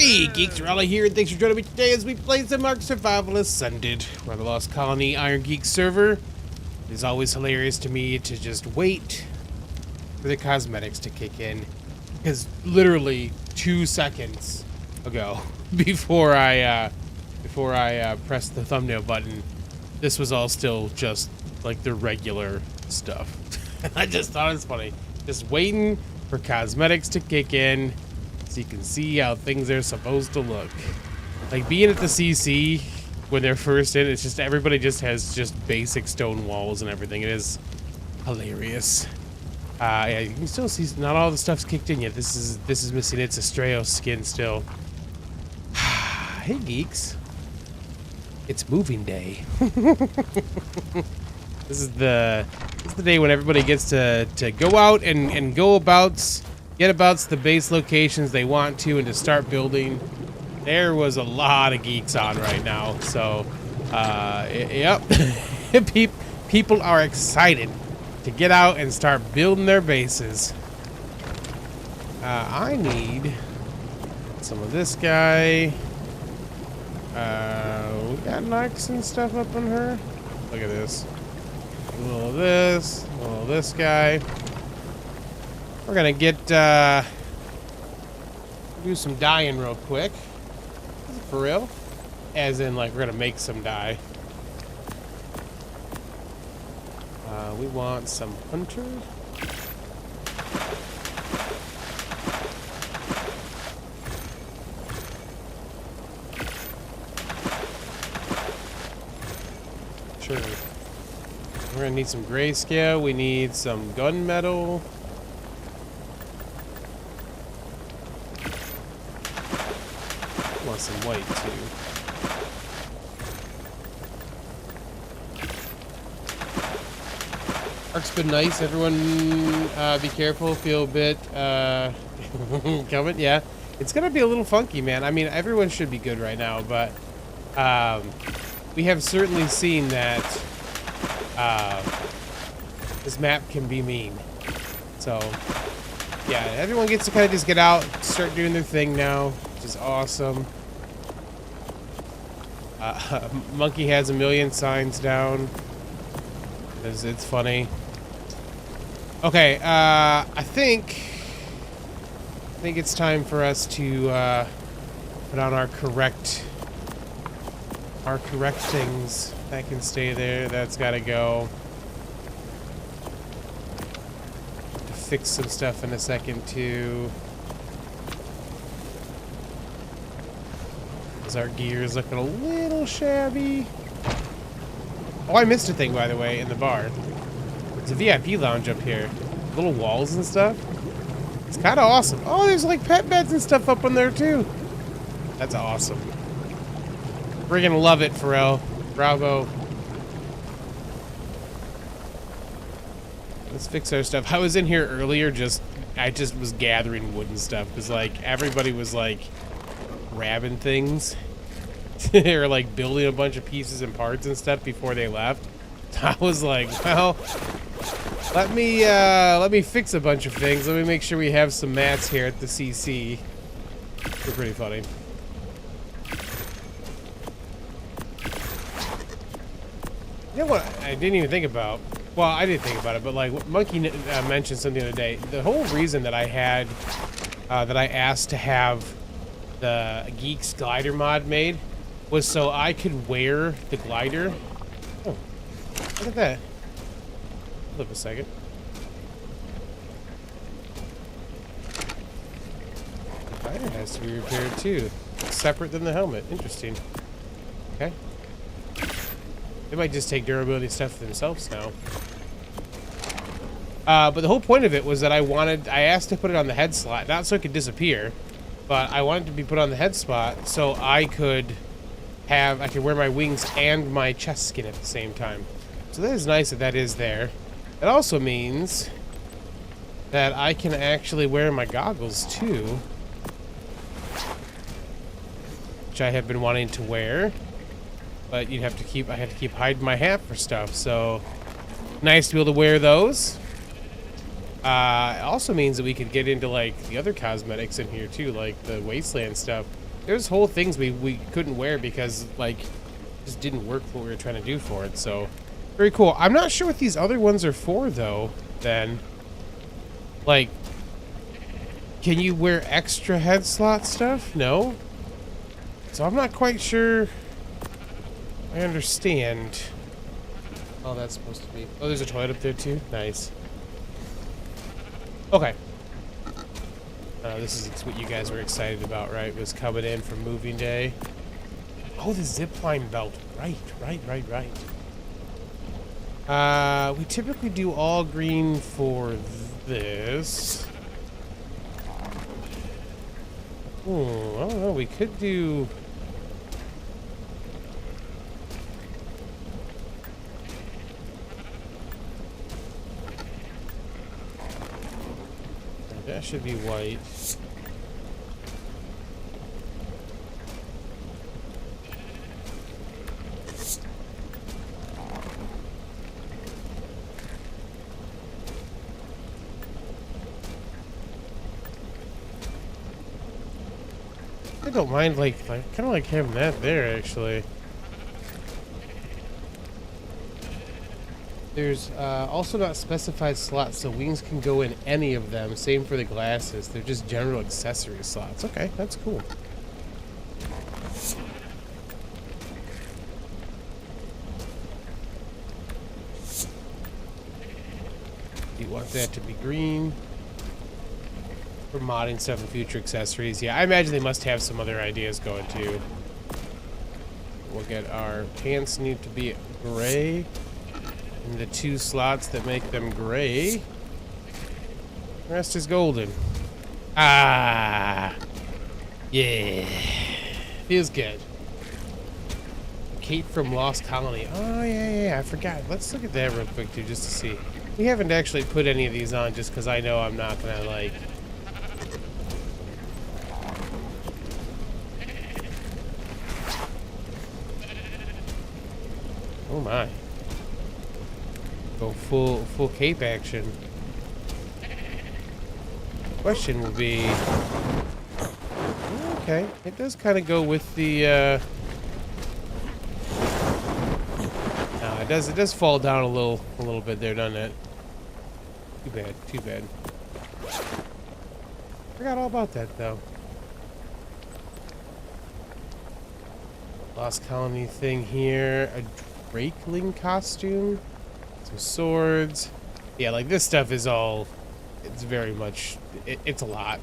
Hey, Geeks, Arahli here, and thanks for joining me today as we play some ARK Survival Ascended. We're on the Lost Colony IronGeeks server. It is always hilarious to me to just wait for the cosmetics to kick in, because literally 2 seconds ago, before I pressed the thumbnail button, this was all still just like the regular stuff. I just thought it was funny, just waiting for cosmetics to kick in, so you can see how things are supposed to look. Like being at the CC when they're first in, it's just everybody just has just basic stone walls and everything. It is hilarious. Yeah, you can still see not all the stuff's kicked in yet. This is missing its Astraeos skin still. Hey geeks, it's moving day. This is the day when everybody gets to go out and go about. Get about the base locations they want to and to start building. There was a lot of geeks on right now, so yep. People are excited to get out and start building their bases. I need some of this guy. We got knocks and stuff up on her. Look at this. A little of this, a little of this guy. We're gonna get do some dyeing real quick. For real? As in, like, we're gonna make some dye. We want some hunter. Sure. We're gonna need some grayscale. We need some gunmetal. Want some white too. Ark's been nice. Everyone, be careful. Feel a bit coming. Yeah, it's gonna be a little funky, man. I mean, everyone should be good right now, but we have certainly seen that this map can be mean. So yeah, everyone gets to kind of just get out, start doing their thing now, which is awesome. Monkey has a million signs down. It's funny. Okay, I think it's time for us to put on our correct things. That can stay there. That's got to go. Fix some stuff in a second too. Our gear is looking a little shabby. Oh, I missed a thing, by the way, in the bar. There's a VIP lounge up here. Little walls and stuff. It's kind of awesome. Oh, there's like pet beds and stuff up in there too. That's awesome. We're gonna love it, Pharrell. Bravo. Let's fix our stuff. I was in here earlier, I just was gathering wood and stuff because like everybody was like grabbing things or like building a bunch of pieces and parts and stuff before they left. I was like, well, let me fix a bunch of things. Let me make sure we have some mats here at the CC. They're pretty funny. You know what I didn't even think about? Well, I didn't think about it, but like Monkey mentioned something the other day. The whole reason that I had that I asked to have the Geeks glider mod made was so I could wear the glider. Oh, look at that. Hold up a second. The glider has to be repaired too. It's separate than the helmet. Interesting. Okay. They might just take durability stuff for themselves now. But the whole point of it was that I asked to put it on the head slot, not so it could disappear, but I wanted to be put on the head spot so I could wear my wings and my chest skin at the same time. So that is nice that is there. It also means that I can actually wear my goggles too, which I have been wanting to wear, but I have to keep hiding my hat for stuff. So nice to be able to wear those. It also means that we could get into like the other cosmetics in here too, like the wasteland stuff. There's whole things we couldn't wear because, like, just didn't work what we were trying to do for it, so... Very cool. I'm not sure what these other ones are for, though, then. Like, can you wear extra head slot stuff? No? So I'm not quite sure I understand. Oh, that's supposed to be... Oh, there's a toilet up there, too? Nice. Okay. This is what you guys were excited about, right? Was coming in from moving day. Oh, the zipline belt. Right. We typically do all green for this. I don't know. We could do... That should be white. I don't mind, like I kind of like having that there, actually. There's also not specified slots, so wings can go in any of them. Same for the glasses. They're just general accessory slots. Okay, that's cool. You want that to be green. For modding stuff and future accessories. Yeah, I imagine they must have some other ideas going too. We'll get our pants need to be gray. And the 2 slots that make them gray. The rest is golden. Ah! Yeah. Feels good. Kate from Lost Colony. Oh, yeah, I forgot. Let's look at that real quick, too, just to see. We haven't actually put any of these on just because I know I'm not going to, like... Oh, my. Go full cape action. Question will be, okay, it does kind of go with the no, it does fall down a little bit there, doesn't it? Too bad. Forgot all about that though. Lost Colony thing here, a Drakeling costume. Some swords. Yeah, like this stuff is all... It's very much... It's a lot.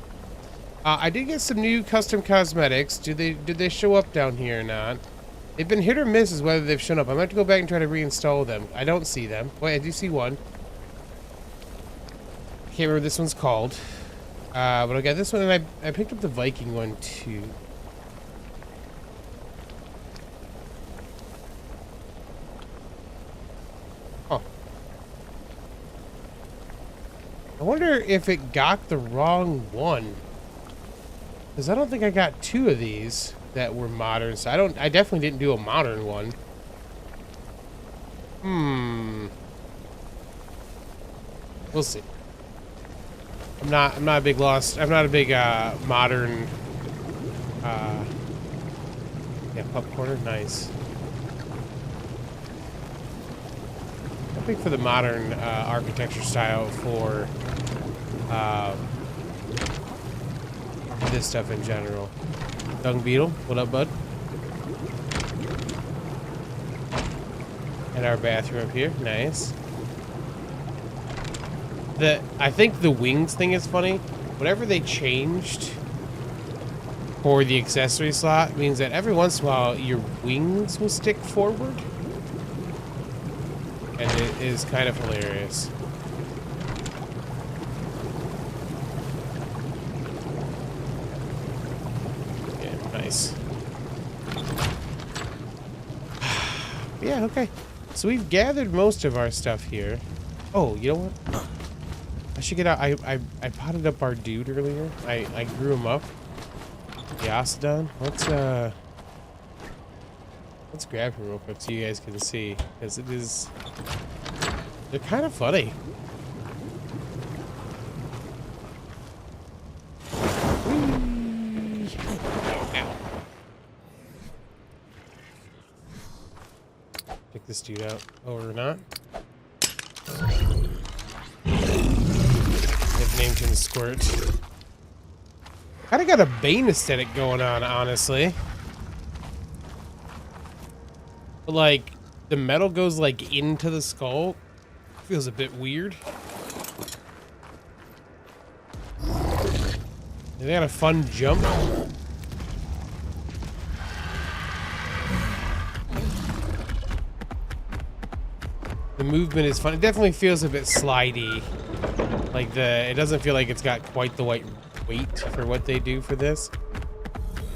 I did get some new custom cosmetics. Did they show up down here or not? They've been hit or miss as whether they've shown up. I'm going to have to go back and try to reinstall them. I don't see them. Wait, I do see one. I can't remember what this one's called. But I got this one, and I picked up the Viking one too. I wonder if it got the wrong one. Because I don't think I got 2 of these that were modern. So I definitely didn't do a modern one. We'll see. I'm not a big modern yeah, popcorner, nice. I think for the modern architecture style for this stuff in general. Dung Beetle, what up, bud? And our bathroom up here, nice. I think the wings thing is funny. Whatever they changed for the accessory slot means that every once in a while your wings will stick forward. And it is kind of hilarious. Yeah, nice. Yeah, okay. So we've gathered most of our stuff here. Oh, you know what? I should get out. I potted up our dude earlier. I grew him up. The Osodon. Let's grab him real quick so you guys can see, because it is... They're kind of funny. Whee! Ow. Pick this dude out. Oh, or not. I've named him Squirt. Kinda got a Bane aesthetic going on, honestly. But like, the metal goes like into the skull. Feels a bit weird. They got a fun jump. The movement is fun. It definitely feels a bit slidey. Like it doesn't feel like it's got quite the weight for what they do for this.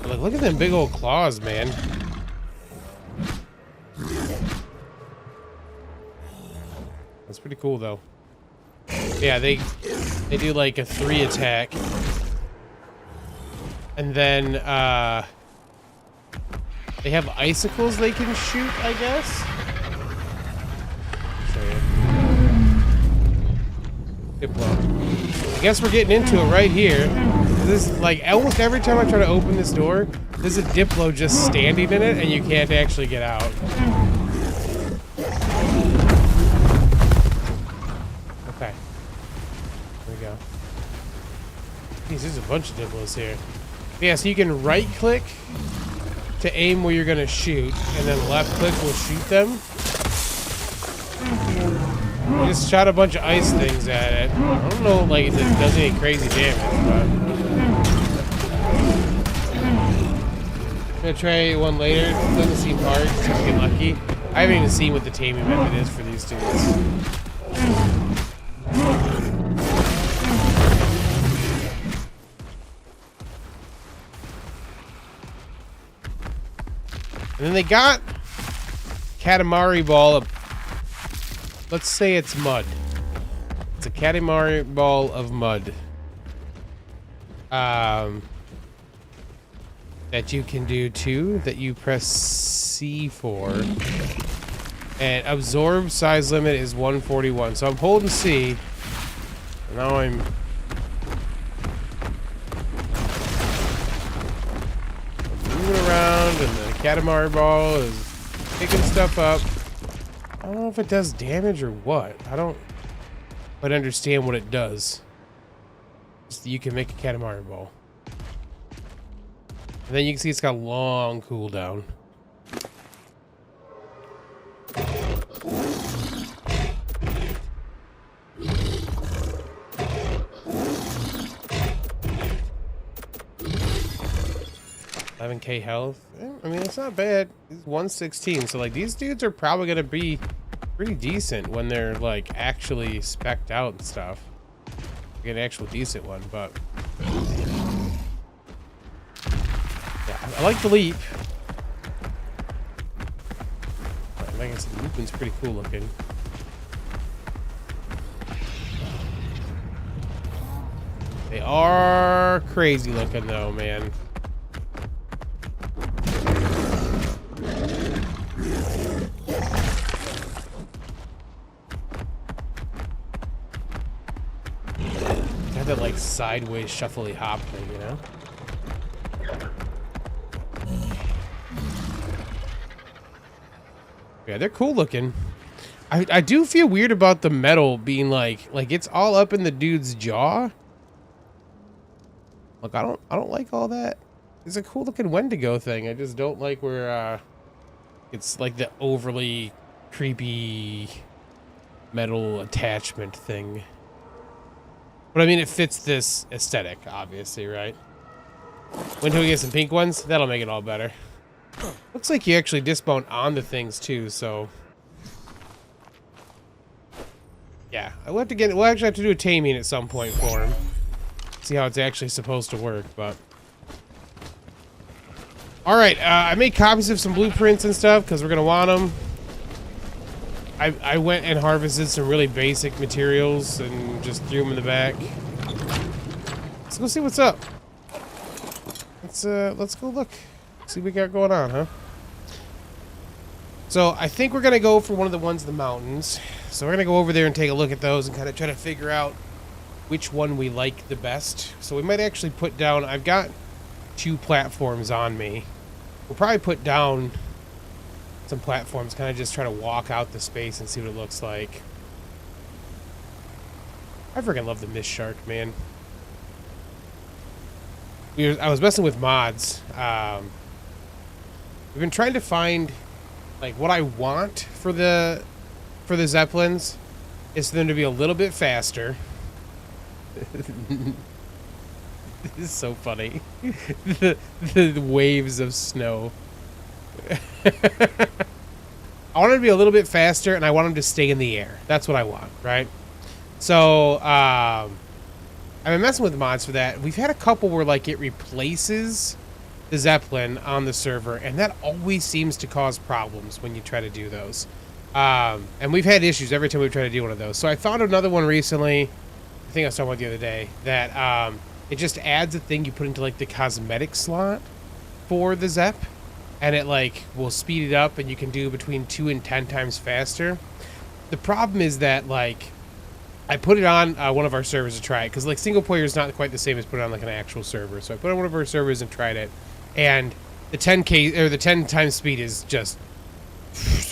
But like, look at them big old claws, man. That's pretty cool though. Yeah, they do like a 3 attack. And then they have icicles they can shoot, I guess. I guess we're getting into it right here. This, like, almost every time I try to open this door, there's a Diplo just standing in it, and you can't actually get out. Okay. There we go. Jeez, there's a bunch of Diplos here. Yeah, so you can right-click to aim where you're gonna shoot, and then left-click will shoot them. I just shot a bunch of ice things at it. I don't know, like, if it does any crazy damage, but... I'm gonna try one later. It doesn't seem hard, just have to get lucky. I haven't even seen what the taming method is for these dudes. And then they got Katamari Ball of... Let's say it's mud. It's a Katamari Ball of mud. That you can do too, that you press C for. And absorb size limit is 141. So I'm holding C. And now I'm... moving around, and the Katamari Ball is picking stuff up. I don't know if it does damage or what. I don't quite understand what it does. Just that you can make a Katamari Ball. And then you can see it's got a long cooldown. $11K health. I mean, it's not bad. It's 116. So, like, these dudes are probably going to be pretty decent when they're, like, actually spec'd out and stuff. Get an actual decent one, but... yeah, I like the leap. Like I said, the movement's pretty cool looking. They are crazy looking, though, man. That like sideways shuffly hop thing, you know? Yeah, they're cool looking. I do feel weird about the metal being like it's all up in the dude's jaw. Look, I don't like all that. It's a cool looking Wendigo thing. I just don't like where it's like the overly creepy metal attachment thing. But I mean, it fits this aesthetic, obviously, right? When do we get some pink ones? That'll make it all better. Looks like you actually dismount on the things too, so yeah. We'll actually have to do a taming at some point for him. See how it's actually supposed to work, but all right. I made copies of some blueprints and stuff because we're gonna want them. I went and harvested some really basic materials and just threw them in the back. Let's go see what's up. Let's go look. See what we got going on, huh? So I think we're gonna go for one of the ones in the mountains. So we're gonna go over there and take a look at those and kind of try to figure out which one we like the best. So we might actually put down, I've got 2 platforms on me. We'll probably put down some platforms, kind of just try to walk out the space and see what it looks like. I freaking love the mist shark, man. I was messing with mods. We've been trying to find like what I want for the Zeppelins is for them to be a little bit faster. This is so funny. the waves of snow. I want them to be a little bit faster, and I want them to stay in the air. That's what I want, right? So, I've been messing with mods for that. We've had a couple where, like, it replaces the Zeppelin on the server, and that always seems to cause problems when you try to do those. And we've had issues every time we try to do one of those. So I found another one recently, I think I was talking about the other day, that it just adds a thing you put into, like, the cosmetic slot for the Zep, and it, like, will speed it up, and you can do between 2 and 10 times faster. The problem is that, like, I put it on one of our servers to try it, because, like, single player is not quite the same as put it on, like, an actual server. So I put it on one of our servers and tried it, and the 10K, or the 10 times speed is just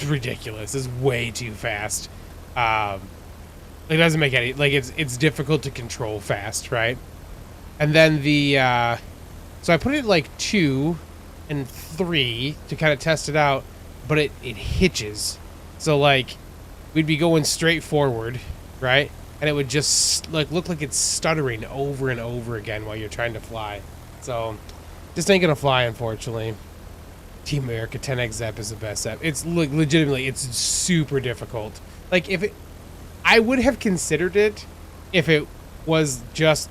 ridiculous. It's way too fast. It doesn't make any, like, it's difficult to control fast, right? And then the, so I put it at, like, 2 and 3 to kind of test it out, but it hitches. So, like, we'd be going straight forward, right? And it would just, like, look like it's stuttering over and over again while you're trying to fly. So, just ain't gonna fly, unfortunately. Team America 10X Zep is the best Zep. It's, like, legitimately, it's super difficult. Like, if it, I would have considered it if it was just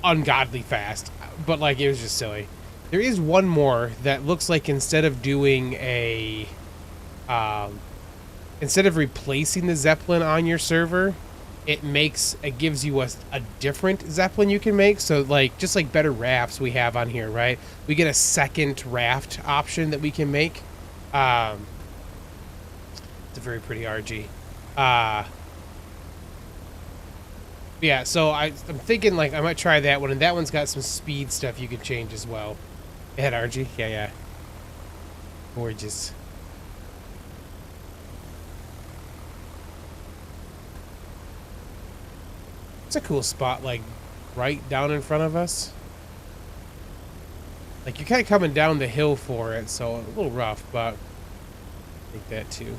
ungodly fast, but, like, it was just silly. There is one more that looks like instead of doing a, instead of replacing the Zeppelin on your server, it gives you a different Zeppelin you can make. So, like, just like better rafts we have on here, right? We get a second raft option that we can make. It's a very pretty RG. Yeah, so I'm thinking, like, I might try that one, and that one's got some speed stuff you can change as well. Go ahead, RG. Yeah. Gorgeous. It's a cool spot, like, right down in front of us. Like, you're kind of coming down the hill for it, so a little rough, but I think that too.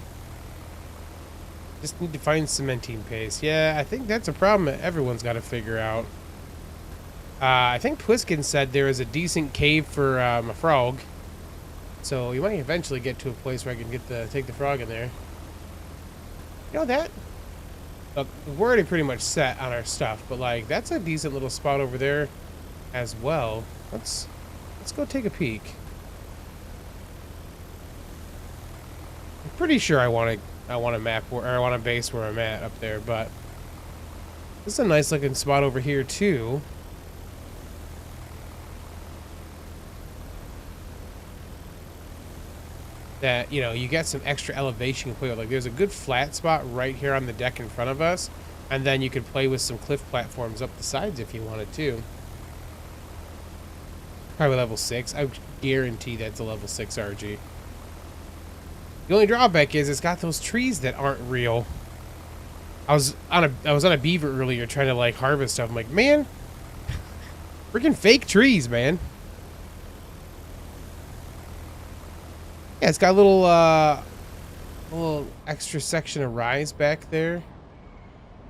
Just need to find cementing paste. Yeah, I think that's a problem that everyone's got to figure out. I think Pwiskin said there is a decent cave for a frog, so you might eventually get to a place where I can take the frog in there. You know that? Look, we're already pretty much set on our stuff, but, like, that's a decent little spot over there as well. Let's go take a peek. I'm pretty sure I want a map or I want a base where I'm at up there, but this is a nice looking spot over here too. That, you know, you get some extra elevation to play with. Like, there's a good flat spot right here on the deck in front of us, and then you could play with some cliff platforms up the sides if you wanted to. Probably level 6. I guarantee that's a level 6 RG. The only drawback is it's got those trees that aren't real. I was on a beaver earlier trying to, like, harvest stuff. I'm like, man, freaking fake trees, man. Yeah, it's got a little extra section of rise back there,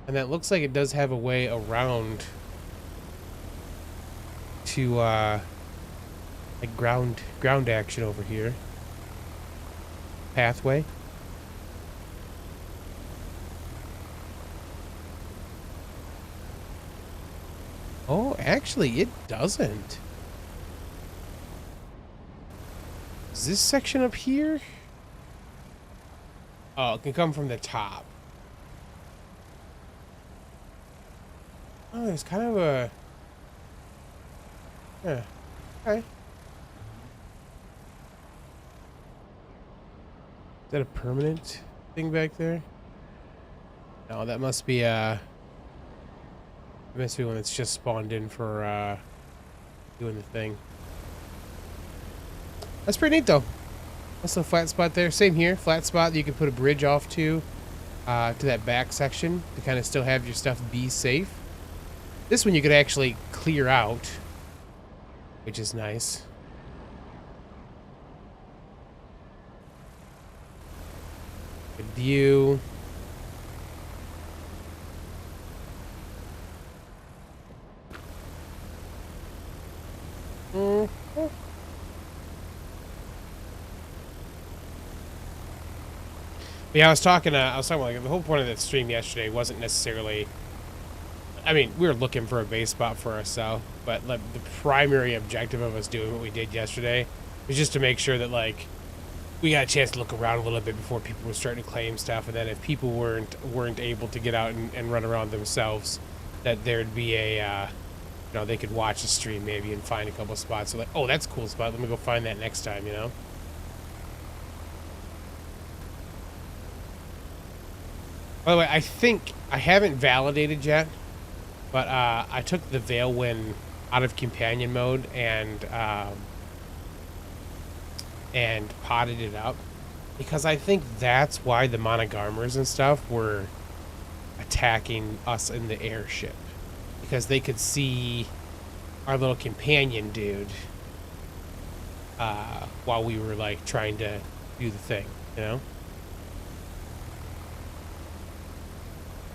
and that looks like it does have a way around to like ground action over here. Pathway. Oh, actually, it doesn't. Is this section up here? Oh, it can come from the top. Oh, there's kind of a... Yeah. Okay. Is that a permanent thing back there? No, that must be one that's just spawned in for doing the thing. That's pretty neat, though. Also a flat spot there. Same here, flat spot that you can put a bridge off to that back section to kind of still have your stuff be safe. This one you could actually clear out, which is nice. Good view. Yeah, I was talking like the whole point of the stream yesterday wasn't necessarily, I mean, we were looking for a base spot for ourselves, but like the primary objective of us doing what we did yesterday was just to make sure that like we got a chance to look around a little bit before people were starting to claim stuff, and then if people weren't able to get out and run around themselves, that there'd be a you know, they could watch the stream maybe and find a couple spots. So like, oh, that's a cool spot. Let me go find that next time, you know? By the way, I think I haven't validated yet, but I took the Veilwind out of companion mode and potted it up because I think that's why the Monogarmers and stuff were attacking us in the airship, because they could see our little companion dude while we were like trying to do the thing, you know?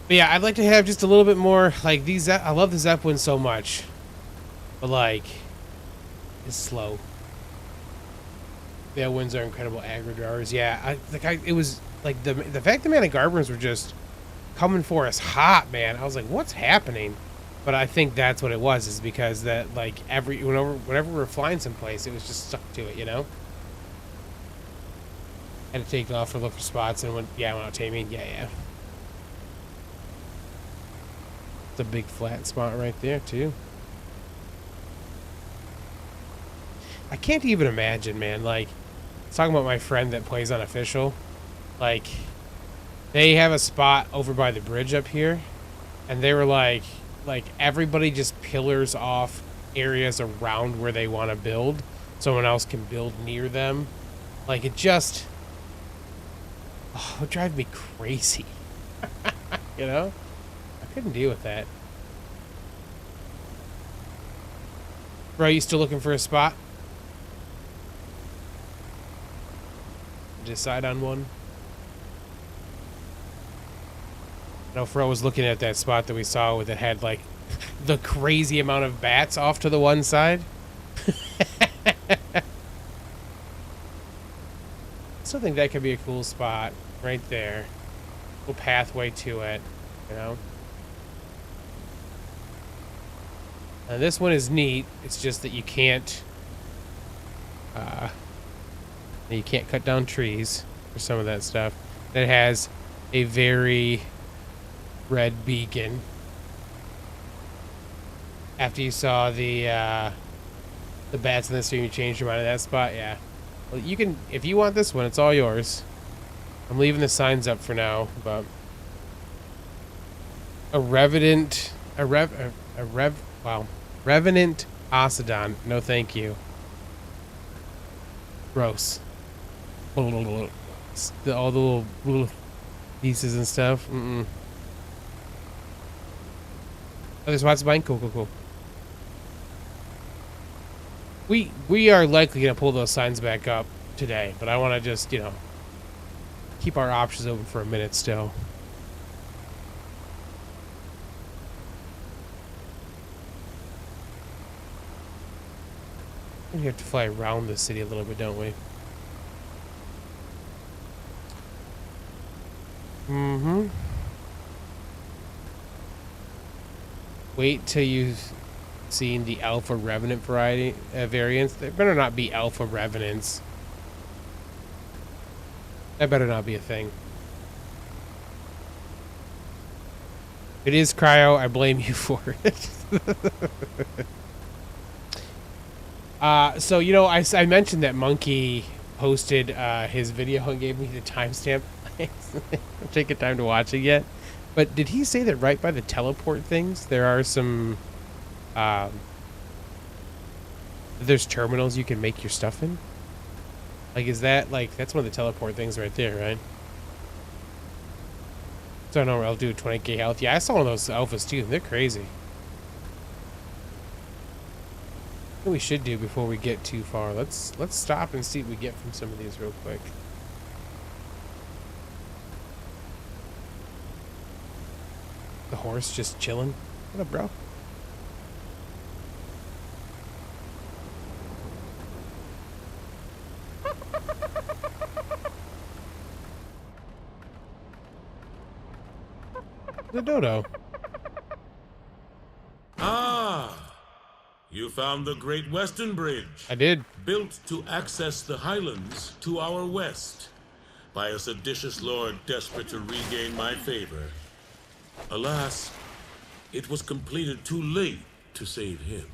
But yeah, I'd like to have just a little bit more like these. I love the Zeppelin so much, but like it's slow. The winds are incredible aggro drawers. Yeah, it was like the fact the Monogarmers were just coming for us hot, man. I was like, what's happening? But I think that's what it was, is because that like whenever we were flying someplace, it was just stuck to it, you know. Had to take it off to look for spots and went out taming. Yeah. It's a big flat spot right there too. I can't even imagine, man. Like, talking about my friend that plays unofficial, like, they have a spot over by the bridge up here, and they were like everybody just pillars off areas around where they want to build. Someone else can build near them. Like, it just, it would drive me crazy. You know? Couldn't deal with that. Bro, you still looking for a spot? Decide on one? No, Fro was looking at that spot that we saw that had like the crazy amount of bats off to the one side. I still think that could be a cool spot right there. Little pathway to it, you know? Now this one is neat. It's just that you can't cut down trees for some of that stuff. It has a very red beacon. After you saw the bats in this stream, you changed your mind on that spot. Yeah. Well, you can, if you want this one, it's all yours. I'm leaving the signs up for now, but Revenant Ocedon. No, thank you. Gross. All the little pieces and stuff. Oh, there's lots of mine. Cool. We are likely gonna pull those signs back up today, but I want to just, you know, keep our options open for a minute still. We have to fly around the city a little bit, don't we? Mm-hmm. Wait till you've seen the Alpha Revenant variants. There better not be Alpha Revenants. That better not be a thing. It is Cryo. I blame you for it. So, you know, I mentioned that Monkey posted his video and gave me the timestamp. I'm taking time to watch it yet. But did he say that right by the teleport things, there are some... there's terminals you can make your stuff in? Like, is that, like, that's one of the teleport things right there, right? So I know I'll do 20k health. Yeah, I saw one of those alphas too. They're crazy. What we should do before we get too far, let's stop and see what we get from some of these real quick. The horse just chilling. What up, bro? The dodo. Ah, you found the Great Western Bridge. I did. Built to access the highlands to our west by a seditious lord desperate to regain my favor. Alas, it was completed too late to save him.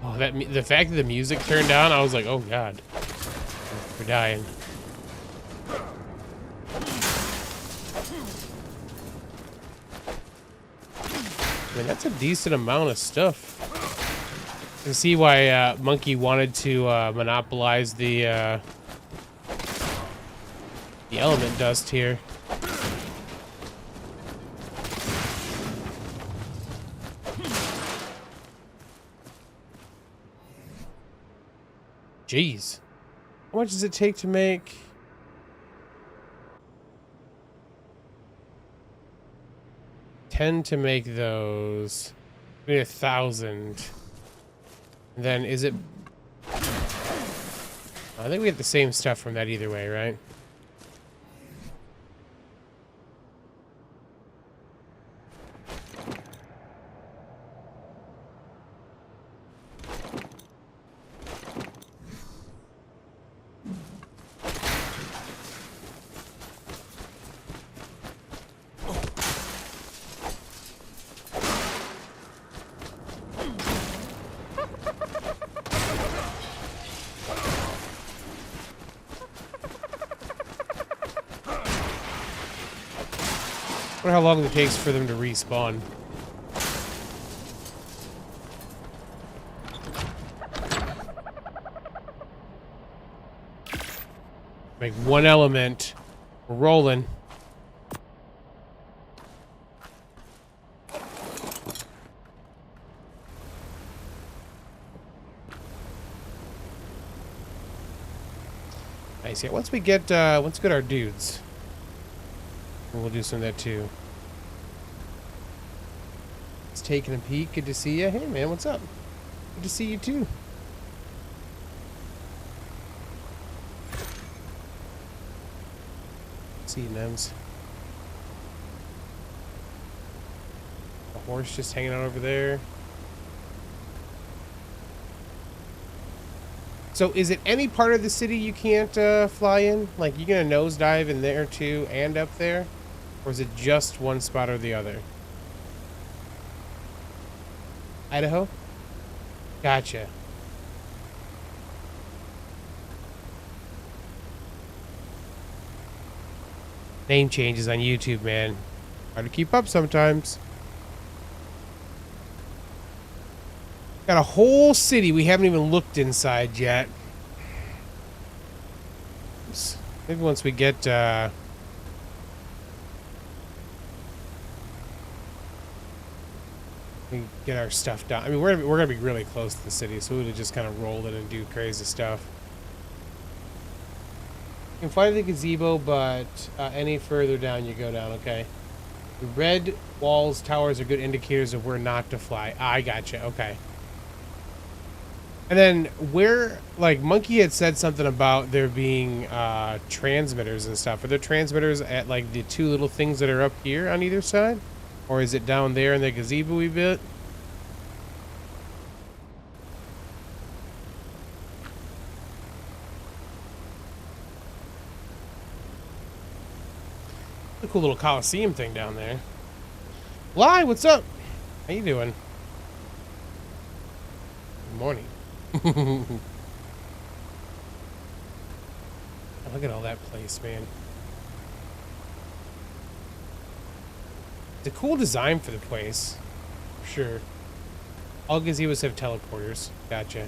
Oh, the fact that the music turned down, I was like, oh god, we're dying. I mean, that's a decent amount of stuff. You can see why Monkey wanted to monopolize the element dust here. Jeez. How much does it take to make? $10 to make those. We need 1,000. And then is it? I think we get the same stuff from that either way, right? I wonder how long it takes for them to respawn. Make one element. We're rolling. Nice. Yeah, once we get our dudes, we'll do some of that too. It's taking a peek. Good to see you. Hey man, what's up? Good to see you too. See you, Nems. A horse just hanging out over there. So is it any part of the city you can't fly in? Like, you gonna nosedive in there too and up there? Or is it just one spot or the other? Idaho? Gotcha. Name changes on YouTube, man. Hard to keep up sometimes. Got a whole city we haven't even looked inside yet. Maybe once we get we get our stuff done. I mean, we're gonna be really close to the city, so we would just kind of roll it and do crazy stuff. You can find the gazebo, but any further down you go down. Okay. The red walls, towers are good indicators of where not to fly. I gotcha. Okay. And then where, like, Monkey had said something about there being transmitters and stuff. Are there transmitters at, like, the two little things that are up here on either side? Or is it down there in the gazebo we built? A cool little Coliseum thing down there. Lie, what's up? How you doing? Good morning. Look at all that place, man. It's a cool design for the place, for sure. All gazebos have teleporters. Gotcha.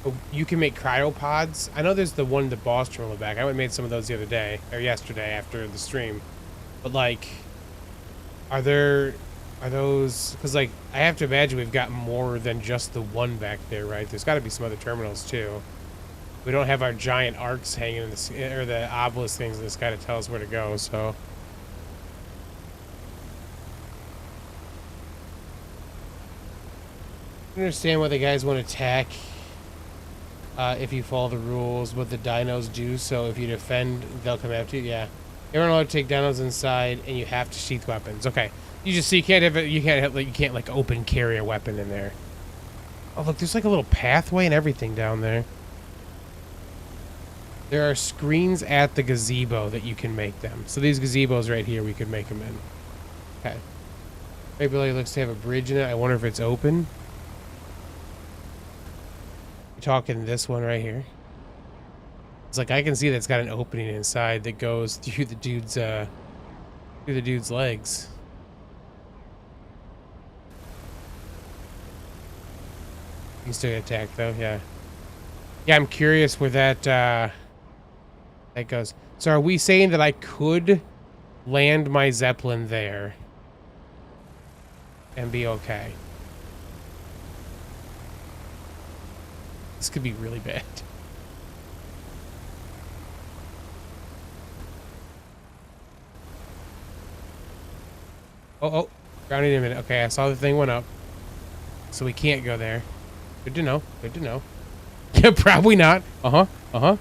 Oh, you can make cryopods. I know there's the one in the boss terminal in the back. I went and made some of those the other day, or yesterday after the stream. But like, are those? Because like, I have to imagine we've got more than just the one back there, right? There's got to be some other terminals too. We don't have our giant arcs hanging in the or the obelisk things in the sky to tell us where to go. So. I understand why the guys want to attack if you follow the rules, what the dinos do. So if you defend, they'll come after you. Yeah, you're not allowed to take dinos inside, and you have to sheath weapons. Okay, you just see you can't have it. You can't like open carry a weapon in there. Oh look, there's like a little pathway and everything down there. There are screens at the gazebo that you can make them. So these gazebos right here, we could make them in. Okay. Maybe it looks to have a bridge in it. I wonder if it's open. Talking this one right here. It's like I can see that's got an opening inside that goes through the dude's legs. You can still get attacked though, yeah. Yeah, I'm curious where that goes. So are we saying that I could land my Zeppelin there and be okay? This could be really bad. Oh, grounded in a minute. Okay, I saw the thing went up. So we can't go there. Good to know. Good to know. Yeah, probably not. Uh-huh. Uh-huh.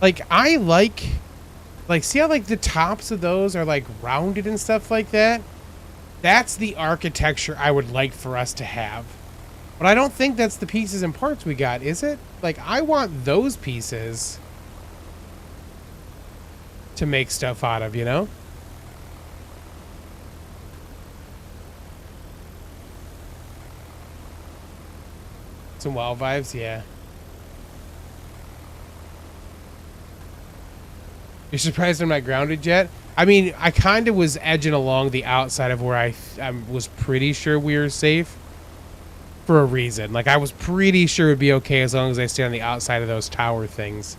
Like, I like, see how, like, the tops of those are, like, rounded and stuff like that? That's the architecture I would like for us to have. But I don't think that's the pieces and parts we got, is it? Like, I want those pieces to make stuff out of, you know? Some wild vibes, yeah. You're surprised I'm not grounded yet? I mean, I kind of was edging along the outside of where I was pretty sure we were safe for a reason. Like, I was pretty sure it'd be okay as long as I stay on the outside of those tower things.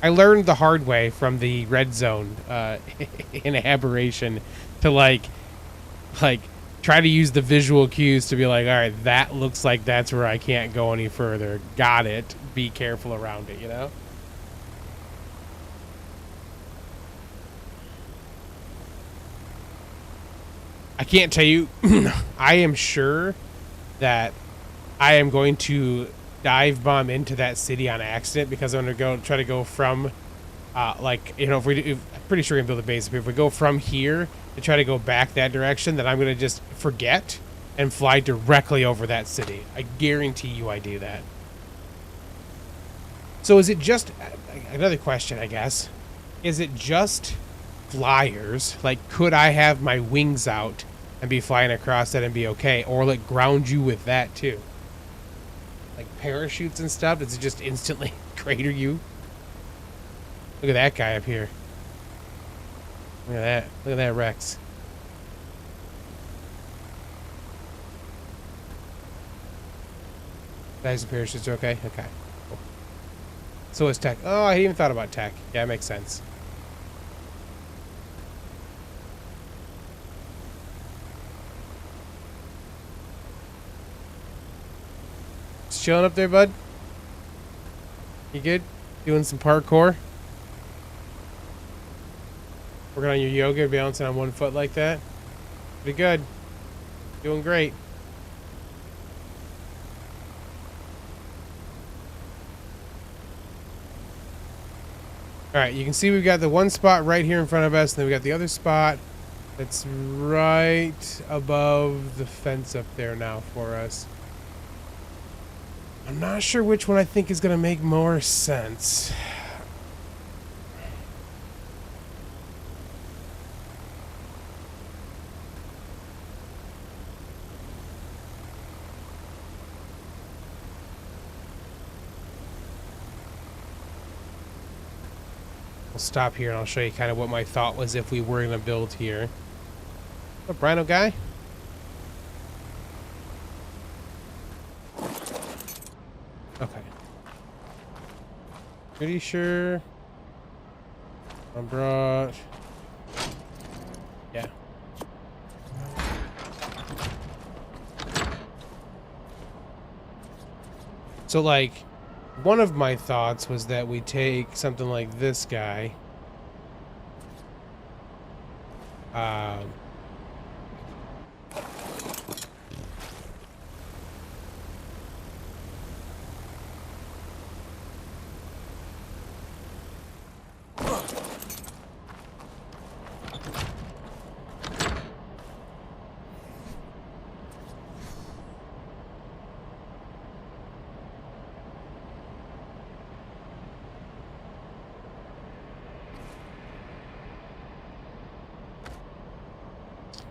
I learned the hard way from the red zone in Aberration to, like, try to use the visual cues to be like, all right, that looks like that's where I can't go any further. Got it. Be careful around it, you know? I can't tell you. I am sure that I am going to dive bomb into that city on accident because I'm going to try to go from, like, you know, I'm pretty sure we can build a base up here. If we go from here to try to go back that direction, then I'm going to just forget and fly directly over that city. I guarantee you I do that. So is it just, another question, I guess, is it just flyers? Like, could I have my wings out and be flying across that and be okay? Or will it ground you with that too? Like parachutes and stuff? Does it just instantly crater you? Look at that guy up here. Look at that. Look at that Rex. Guys and parachutes are okay? Okay. Cool. So is tech. Oh, I hadn't even thought about tech. Yeah, it makes sense. Chilling up there, bud? You good? Doing some parkour? Working on your yoga, balancing on one foot like that? Pretty good. Doing great. Alright, you can see we've got the one spot right here in front of us, and then we got the other spot that's right above the fence up there now for us. I'm not sure which one I think is going to make more sense. We'll stop here and I'll show you kind of what my thought was if we were going to build here. What, Brino guy? Okay. Pretty sure I brought... Yeah. So, like, one of my thoughts was that we take something like this guy.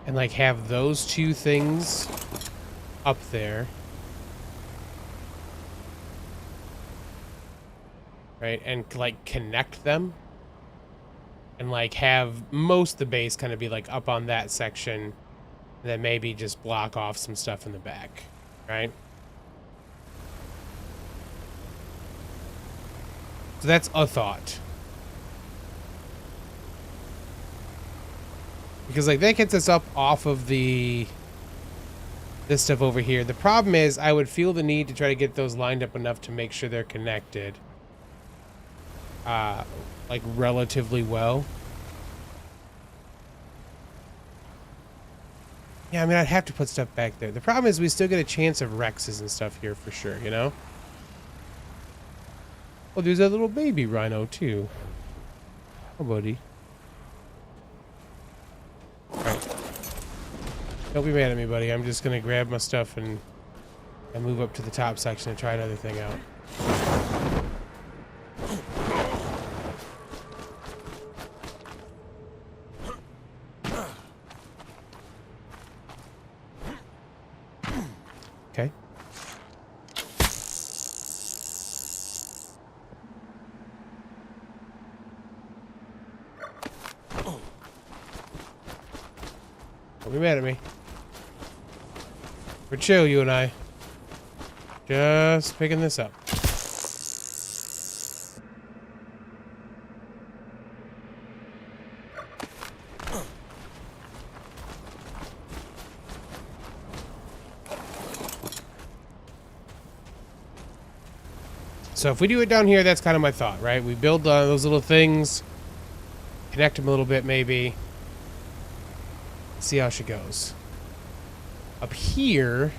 And like have those two things up there. Right? And like connect them. And like have most of the base kind of be like up on that section. And then maybe just block off some stuff in the back. Right? So that's a thought. Because like that gets us up off of this stuff over here. The problem is I would feel the need to try to get those lined up enough to make sure they're connected. Like relatively well. Yeah, I mean I'd have to put stuff back there. The problem is we still get a chance of Rexes and stuff here for sure, you know? Oh, there's a little baby rhino too. Oh, buddy. Alright. Don't be mad at me, buddy. I'm just gonna grab my stuff and move up to the top section and try another thing out. Okay. Don't be mad at me. We're chill, you and I. Just picking this up. So if we do it down here, that's kind of my thought, right? We build those little things, connect them a little bit maybe, see how she goes. Up here,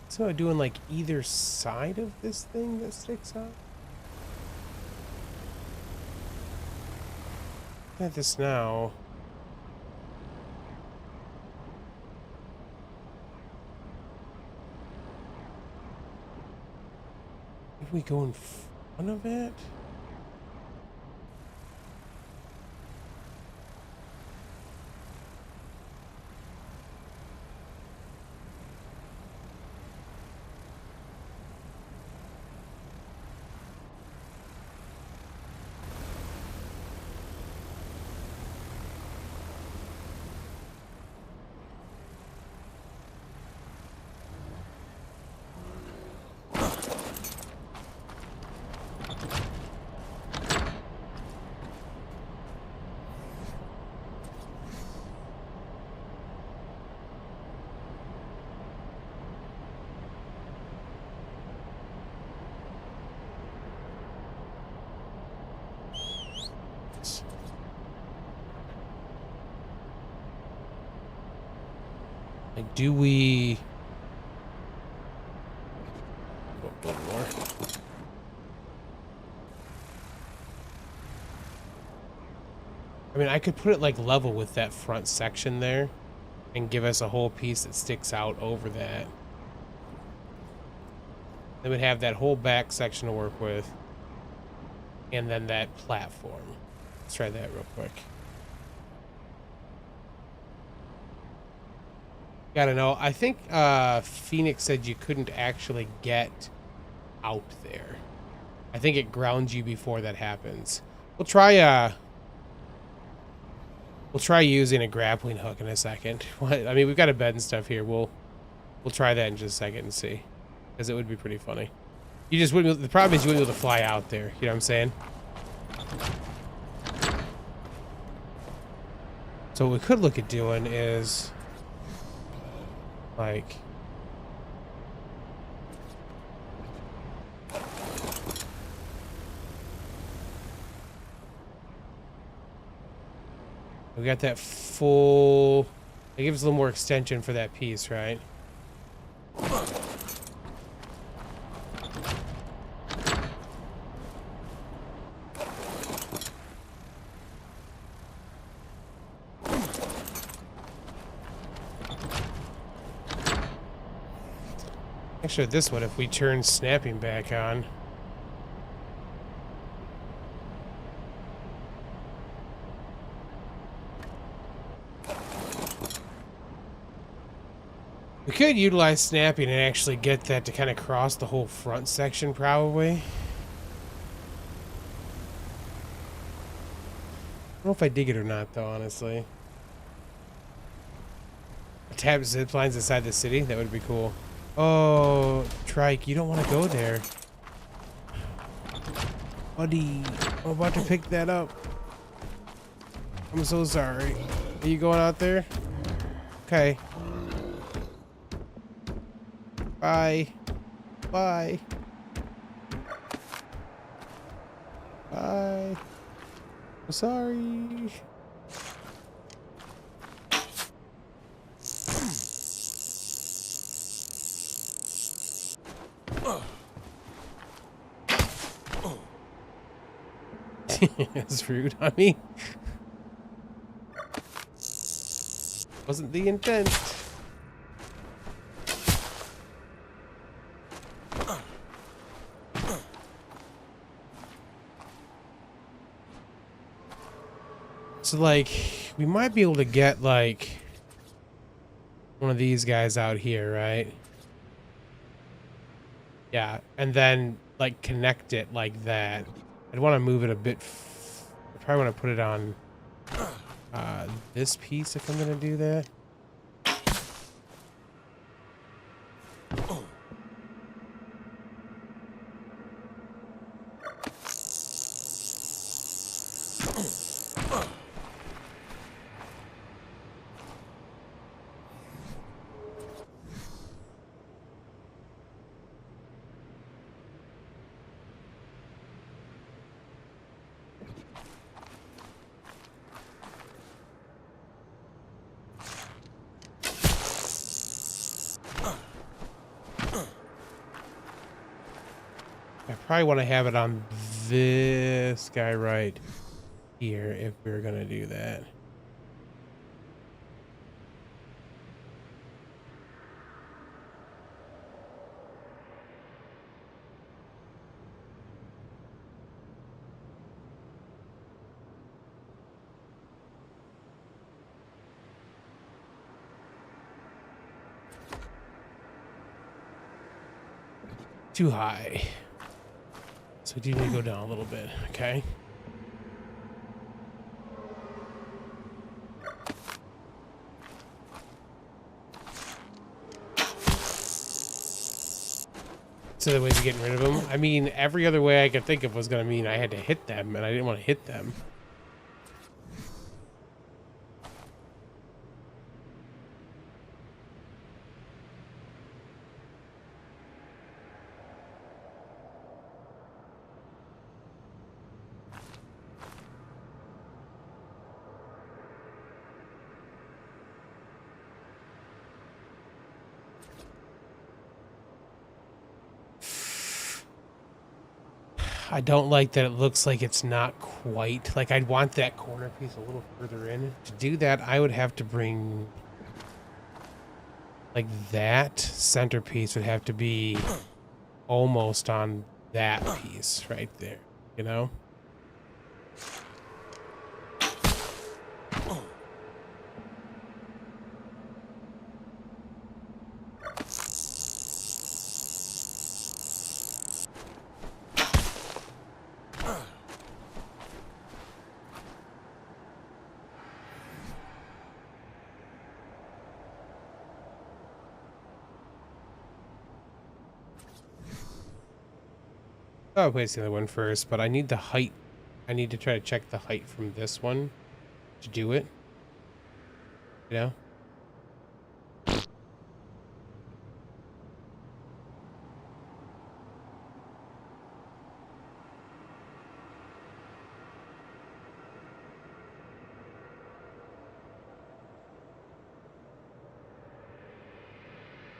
so doing like either side of this thing that sticks out. Look at this now. If we go in front of it. Like, do we... One more. I mean, I could put it like level with that front section there and give us a whole piece that sticks out over that. Then we'd have that whole back section to work with. And then that platform. Let's try that real quick. Gotta know. I think Phoenix said you couldn't actually get out there. I think it grounds you before that happens. We'll try using a grappling hook in a second. I mean, we've got a bed and stuff here. We'll try that in just a second and see, because it would be pretty funny. You just wouldn't. The problem is you wouldn't be able to fly out there. You know what I'm saying? So what we could look at doing is, like, we got that full. It gives a little more extension for that piece, right? Actually, this one, if we turn snapping back on. We could utilize snapping and actually get that to kind of cross the whole front section, probably. I don't know if I dig it or not, though, honestly. Tap zip lines inside the city? That would be cool. Oh, Trike, you don't want to go there. Buddy, I'm about to pick that up. I'm so sorry. Are you going out there? Okay. Bye. Bye. Bye. I'm sorry. That's rude on me. Wasn't the intent. So, like, we might be able to get, like, one of these guys out here, right? Yeah, and then, like, connect it like that. I'd want to move it a bit. I probably want to put it on this piece if I'm going to do that. I probably want to have it on this guy right here if we're going to do that. Too high. So we do need to go down a little bit, okay? So the ways of getting rid of them. I mean, every other way I could think of was going to mean I had to hit them, and I didn't want to hit them. I don't like that it looks like it's not quite. Like, I'd want that corner piece a little further in. To do that, I would have to bring... Like, that centerpiece would have to be almost on that piece right there, you know? I'll place the other one first, but I need the height. I need to try to check the height from this one to do it. You know?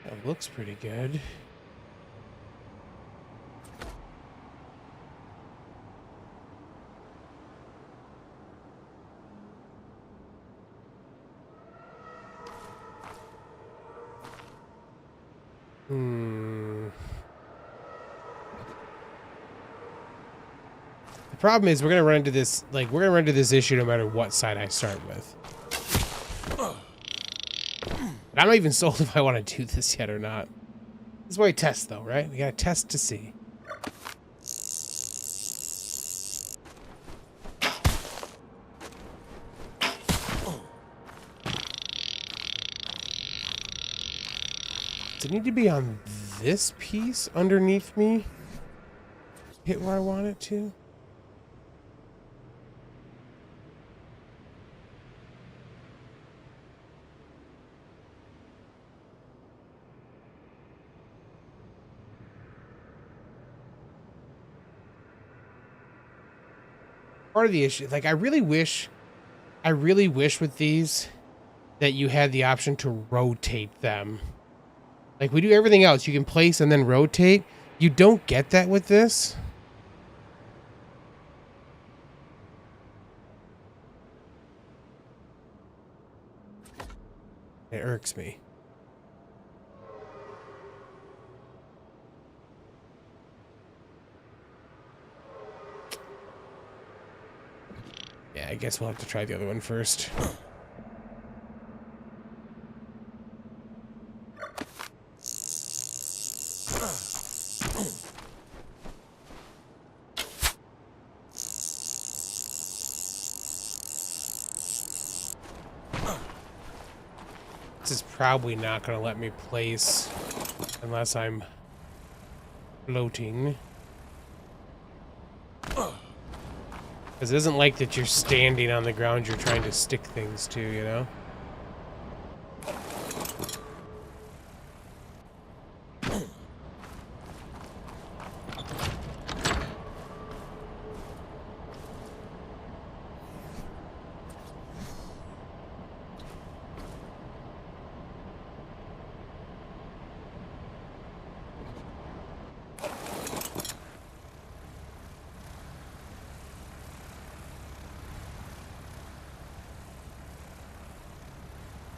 That looks pretty good. The problem is we're gonna run into this, like, we're gonna run into this issue no matter what side I start with. I'm not even sold if I want to do this yet or not. This is why we test, though, right? We gotta test to see. Does it need to be on this piece underneath me? Hit where I want it to? Part of the issue, like, I really wish with these that you had the option to rotate them. Like, we do everything else. You can place and then rotate. You don't get that with this. It irks me. Yeah, I guess we'll have to try the other one first. This is probably not going to let me place unless I'm floating. Because it isn't like that you're standing on the ground you're trying to stick things to, you know?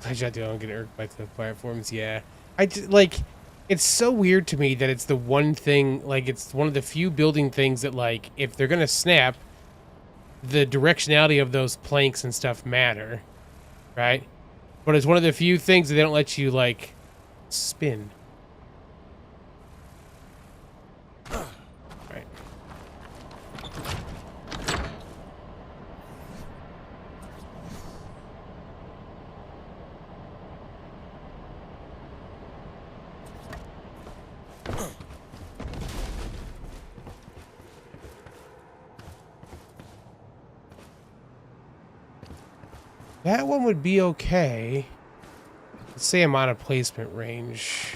I just don't get irked by the platforms. Yeah, I just, like, it's so weird to me that it's the one thing, like, it's one of the few building things that, like, if they're gonna snap, the directionality of those planks and stuff matter, right? But it's one of the few things that they don't let you, like, spin. Right. That one would be okay. Let's say I'm out of placement range.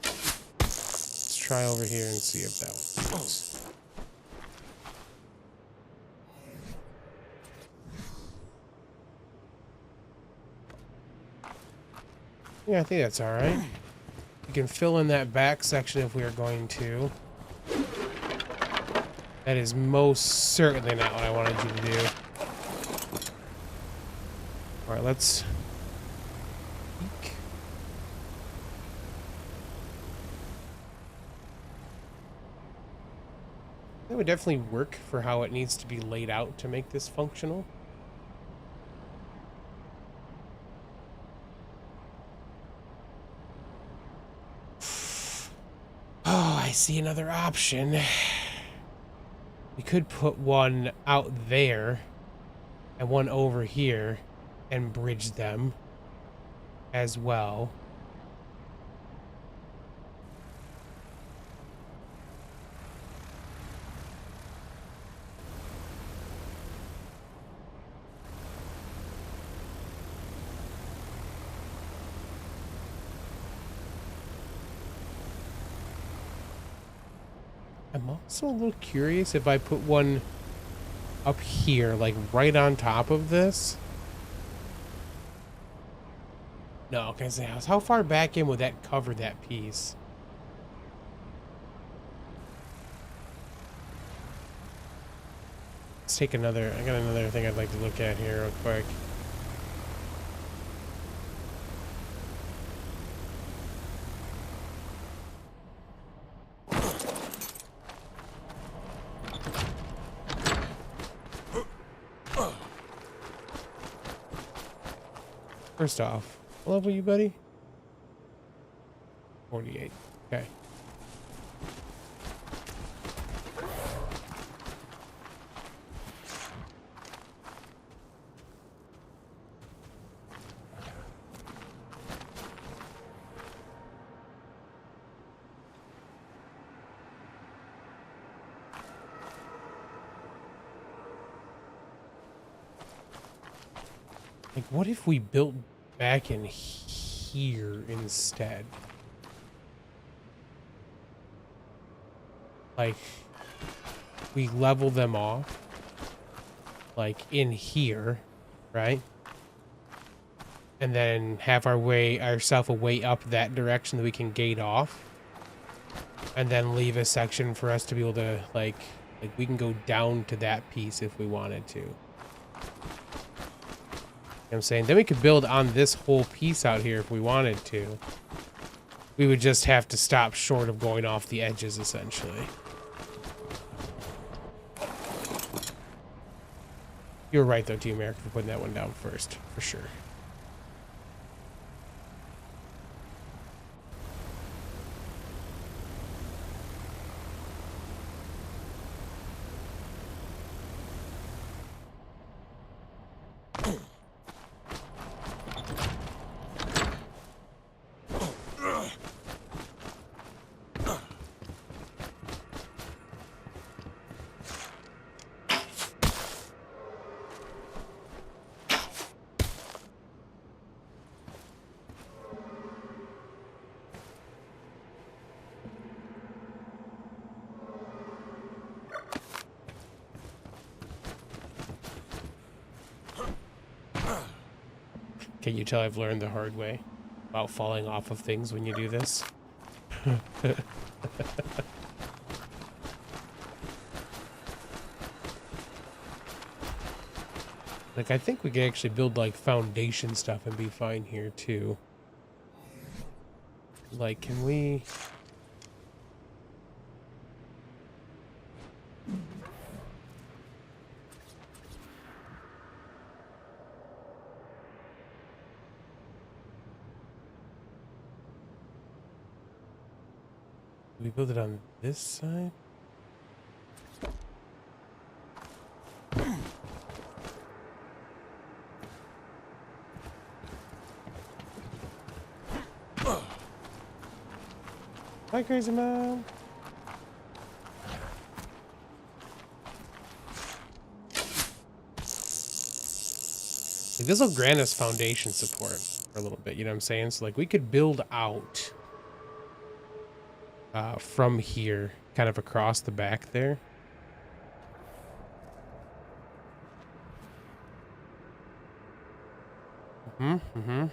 Let's try over here and see if that one works. Yeah, I think that's alright. We can fill in that back section if we are going to. That is most certainly not what I wanted you to do. Alright, let's peek. That would definitely work for how it needs to be laid out to make this functional. Oh, I see another option. We could put one out there and one over here and bridge them as well. I'm also a little curious if I put one up here, like right on top of this. No, can I say how far back in would that cover that piece? Let's take another. I got another thing I'd like to look at here real quick. First off, what level you, buddy? 48. Okay. Like, what if we built back in here instead? Like, we level them off, like in here, right? And then have ourselves a way up that direction that we can gate off, and then leave a section for us to be able to like we can go down to that piece if we wanted to. You know what I'm saying? Then we could build on this whole piece out here if we wanted to. We would just have to stop short of going off the edges, essentially. You're right, though, Team America, for putting that one down first, for sure. Can you tell I've learned the hard way about falling off of things when you do this? Like, I think we can actually build, like, foundation stuff and be fine here, too. Like, can we... we build it on this side? Hi, Crazy Mom. Like, this will grant us foundation support for a little bit, you know what I'm saying? So, like, we could build out from here, kind of across the back there. Mm-hmm.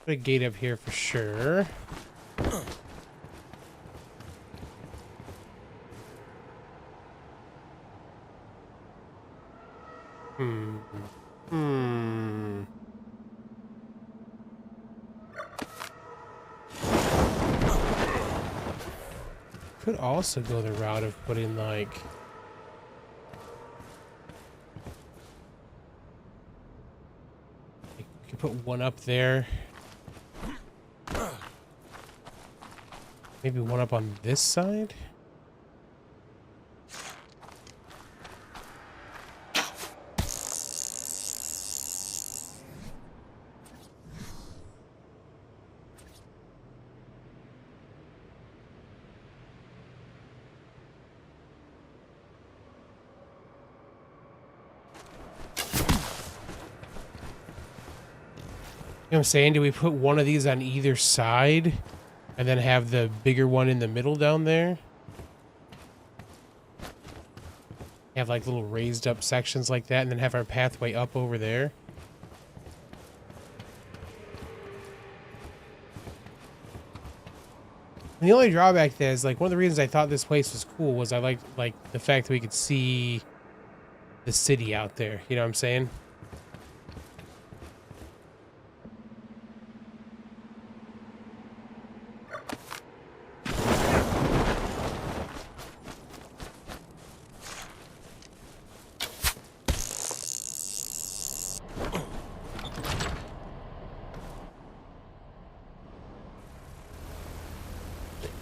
Put a gate up here for sure. Could also go the route of putting like put one up there. Maybe one up on this side? You know what I'm saying? Do we put one of these on either side and then have the bigger one in the middle down there? Have like little raised up sections like that and then have our pathway up over there? And the only drawback to that is like one of the reasons I thought this place was cool was I liked like the fact that we could see the city out there. You know what I'm saying?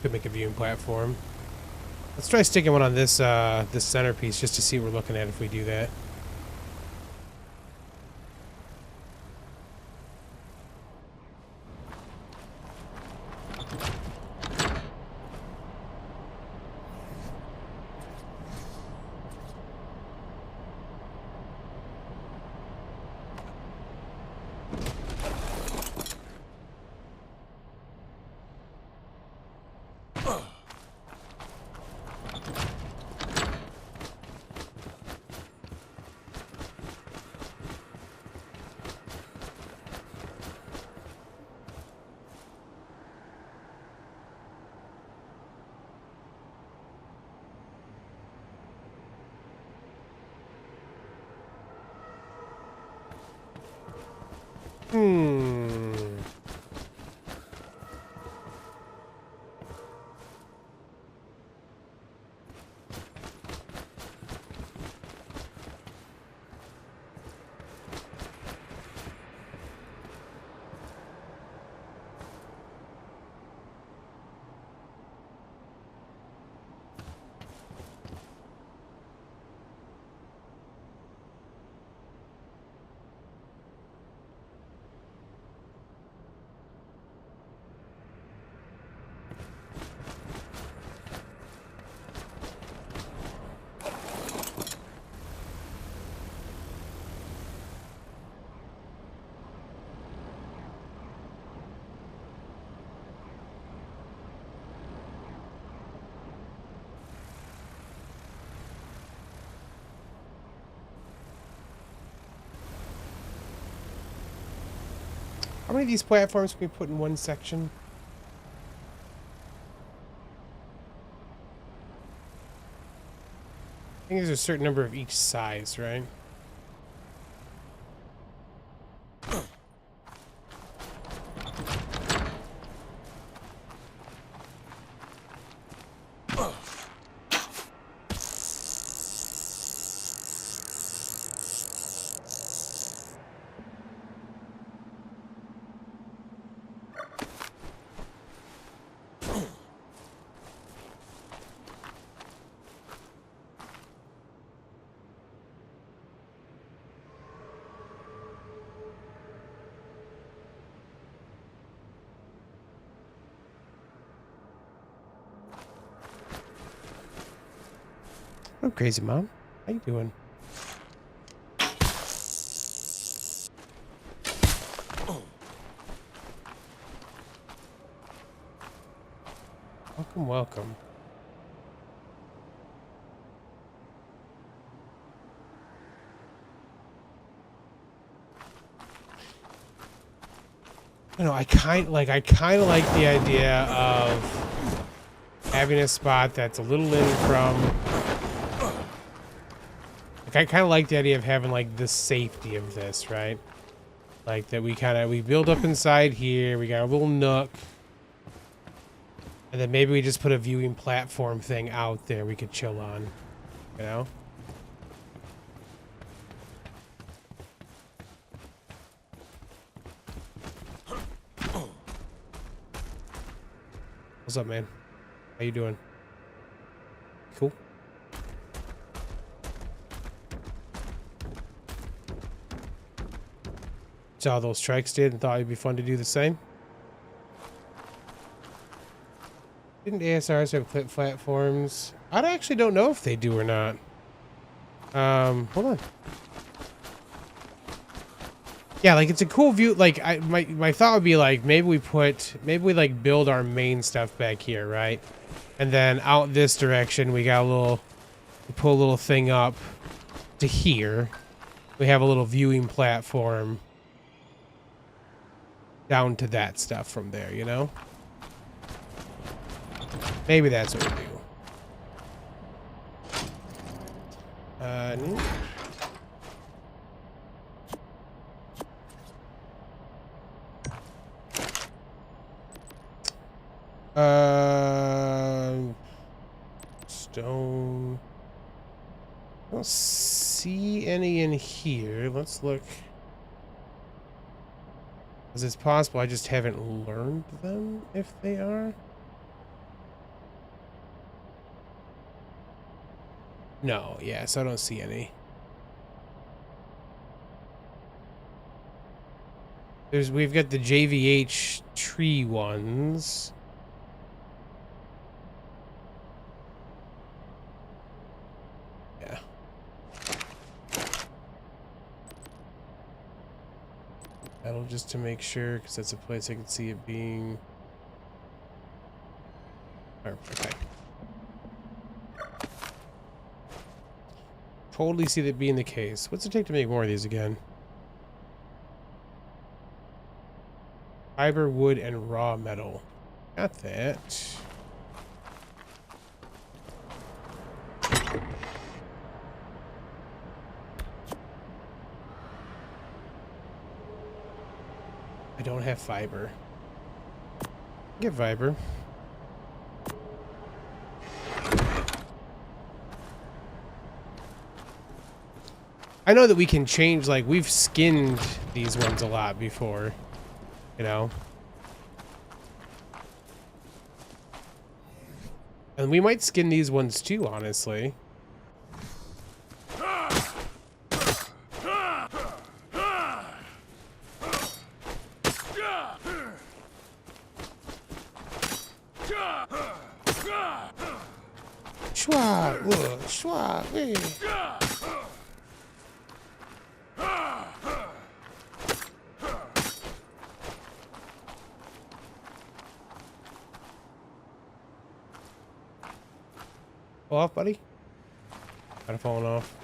Could make a viewing platform. Let's try sticking one on this this centerpiece just to see what we're looking at if we do that. How many of these platforms can we put in one section? I think there's a certain number of each size, right? Oh, crazy mom. How you doing? Welcome, welcome. You know, I kind of like the idea of having a spot that's a little in from. Like, I kind of like the idea of having like the safety of this, right? Like that we build up inside here. We got a little nook, and then maybe we just put a viewing platform thing out there we could chill on, you know? What's up, man? How you doing? Cool. Saw those trikes did and thought it'd be fun to do the same. Didn't ASRs have clip platforms? I actually don't know if they do or not. Hold on. Yeah, like it's a cool view. Like my thought would be like maybe we like build our main stuff back here, right? And then out this direction we got we pull a little thing up to here. We have a little viewing platform down to that stuff from there, you know? Maybe that's what we do. Neat. Stone. I don't see any in here. Let's look. Because it's possible I just haven't learned them, if they are. No, yeah, so I don't see any. We've got the JVH tree ones. Yeah. That'll just to make sure, because that's a place I can see it being. Oh, okay. Totally see that being the case. What's it take to make more of these again? Fiber, wood, and raw metal. Got that. I don't have fiber. Get fiber. I know that we can change, like, we've skinned these ones a lot before, you know? And we might skin these ones too, honestly. Schwa, schwa, hey. Fall off, buddy? Kind of falling off.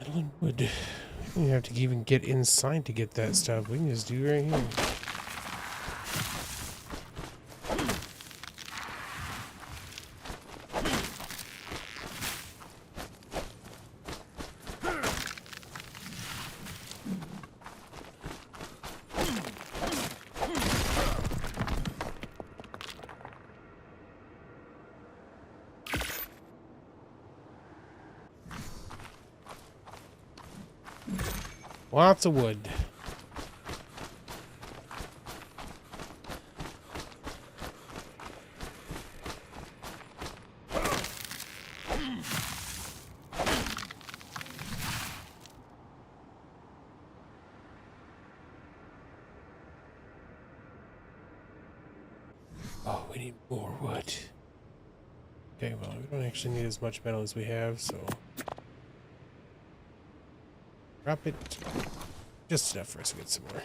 Metal and wood. You have to even get inside to get that stuff. We can just do right here. Lots of wood. Oh, we need more wood. Okay, well, we don't actually need as much metal as we have, so drop it. Just enough for us to get some more.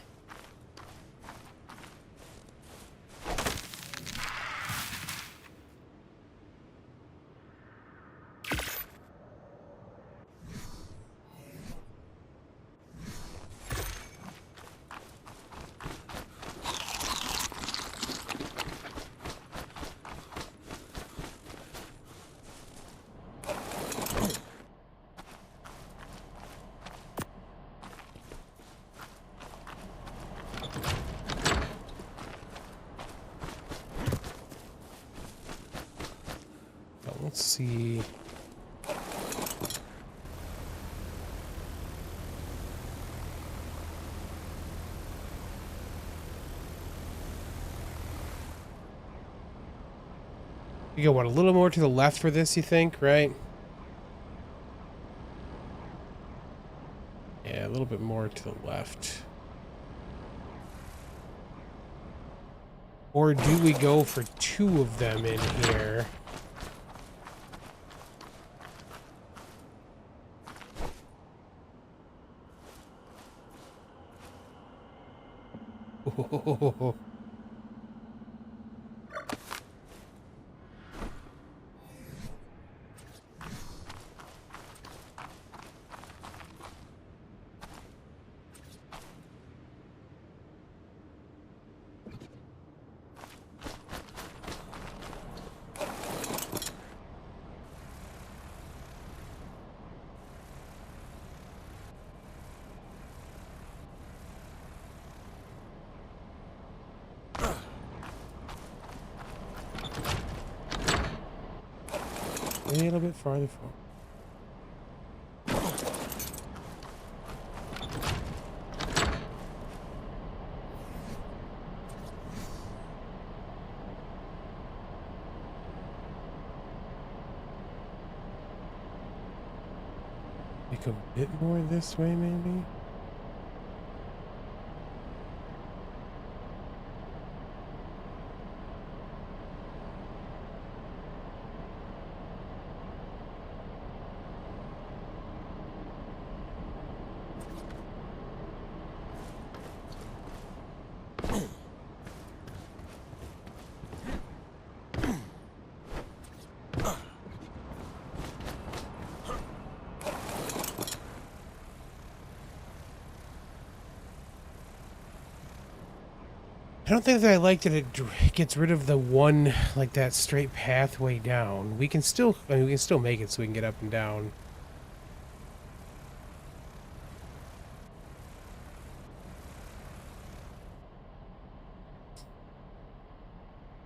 see. You go, what, a little more to the left for this, you think, right? Yeah, a little bit more to the left. Or do we go for 2 of them in here? Oh. A little bit farther forward. Make a bit more this way, maybe? I don't think that I like that it gets rid of the one, like, that straight pathway down. We can still, I mean, we can still make it so we can get up and down.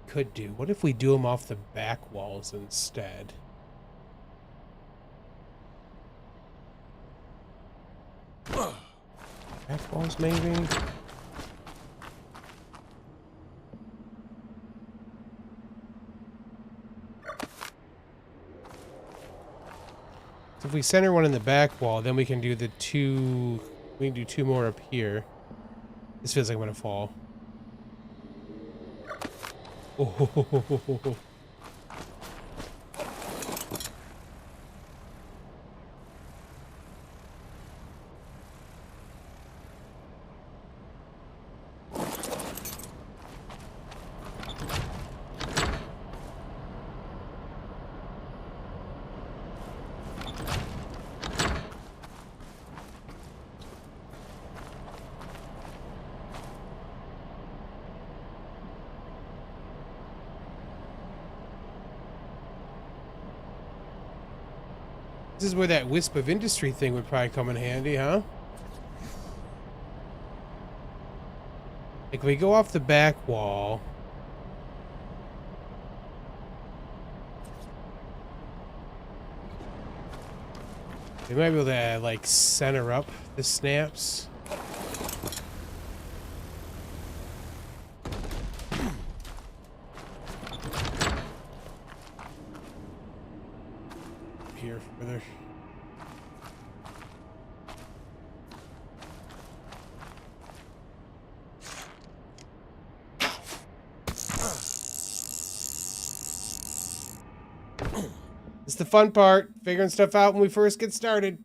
Could do. What if we do them off the back walls instead? Back walls, maybe? So if we center one in the back wall, then we can do the 2... We can do 2 more up here. This feels like I'm gonna fall. Oh. This is where that wisp of industry thing would probably come in handy, huh? Like, we go off the back wall. We might be able to, like, center up the snaps. Here further. It's the fun part, figuring stuff out when we first get started.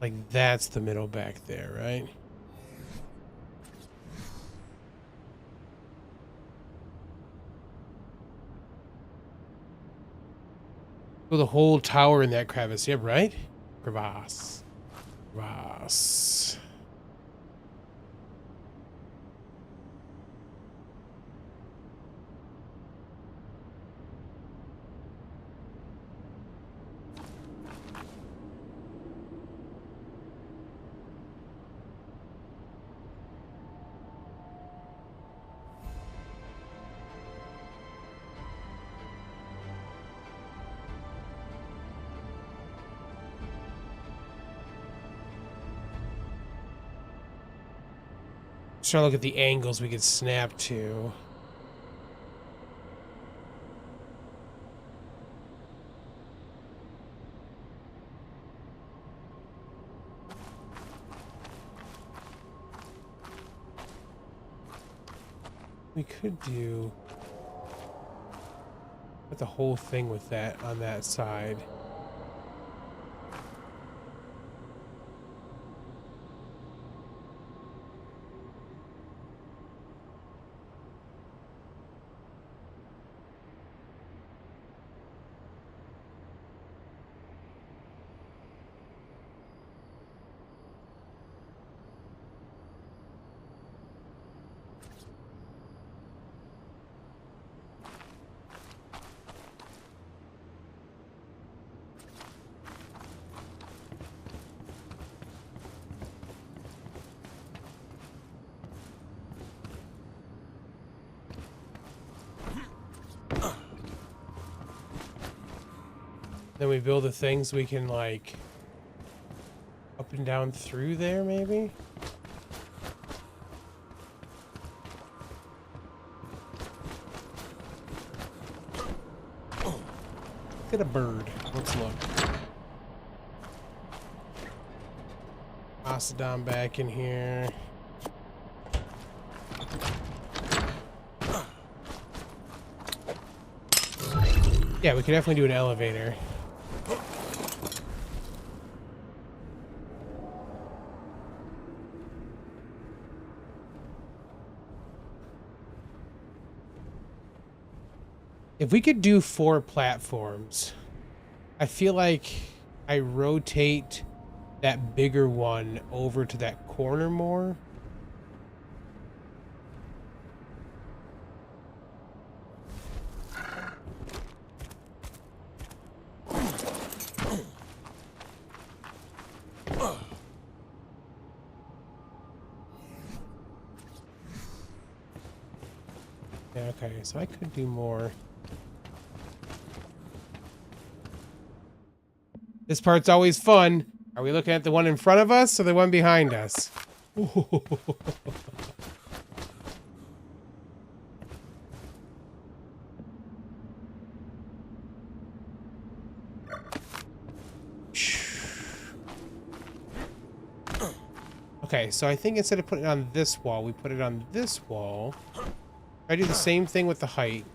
Like, that's the middle back there, right? Well, the whole tower in that crevice, yeah, right? Crevasse. Crevasse. Just trying to look at the angles we could snap to. We could do put the whole thing with that on that side. Then we build the things we can, like, up and down through there, maybe? Look at a bird. Let's look. Octodon back in here. Yeah, we could definitely do an elevator. If we could do 4 platforms, I feel like I rotate that bigger one over to that corner more. Yeah, okay, so I could do more. This part's always fun. Are we looking at the one in front of us or the one behind us? Okay, so I think instead of putting it on this wall, we put it on this wall. I do the same thing with the height.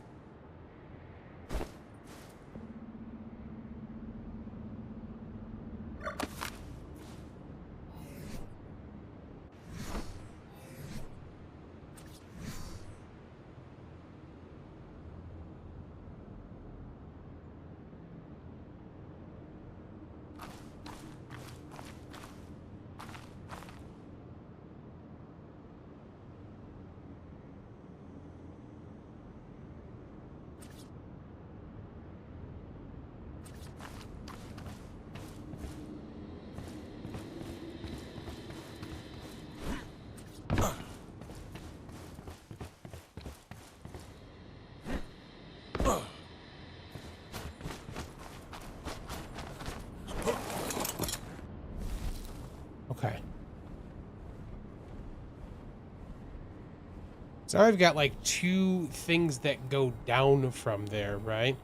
Okay. So I've got like 2 things that go down from there, right?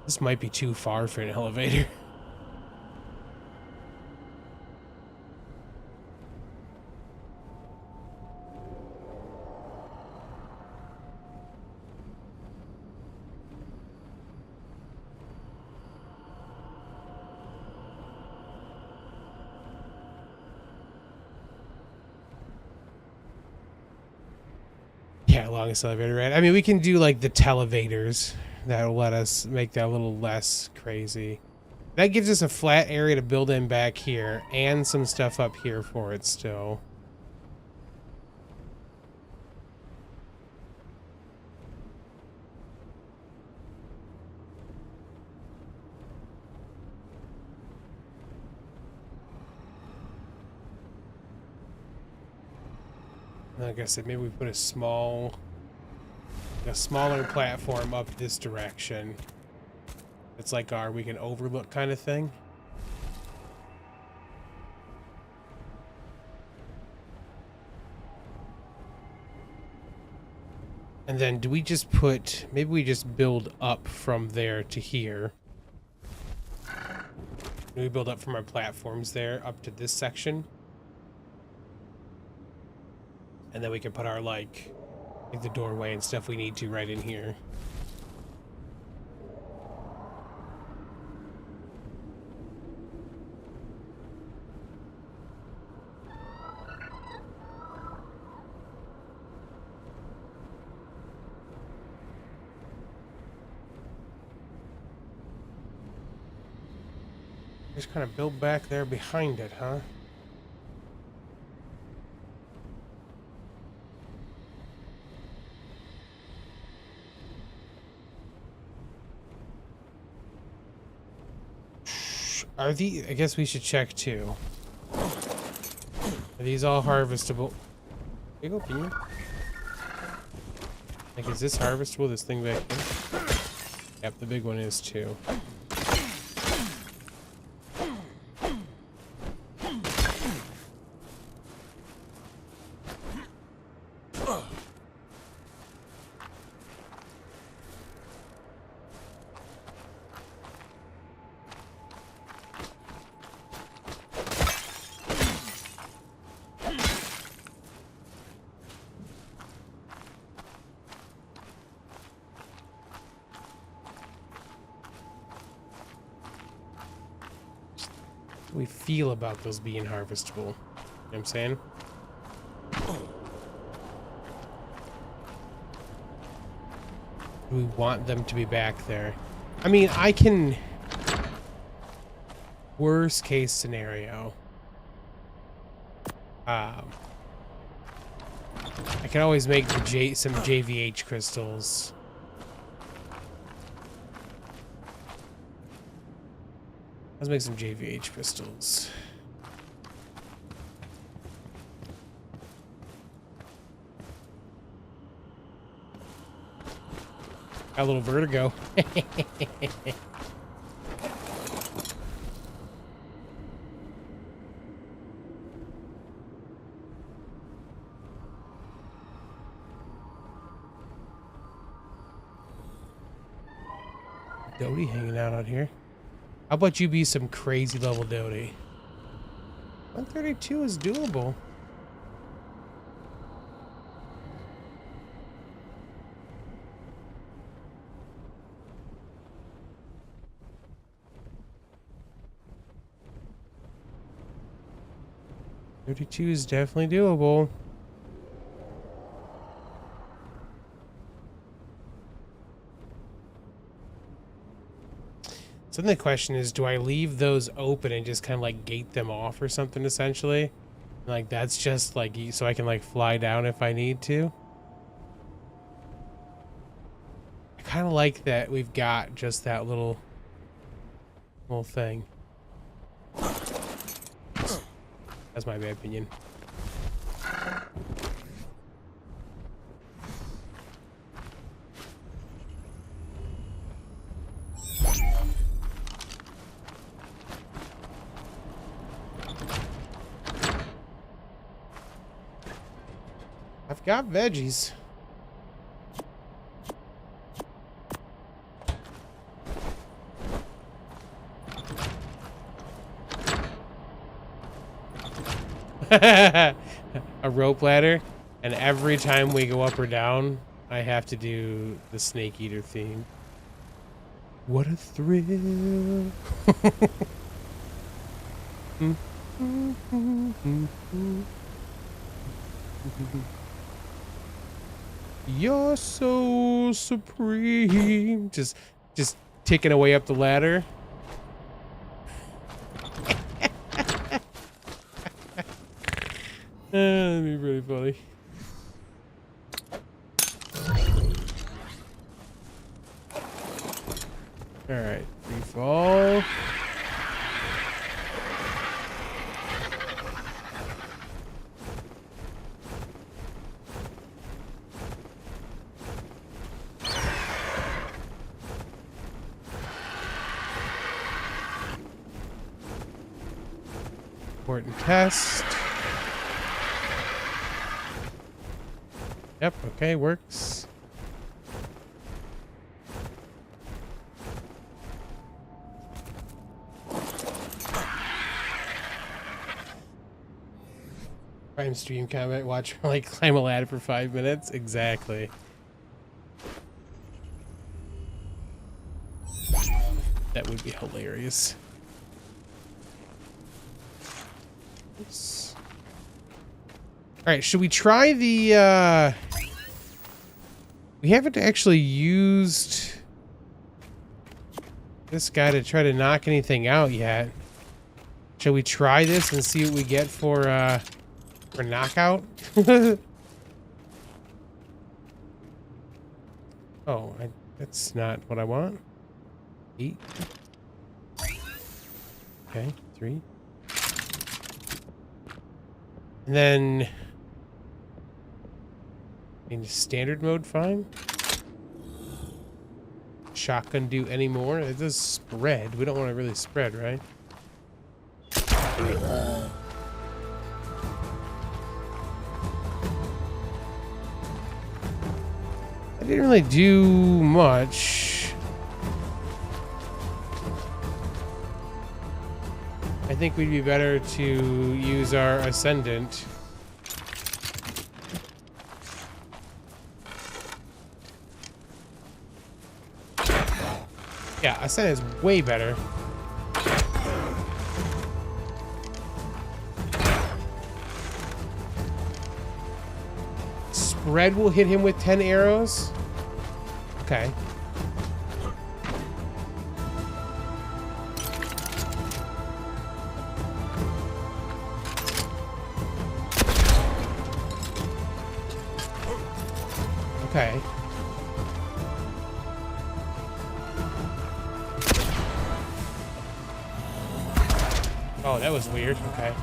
This might be too far for an elevator. Yeah, longest elevator, right? I mean, we can do like the televators. That'll let us make that a little less crazy. That gives us a flat area to build in back here and some stuff up here for it still. Like I said, maybe we put a smaller platform up this direction. It's like our we can overlook kind of thing. And then do we just put, maybe we just build up from there to here. Do we build up from our platforms there up to this section? And then we can put our, like the doorway and stuff we need to right in here. Just kind of build back there behind it, huh? Are these... I guess we should check too. Are these all harvestable? Here you go, can you? Like, is this harvestable, this thing back here? Yep, the big one is too. We feel about those being harvestable. You know what I'm saying? We want them to be back there. I mean, I can... Worst case scenario. I can always make the some JVH crystals. Let's make some JVH crystals. Got a little vertigo. Doty hanging out here. How about you be some crazy level Doty? 132 is doable. $32 is definitely doable. So then the question is, do I leave those open and just kind of like gate them off or something essentially? Like that's just like, so I can like fly down if I need to. I kind of like that we've got just that little thing. That's my bad opinion. I've got veggies. A rope ladder, and every time we go up or down, I have to do the snake eater theme. What a thrill. You're so supreme. Just ticking away up the ladder. That'd be pretty funny. Alright, free fall. Important test. Yep, okay, works. Prime stream comment, watch her like climb a ladder for 5 minutes. Exactly. That would be hilarious. Oops. All right, should we try the we haven't actually used this guy to try to knock anything out yet. Shall we try this and see what we get for knockout? Oh, that's not what I want. 8. Okay, 3. And then in standard mode, fine. Shotgun do any more? It does spread. We don't want to really spread, right? I didn't really do much. I think we'd be better to use our Ascendant. Yeah, Ascendant is way better. Spread will hit him with 10 arrows. Okay. Okay. Oh, that was weird. Okay.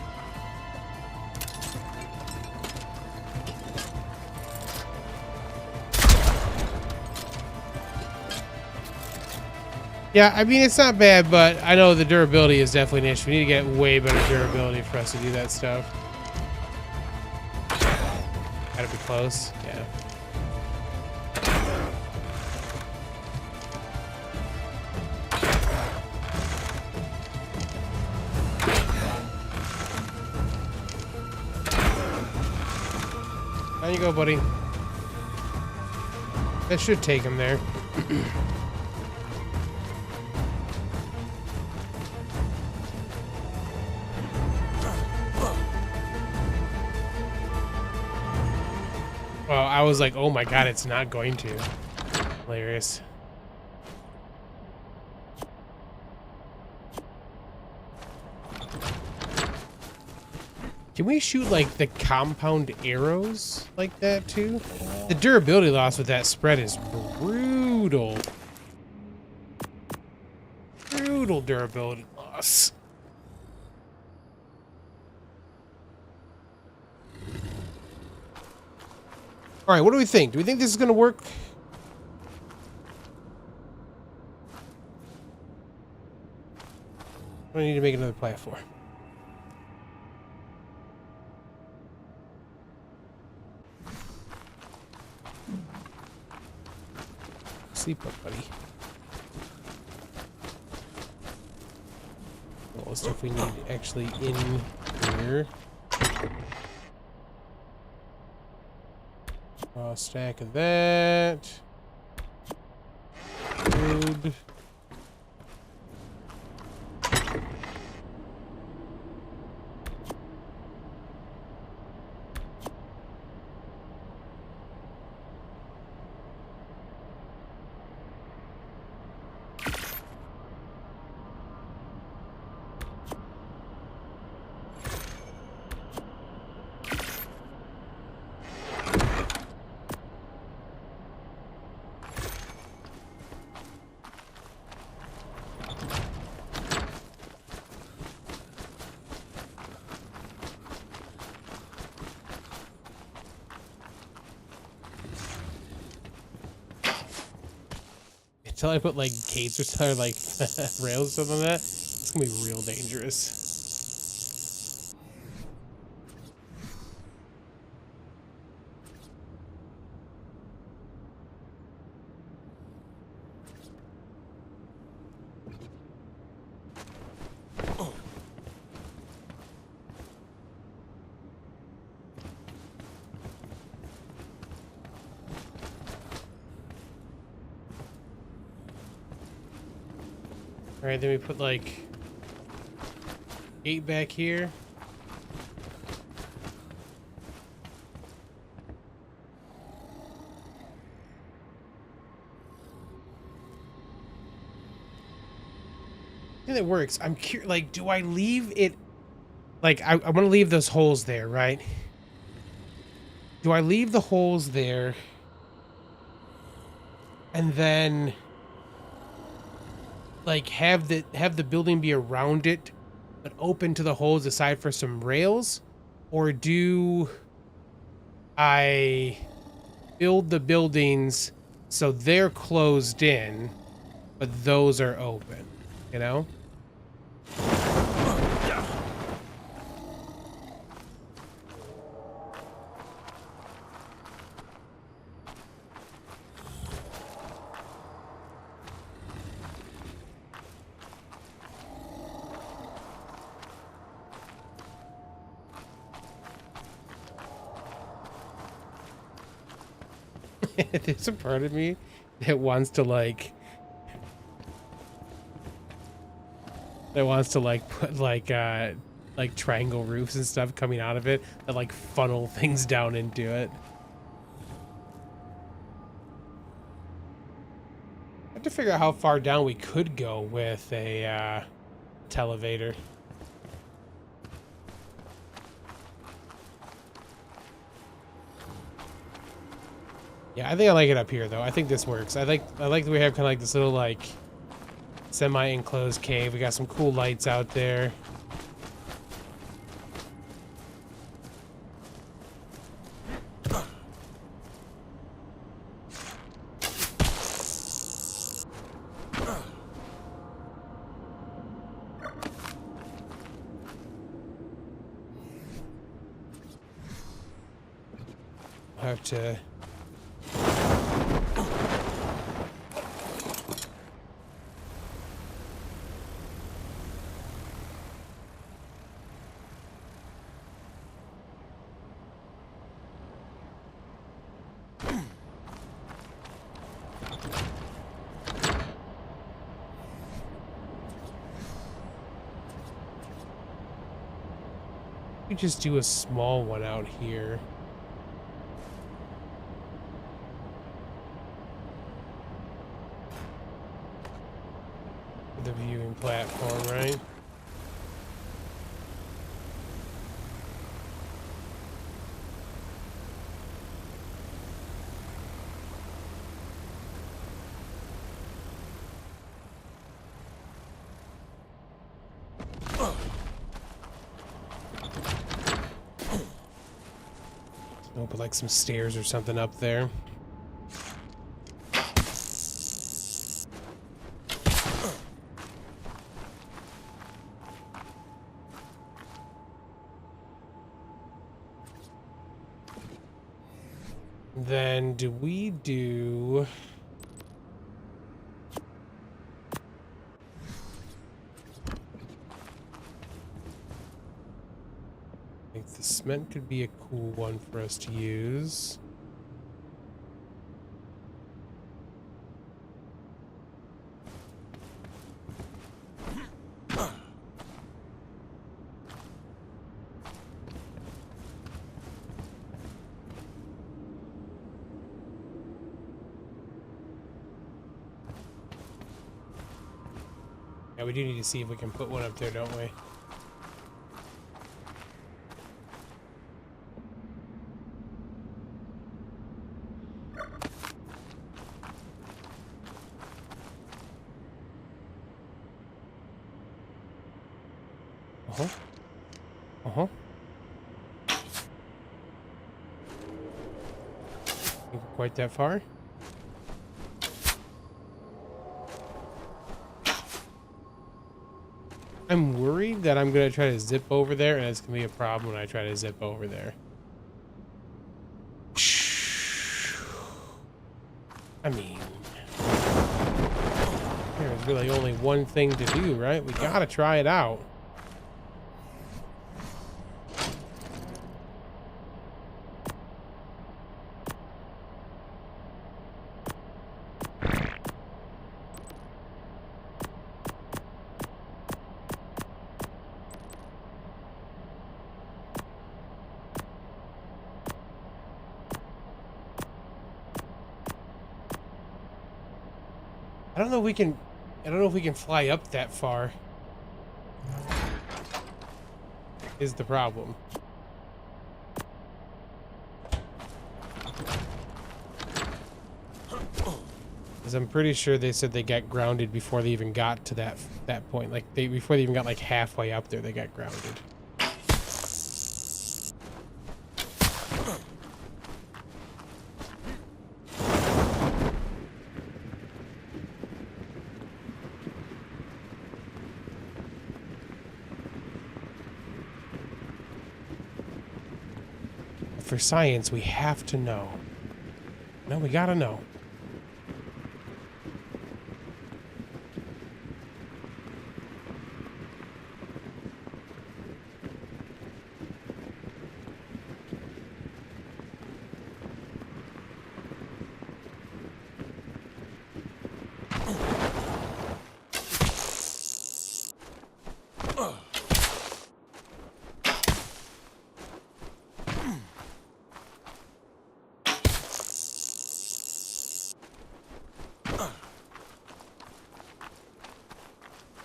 Yeah, I mean, it's not bad, but I know the durability is definitely an issue. We need to get way better durability for us to do that stuff. Gotta be close. Yeah. There you go, buddy. That should take him there. Well, I was like, oh my god, it's not going to. Hilarious. Can we shoot like the compound arrows like that too? The durability loss with that spread is brutal. Brutal durability loss. All right, what do we think? Do we think this is going to work? I need to make another platform. Sleep up, buddy. All the stuff we need actually in here. Stack of that. Food. Until I put like gates or something, like rails or something like that, it's gonna be real dangerous. All right, then we put like 8 back here. I think that works. I'm curious, like, do I leave it? Like, I want to leave those holes there, right? Do I leave the holes there? And then, like, have the building be around it, but open to the holes aside for some rails? Or do I build the buildings so they're closed in, but those are open, you know? There's a part of me that wants to put like triangle roofs and stuff coming out of it that like funnel things down into it. I have to figure out how far down we could go with a televator. Yeah, I think I like it up here though. I think this works. I like that we have kind of like this little like semi-enclosed cave. We got some cool lights out there. I'll have to just do a small one out here. The viewing platform, right? Oh, but like some stairs or something up there. Then do we do... I think the cement could be a cool one for us to use. Yeah, we do need to see if we can put one up there, don't we? Uh-huh. Uh-huh. Think we're quite that far? I'm worried that I'm gonna try to zip over there and it's gonna be a problem when I try to zip over there. I mean, there's really only one thing to do, right? We gotta try it out. don't know if we can. I don't know if we can fly up that far. Is the problem. Because I'm pretty sure they said they got grounded before they even got to that point. Like before they even got like halfway up there, they got grounded. For science, we have to know. No, we gotta know.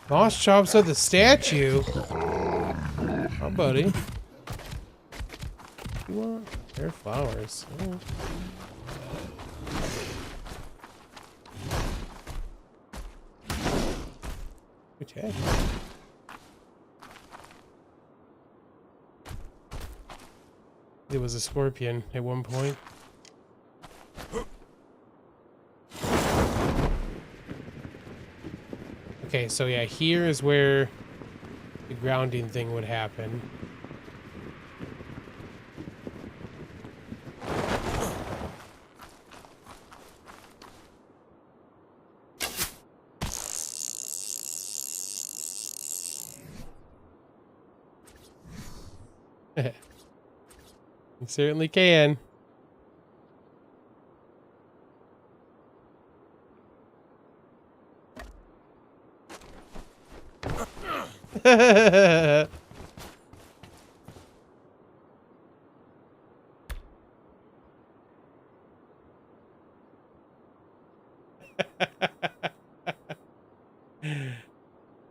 Boss chops at the statue. Oh, buddy. You want? They're flowers. Oh. Okay. It was a scorpion at one point. Okay, so yeah, here is where the grounding thing would happen. You certainly can.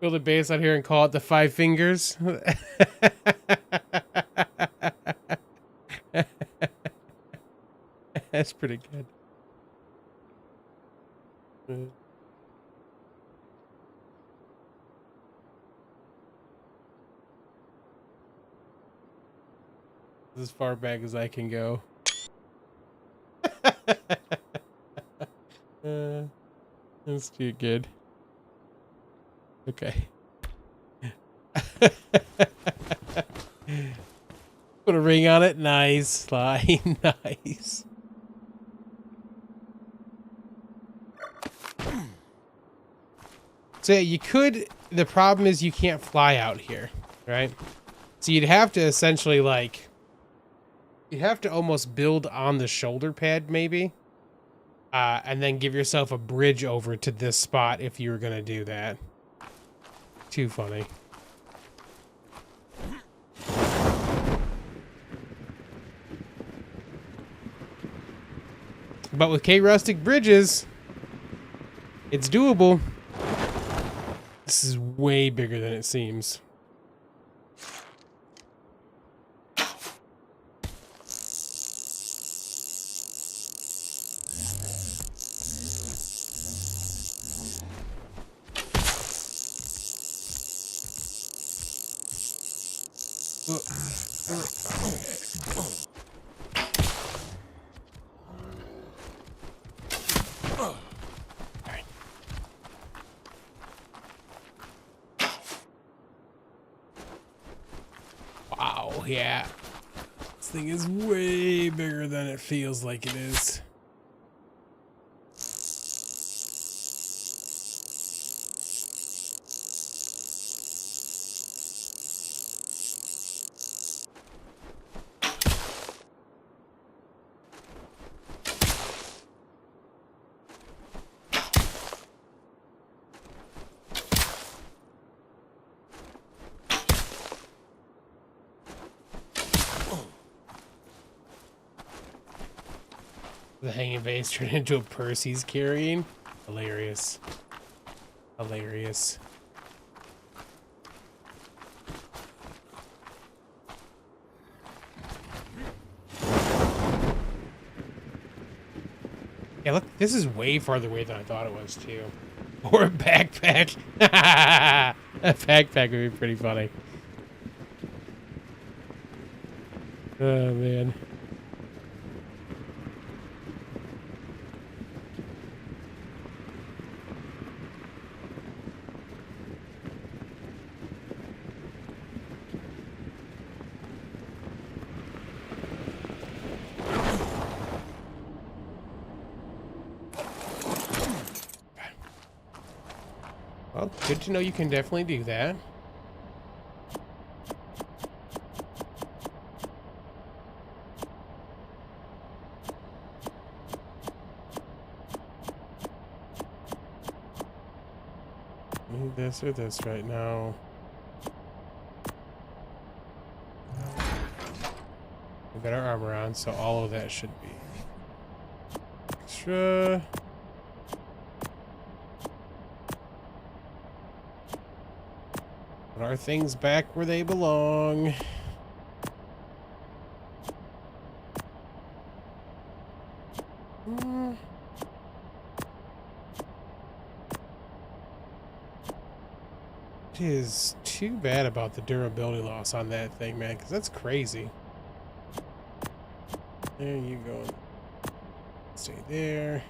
Build a base out here and call it the Five Fingers. That's pretty good. As far back as I can go. That's too good. Okay. Put a ring on it. Nice. Sly. Nice. So yeah, you could, the problem is you can't fly out here, right? So you'd have to essentially like, you'd have to almost build on the shoulder pad maybe. And then give yourself a bridge over to this spot if you were going to do that. Too funny. But with K-Rustic bridges, it's doable. This is way bigger than it seems. Wow, yeah. This thing is way bigger than it feels like it is. The hanging base turned into a purse he's carrying. Hilarious. Hilarious. Yeah, look, this is way farther away than I thought it was, too. Or a backpack. A backpack would be pretty funny. Oh, man. Well, good to know you can definitely do that. Need this or this right now. We've got our armor on, so all of that should be extra. Put our things back where they belong. It is too bad about the durability loss on that thing, man, because that's crazy. There you go. Stay there.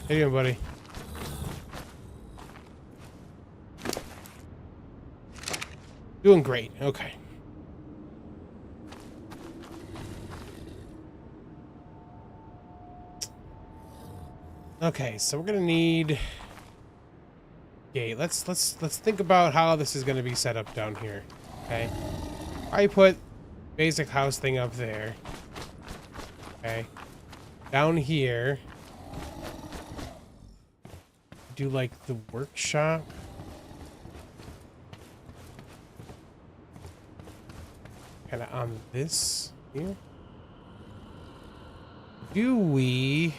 How you doing, buddy? Doing great. Okay. Okay, so we're gonna need gate. Let's think about how this is gonna be set up down here. Okay. I put basic house thing up there. Okay. Down here. Do like the workshop. Kind of on this here. Do we?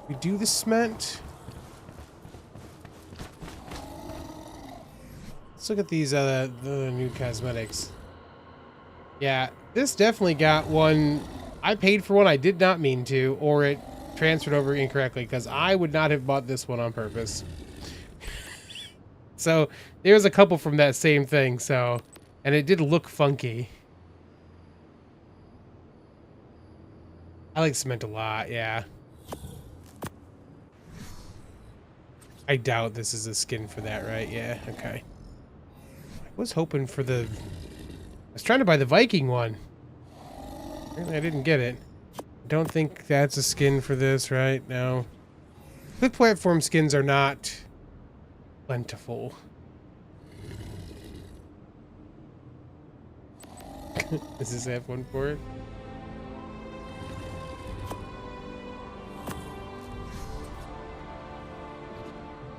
We do the cement. Let's look at these the new cosmetics. Yeah, this definitely got one. I paid for one I did not mean to, or it transferred over incorrectly, because I would not have bought this one on purpose. So there's a couple from that same thing, so, and it did look funky. I like cement a lot, yeah. I doubt this is a skin for that, right? Yeah, okay. I was hoping for the... I was trying to buy the Viking one. Apparently I didn't get it. Don't think that's a skin for this, right? No. Quick platform skins are not plentiful. Does this have one for it?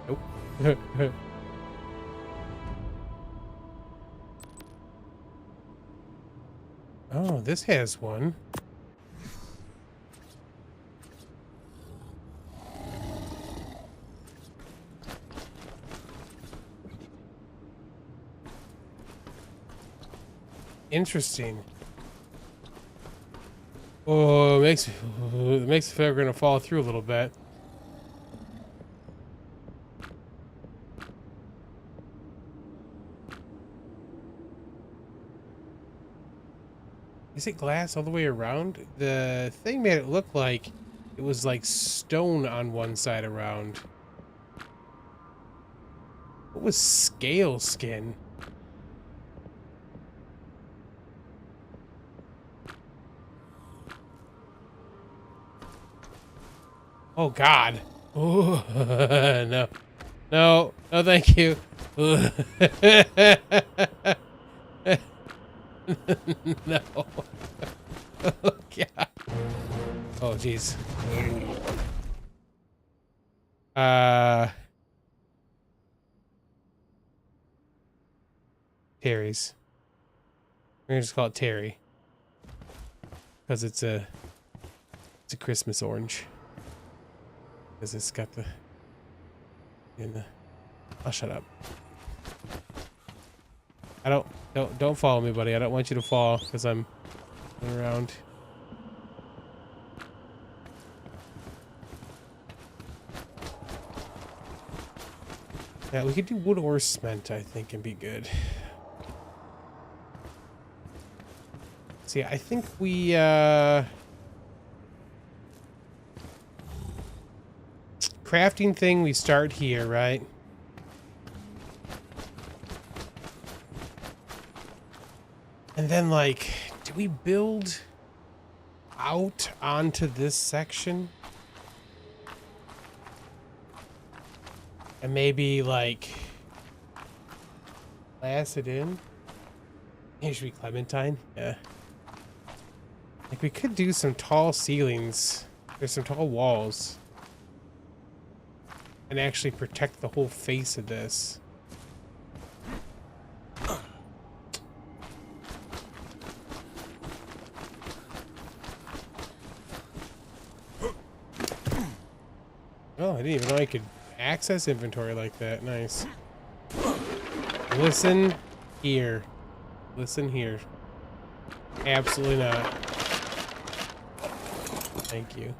Nope. Oh, this has one. Interesting. Oh, it makes me feel like we're gonna fall through a little bit. Is it glass all the way around? The thing made it look like it was like stone on one side around. What was scale skin? Oh God. Oh, no. No, no, thank you. No. Oh, God. Oh, jeez. Terry's. We're gonna just call it Terry. Because it's a Christmas orange. Because it's got the I'll shut up. Don't follow me, buddy. I don't want you to fall because I'm around. Yeah, we could do wood or cement, I think, and be good. So yeah, I think we crafting thing, we start here, right? And then, like, do we build out onto this section? And maybe, like, glass it in? It should be Clementine. Yeah. Like, we could do some tall ceilings. There's some tall walls. And actually protect the whole face of this. Oh, I didn't even know I could access inventory like that. Nice. Listen here. Listen here. Absolutely not. Thank you.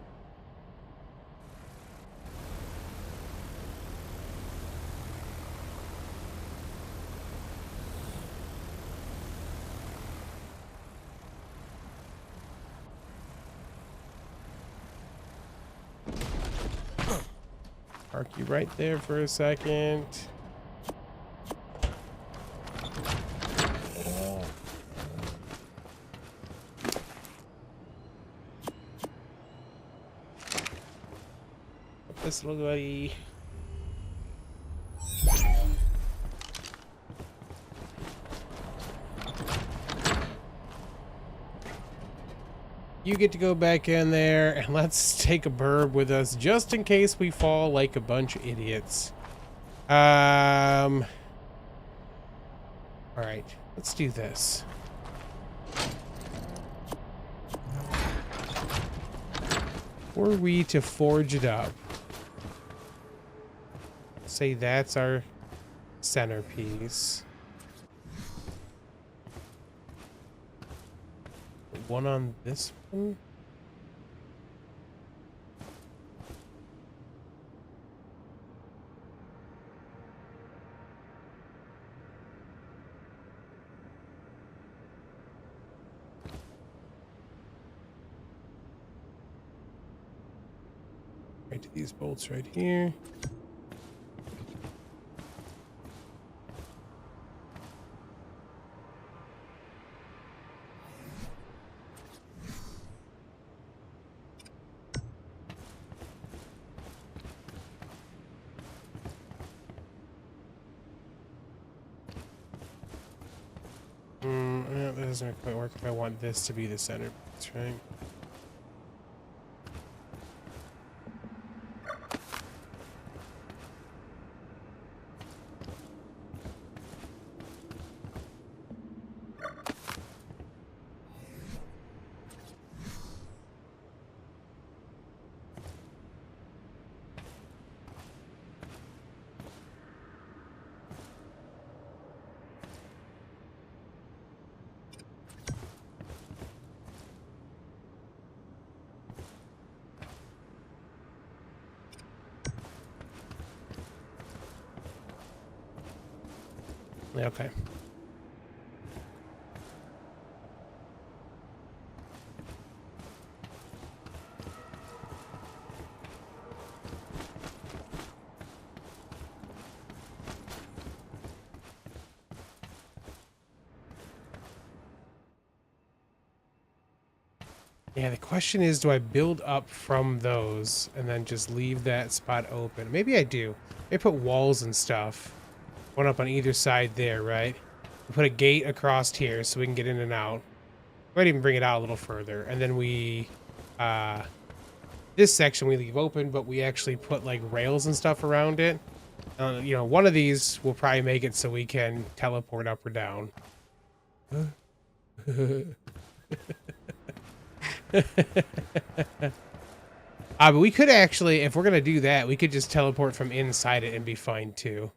Park you right there for a second. This little buddy. You get to go back in there, and let's take a burb with us just in case we fall like a bunch of idiots. All right, let's do this. Were we to forge it up, say that's our centerpiece. One on this one. Right to these bolts right here. That doesn't quite work if I want this to be the center piece, right? Okay. Yeah, the question is, do I build up from those and then just leave that spot open? Maybe I do. Maybe put walls and stuff One up on either side there, right? We put a gate across here so we can get in and out. Might even bring it out a little further. And then we, this section we leave open, but we actually put like rails and stuff around it. You know, one of these will probably make it so we can teleport up or down. But we could actually, if we're going to do that, we could just teleport from inside it and be fine too.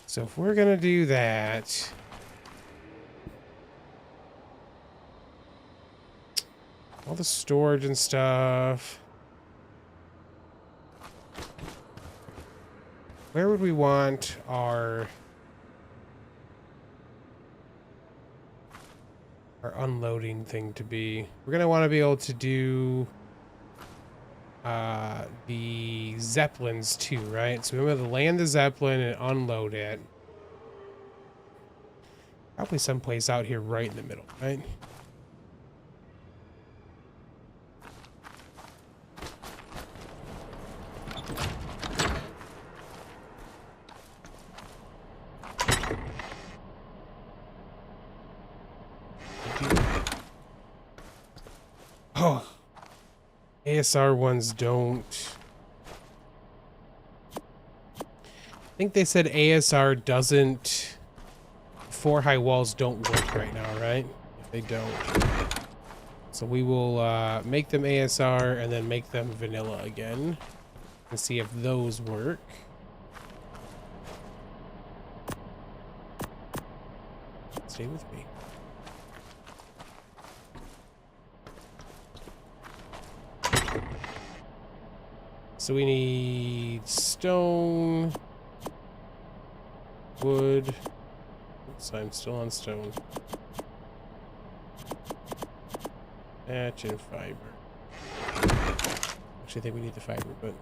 So if we're going to do that, all the storage and stuff, where would we want our unloading thing to be? We're going to want to be able to do the Zeppelins too, right? So we want to land the Zeppelin and unload it. Probably someplace out here right in the middle, right? Oh, ASR ones don't. I think they said ASR doesn't. 4 high walls don't work right now, right? If they don't. So we will make them ASR and then make them vanilla again and see if those work. Stay with me. So we need stone, wood. Oops, I'm still on stone. Thatch and fiber. Actually, I think we need the fiber, but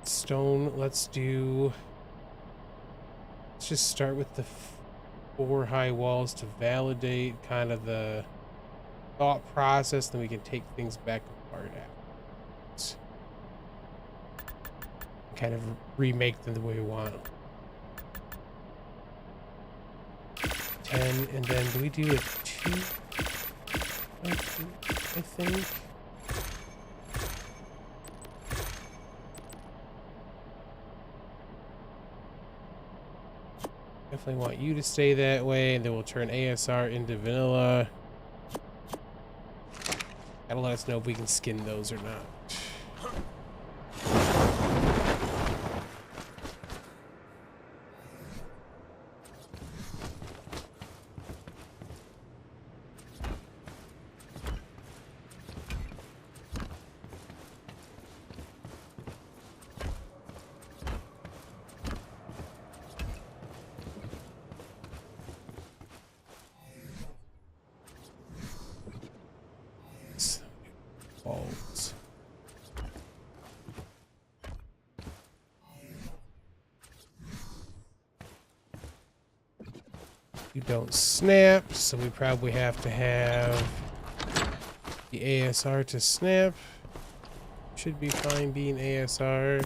stone. Let's just start with the 4 high walls to validate kind of the thought process, then we can take things back apart afterwards. Kind of remake them the way we want. 10, and then do we do a 2? I think. Definitely want you to stay that way, and then we'll turn ASR into vanilla. Gotta let us know if we can skin those or not. Balls. You don't snap, so we probably have to have the ASR to snap. Should be fine being ASR.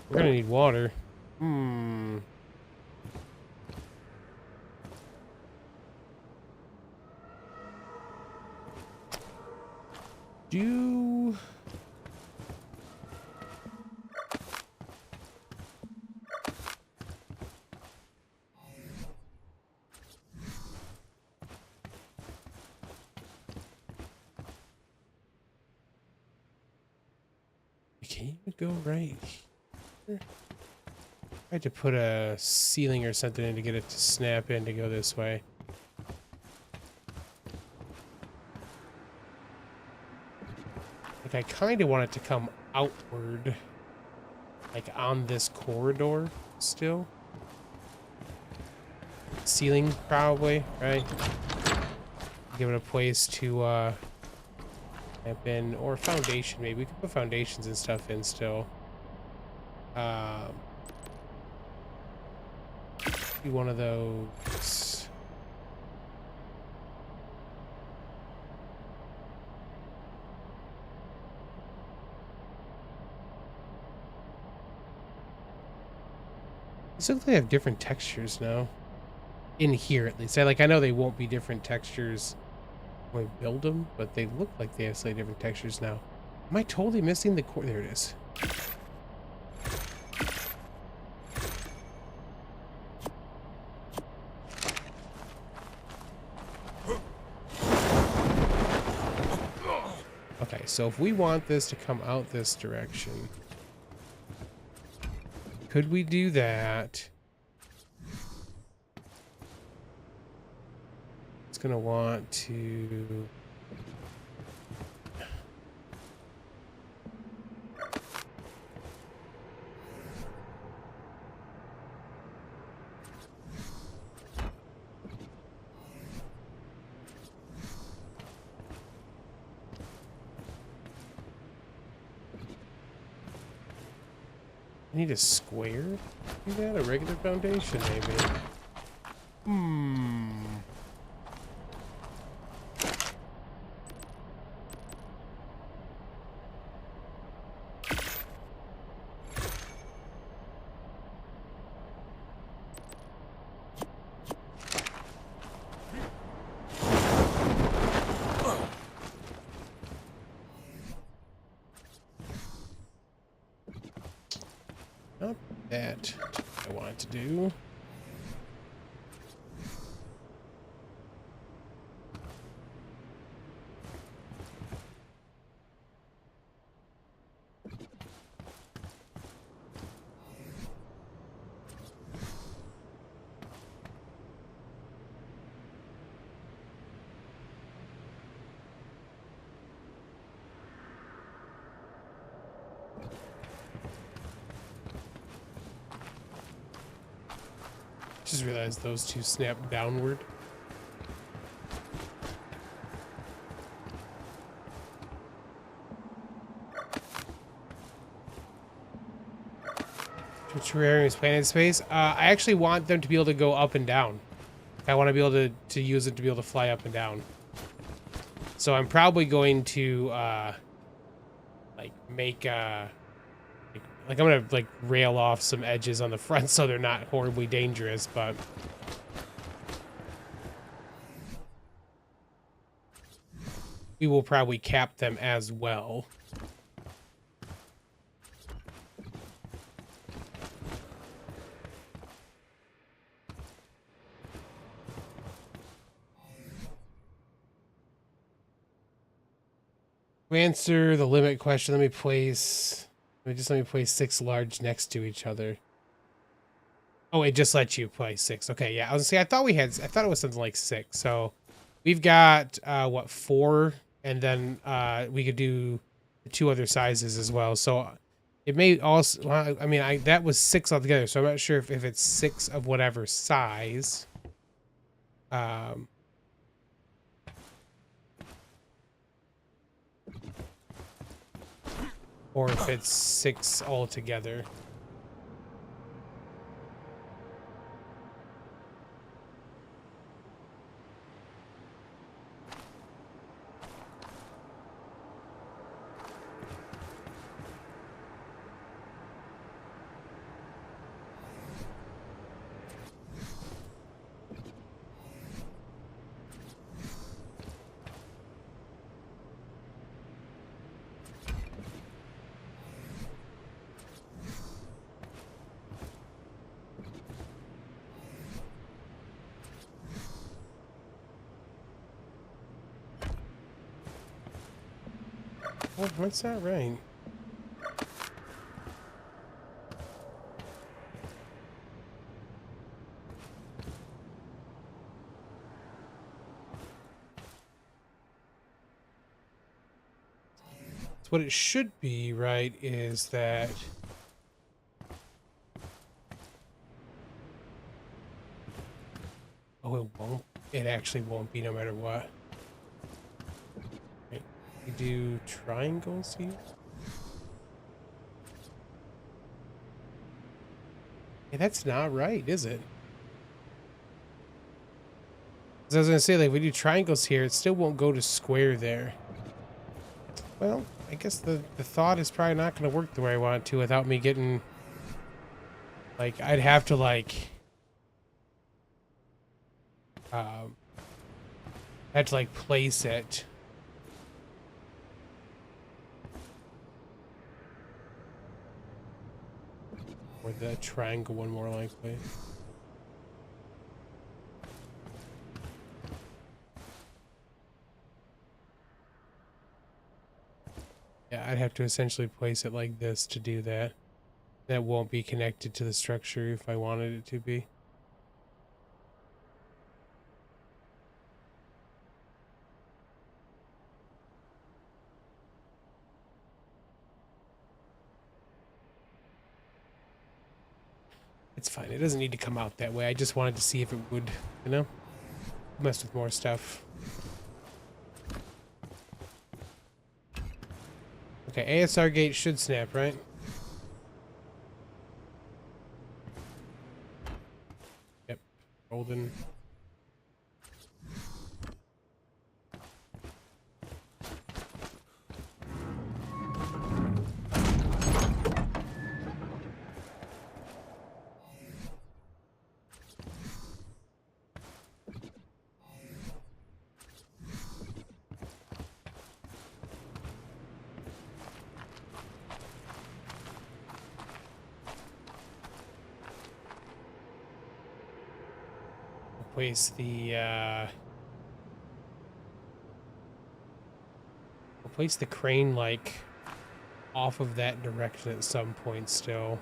We're gonna need water. Can you go right here? I had to put a ceiling or something in to get it to snap in to go this way. Like, I kind of want it to come outward, like on this corridor still. ceiling, probably, right? Give it a place to have been, or foundation, maybe. We could put foundations and stuff in still. Be one of those. These look like they have different textures now. In here, at least. I know they won't be different textures when we build them, but they look like they have slightly different textures now. Am I totally missing the core? There it is. Okay, so if we want this to come out this direction, could we do that? It's gonna want to... I need a square? Do that? A regular foundation, maybe? Not that I wanted to do. Just realized those two snap downward. Terrariums planted in space. I actually want them to be able to go up and down. I want to be able to use it to be able to fly up and down. So I'm probably going to like make like I'm gonna like rail off some edges on the front so they're not horribly dangerous, but we will probably cap them as well. To answer the limit question, let me place 6 large next to each other. Oh, it just lets you place 6. Okay, yeah. I was gonna say I thought it was something like 6. So we've got what, 4, and then we could do the 2 other sizes as well. So it may also, well, I mean, that was 6 altogether, so I'm not sure if it's 6 of whatever size. Or if it's 6 altogether. Oh, what's that right? So what it should be, right, is that it won't. It actually won't be no matter what. Right. We do triangles here. Yeah, that's not right, is it? 'Cause I was gonna say, like, if we do triangles here, it still won't go to square there. Well, I guess the thought is probably not gonna work the way I want it to without me getting... Like, I'd have to, like... I had to, like, place it. Or the triangle one more likely. Yeah, I'd have to essentially place it like this to do that. That won't be connected to the structure if I wanted it to be. It's fine. It doesn't need to come out that way. I just wanted to see if it would, you know, mess with more stuff. Okay, ASR gate should snap, right? Yep. Golden. Place the we'll place the crane like off of that direction at some point still.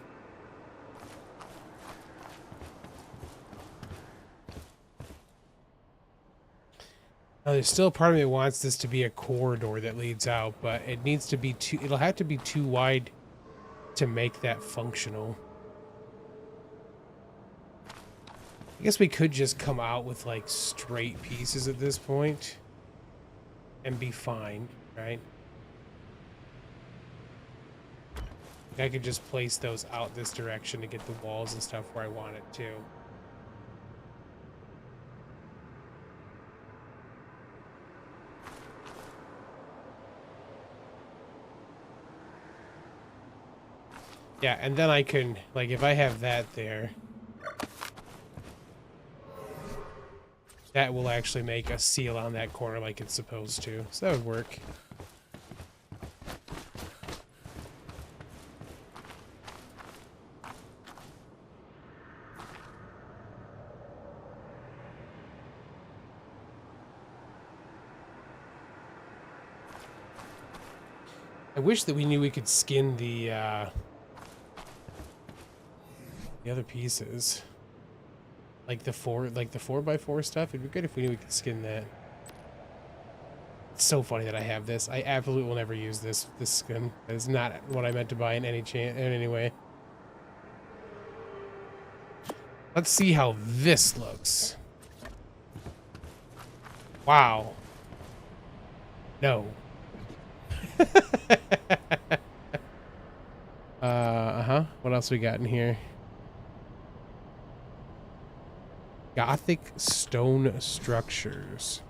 Now there's still part of me that wants this to be a corridor that leads out, but it needs to be too, it'll have to be too wide to make that functional. I guess we could just come out with like straight pieces at this point and be fine, right? I could just place those out this direction to get the walls and stuff where I want it to. Yeah, and then I can, like, if I have that there, that will actually make a seal on that corner like it's supposed to. So that would work. I wish that we knew we could skin the other pieces. Like the 4x4 stuff. It'd be good if we knew we could skin that. It's so funny that I have this. I absolutely will never use this skin. That is not what I meant to buy in any way. Let's see how this looks. Wow. No. What else we got in here? Gothic stone structures.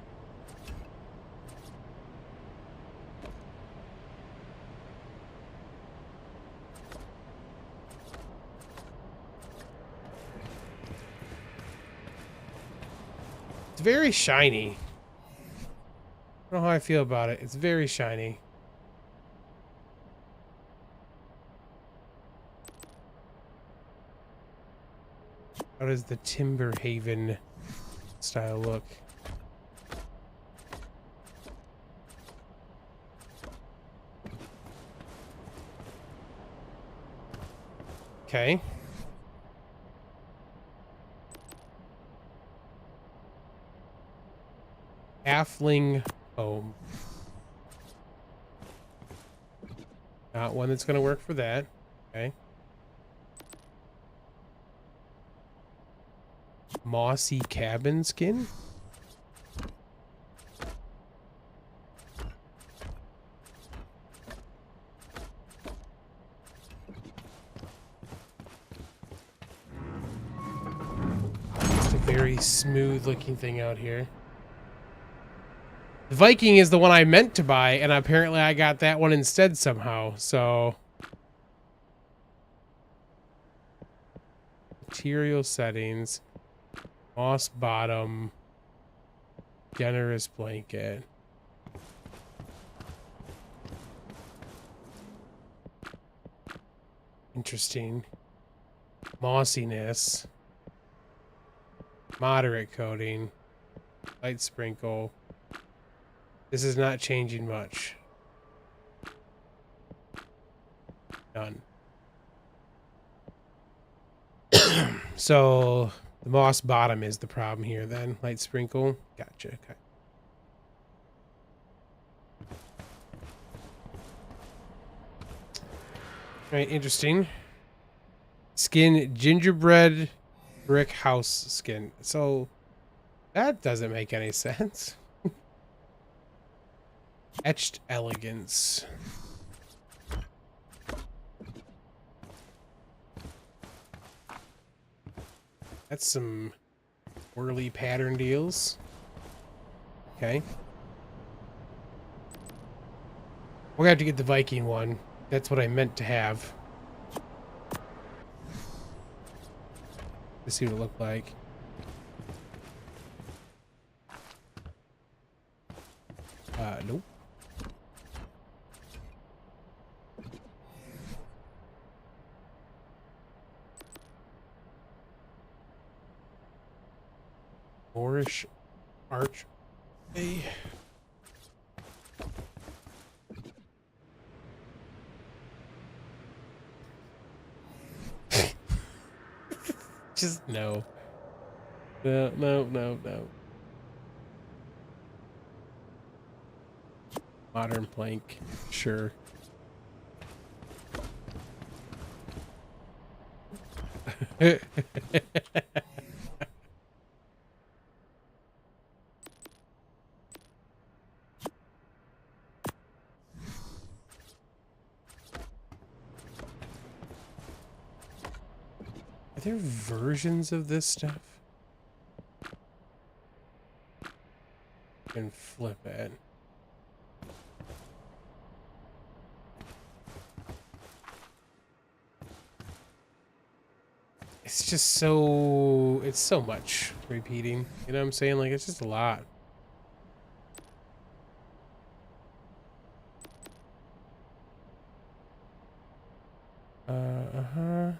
It's very shiny. I don't know how I feel about it. It's very shiny. How does the Timber Haven style look? Okay. Halfling home. Not one that's going to work for that. Okay. Mossy cabin skin? Just a very smooth looking thing out here. The Viking is the one I meant to buy, and apparently I got that one instead somehow, so... Material settings. Moss bottom. Generous blanket. Interesting. Mossiness. Moderate coating. Light sprinkle. This is not changing much. Done. So the moss bottom is the problem here then. Light sprinkle. Gotcha. Okay. Alright, interesting. Skin gingerbread brick house skin. So that doesn't make any sense. Etched elegance. That's some whirly pattern deals. Okay. We're gonna have to get the Viking one. That's what I meant to have. Let's see what it looked like. Nope. Moorish arch. Hey. Just no. No. Modern plank. Sure. Are there versions of this stuff? And flip it. It's just so... It's so much repeating. You know what I'm saying? Like, it's just a lot. Uh-huh.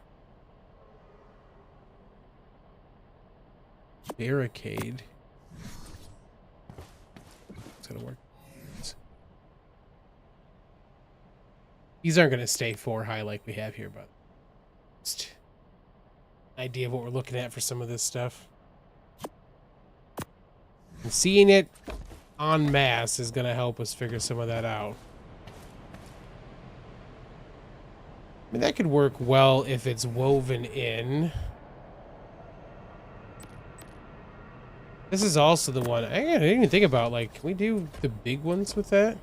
Barricade. It's gonna work. These aren't gonna stay 4 high like we have here, but just an idea of what we're looking at for some of this stuff. And seeing it en masse is gonna help us figure some of that out. I mean, that could work well if it's woven in. This is also the one I didn't even think about. Like, can we do the big ones with that?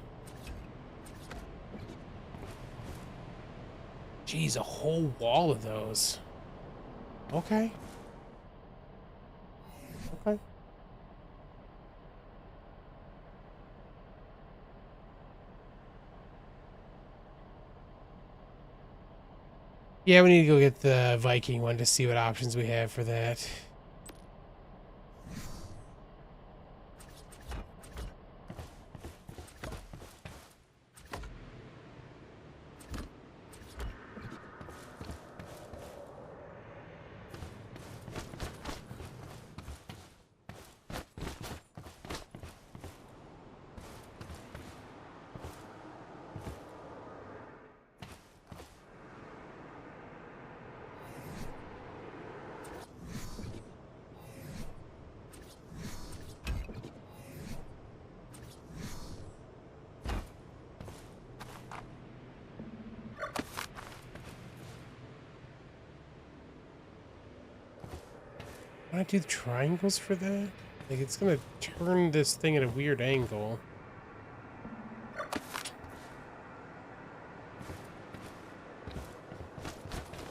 Jeez, a whole wall of those. Okay. Okay. Yeah, we need to go get the Viking one to see what options we have for that. When I do the triangles for that, like it's gonna turn this thing at a weird angle.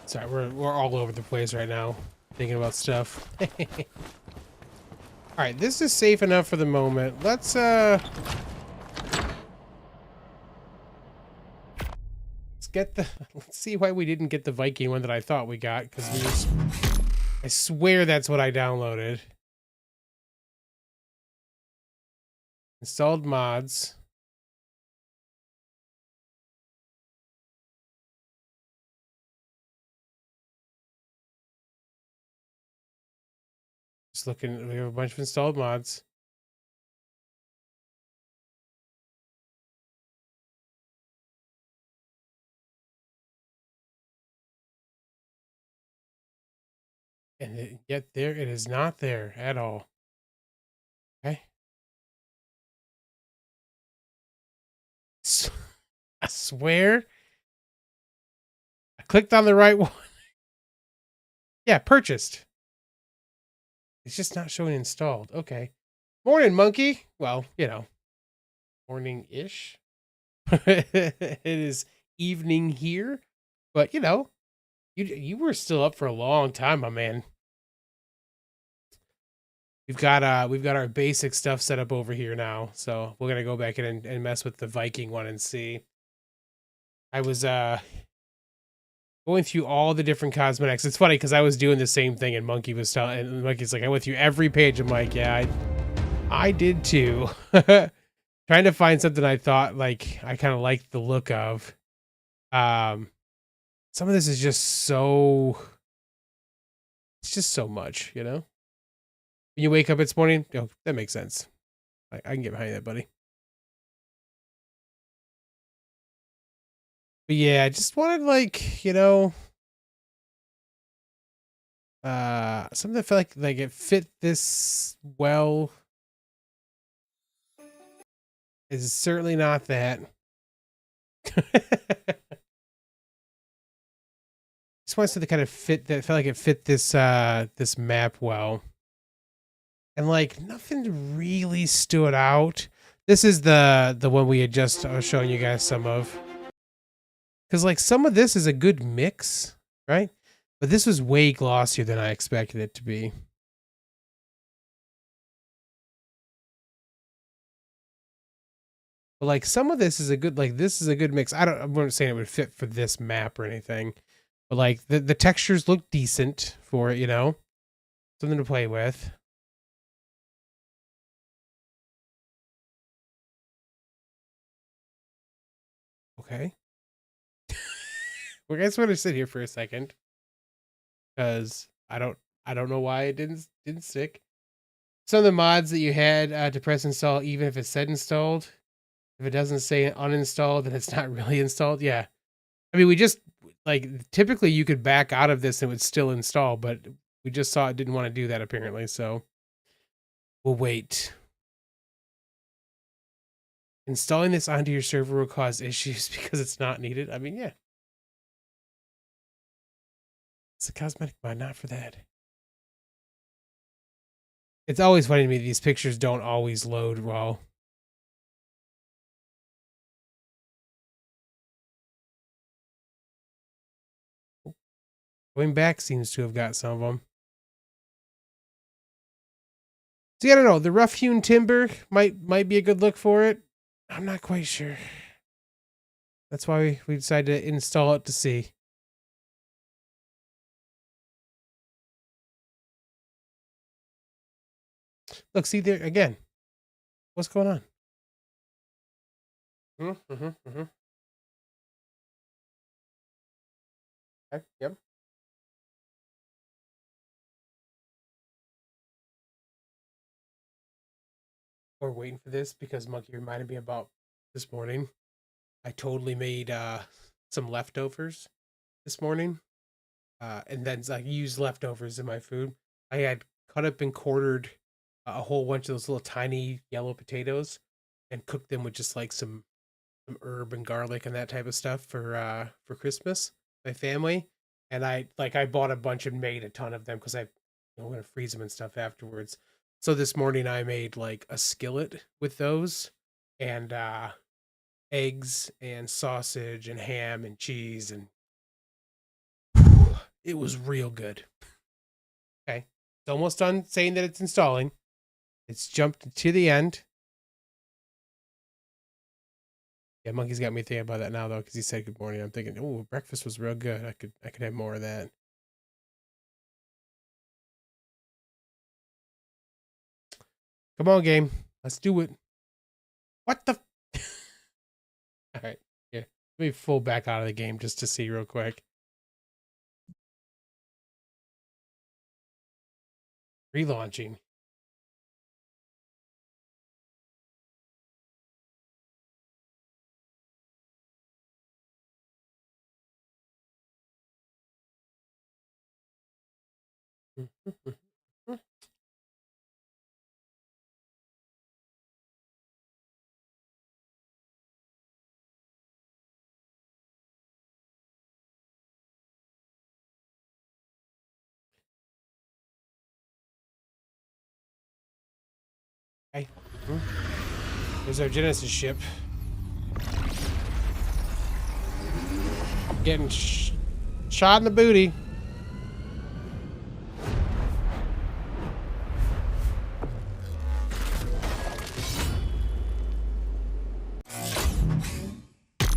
Sorry, we're all over the place right now, thinking about stuff. All right, this is safe enough for the moment. Let's get the. Let's see why we didn't get the Viking one that I thought we got, because we just. I swear that's what I downloaded. Installed mods. Just looking, we have a bunch of installed mods. And yet there, it is not there at all. Okay. I swear. I clicked on the right one. Yeah, purchased. It's just not showing installed. Okay. Morning, monkey. Well, you know, morning-ish. It is evening here, but you know, you were still up for a long time, my man. We've got our basic stuff set up over here now, so we're gonna go back in and mess with the Viking one and see. I was going through all the different cosmetics. It's funny because I was doing the same thing, and Monkey was telling, and Monkey's like, I went through every page. I'm like, yeah, I did too. Trying to find something I thought like I kind of liked the look of. Some of this is just so. It's just so much, you know. When you wake up this morning, oh, that makes sense. I can get behind that, buddy. But yeah, I just wanted like, you know, something that felt like it fit this well. Is certainly not that. Just wants to kind of fit that, felt like it fit this this map well. And like nothing really stood out. This is the one we had just showing you guys some of. Cause like some of this is a good mix, right? But this was way glossier than I expected it to be. But like some of this is a good, like this is a good mix. I'm not saying it would fit for this map or anything, but like the textures look decent for it, you know, something to play with. Okay. We're gonna sort of sit here for a second because I don't know why it didn't stick. Some of the mods that you had to press install, even if it said installed, if it doesn't say uninstalled, then it's not really installed. Yeah. I mean, we just like typically you could back out of this and it would still install, but we just saw it didn't want to do that apparently. So we'll wait. Installing this onto your server will cause issues because it's not needed. I mean, yeah. It's a cosmetic mod, not for that. It's always funny to me these pictures don't always load well. Going back seems to have got some of them. So yeah, I don't know. The rough hewn timber might be a good look for it. I'm not quite sure. That's why we decided to install it to see. Look, see there again. What's going on? Okay, yep. We're waiting for this because Monkey reminded me about this morning. I totally made some leftovers this morning. And then like used leftovers in my food. I had cut up and quartered a whole bunch of those little tiny yellow potatoes and cooked them with just like some herb and garlic and that type of stuff for Christmas, my family. And I bought a bunch and made a ton of them because I I'm gonna freeze them and stuff afterwards. So this morning I made like a skillet with those, and eggs and sausage and ham and cheese, and it was real good. Okay, it's almost done saying that it's installing. It's jumped to the end. Yeah, Monkey's got me thinking about that now though, because he said good morning. I'm thinking, oh, breakfast was real good. I could have more of that. Come on, game. Let's do it. What the? All right. Yeah. Let me full back out of the game just to see real quick. Relaunching. Okay. There's our Genesis ship. Getting shot in the booty.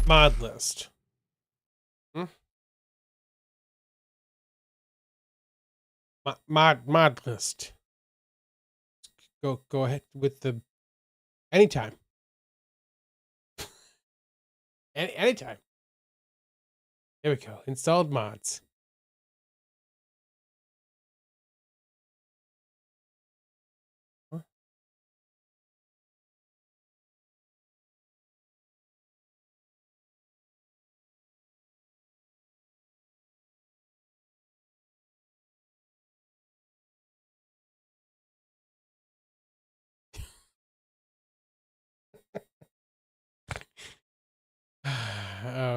Mod list. Mod list. Go ahead with the anytime. Anytime. There we go. Installed mods. Huh?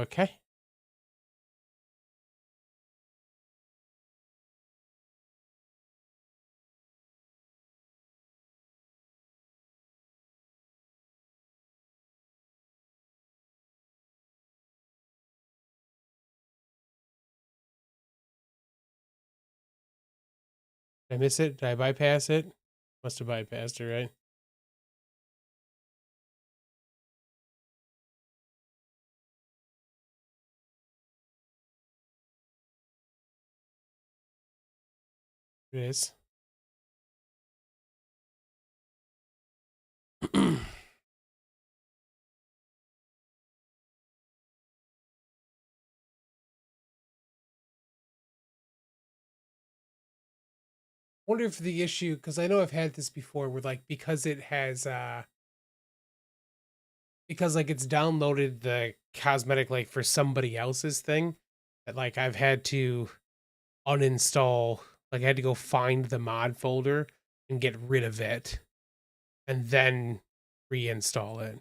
Okay. Did I miss it? Did I bypass it? Must have bypassed it, right? It is. Wonder if the issue, because I know I've had this before, where like because it has because like it's downloaded the cosmetic like for somebody else's thing, that like I've had to uninstall, like I had to go find the mod folder and get rid of it and then reinstall it.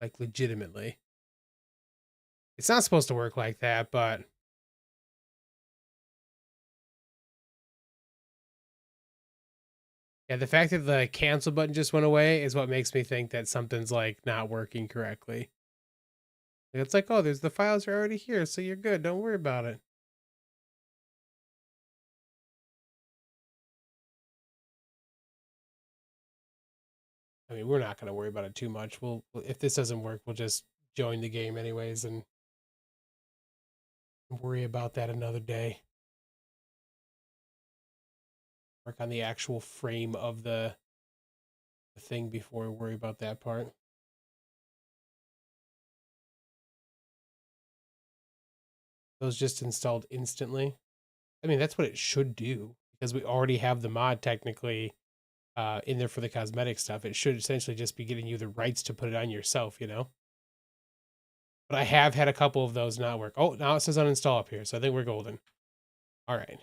Like legitimately. It's not supposed to work like that, but yeah, the fact that the cancel button just went away is what makes me think that something's like not working correctly. It's like, oh, there's the files are already here, so you're good. Don't worry about it. I mean, we're not going to worry about it too much. If this doesn't work, we'll just join the game anyways and worry about that another day. Work on the actual frame of the thing before we worry about that part. Those just installed instantly. I mean, that's what it should do because we already have the mod technically in there for the cosmetic stuff. It should essentially just be getting you the rights to put it on yourself, you know? But I have had a couple of those not work. Oh, now it says uninstall up here, so I think we're golden. All right.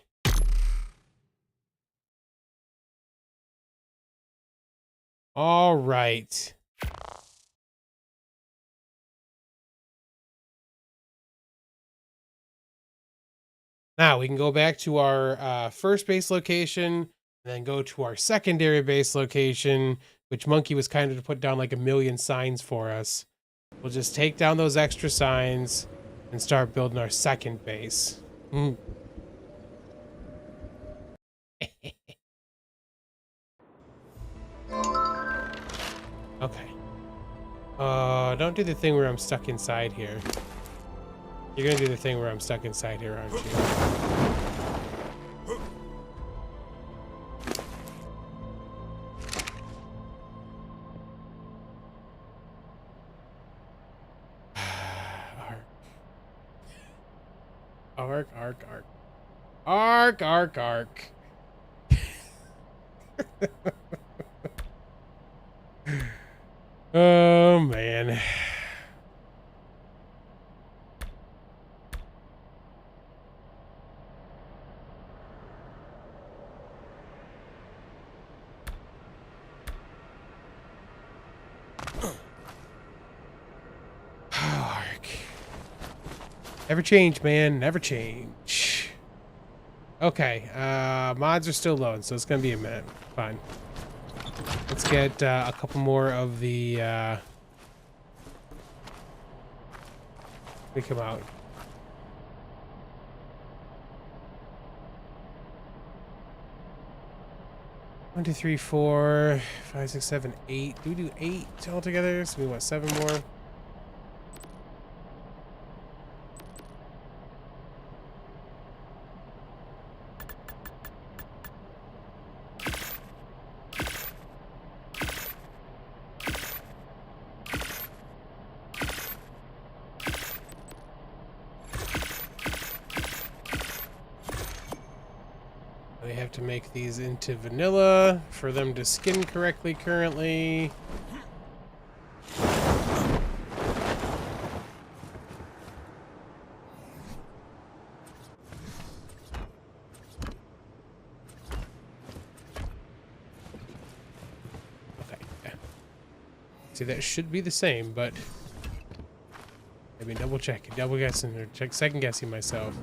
All right. Now we can go back to our first base location and then go to our secondary base location, which Monkey was kind of to put down like 1,000,000 signs for us. We'll just take down those extra signs and start building our second base. Mm. Okay. Don't do the thing where I'm stuck inside here. You're gonna do the thing where I'm stuck inside here, aren't you? Ark. Ark. Oh, man. Ark. Never change, man. Never change. Okay. Mods are still loading, so it's gonna be a minute. Fine. Let's get a couple more of the we come out. One, 2, 3, 4, 5, 6, 7, 8. Do we do 8 altogether? So we want 7 more. We have to make these into vanilla for them to skin correctly currently. Okay. Yeah. See, that should be the same, but maybe double check it, double guessing, or second guessing myself.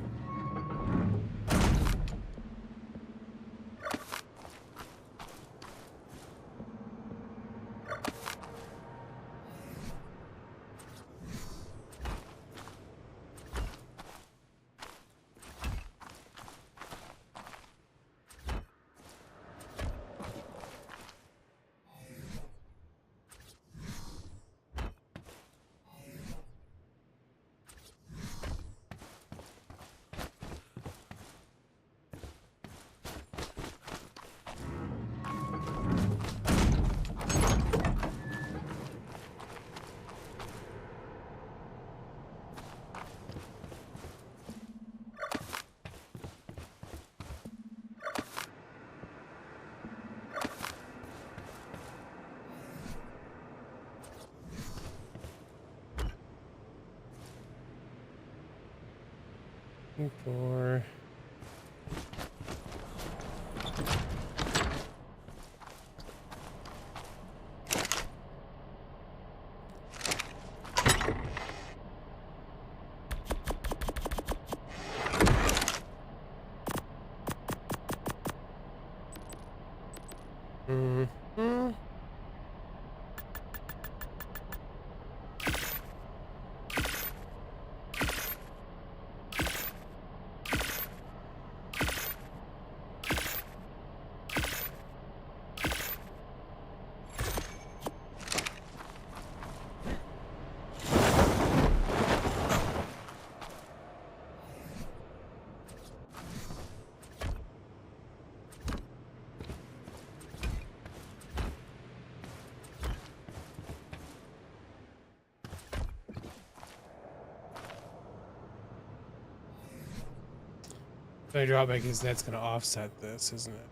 For the drawback is that's going to offset this, isn't it?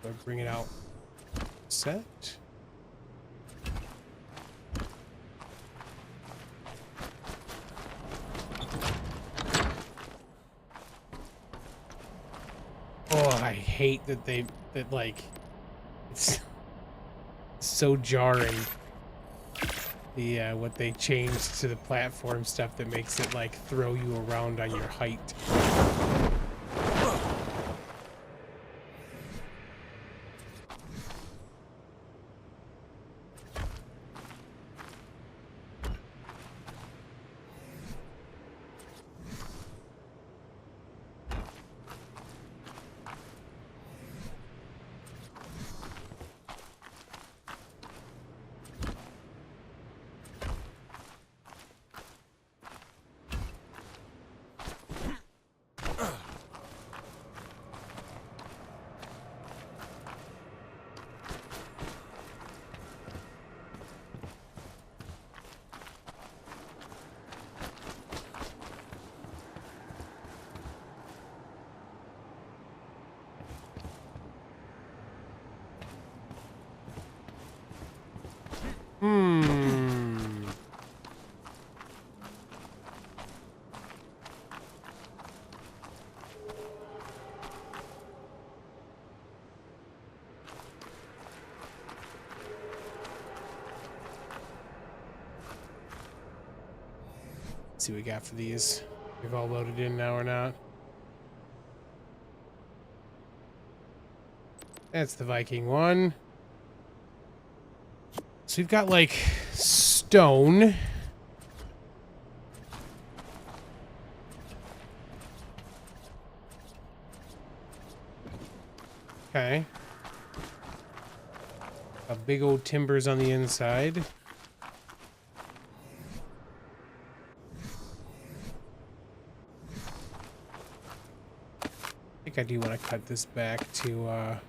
So bring it out. Set. Oh, I hate that like it's so jarring. the what they changed to the platform stuff that makes it like throw you around on your height. See what we got for these. We've all loaded in now or not. That's the Viking one. So we've got like stone. Okay. Got big old timbers on the inside. I do want to cut this back to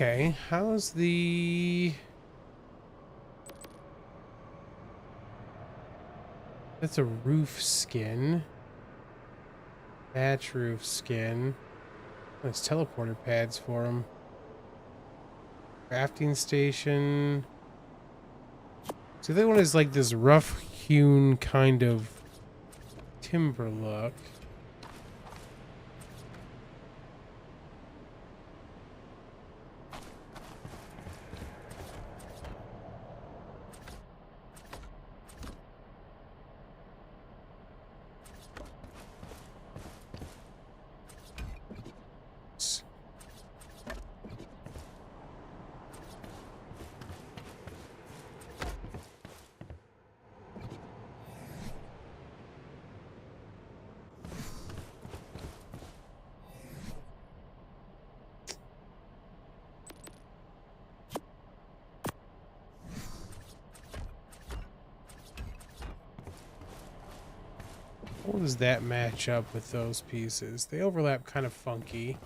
okay, how's the... That's a roof skin. Thatch roof skin. There's teleporter pads for them. Crafting station. So the other one is like this rough hewn kind of timber look. How does that match up with those pieces? They overlap kind of funky.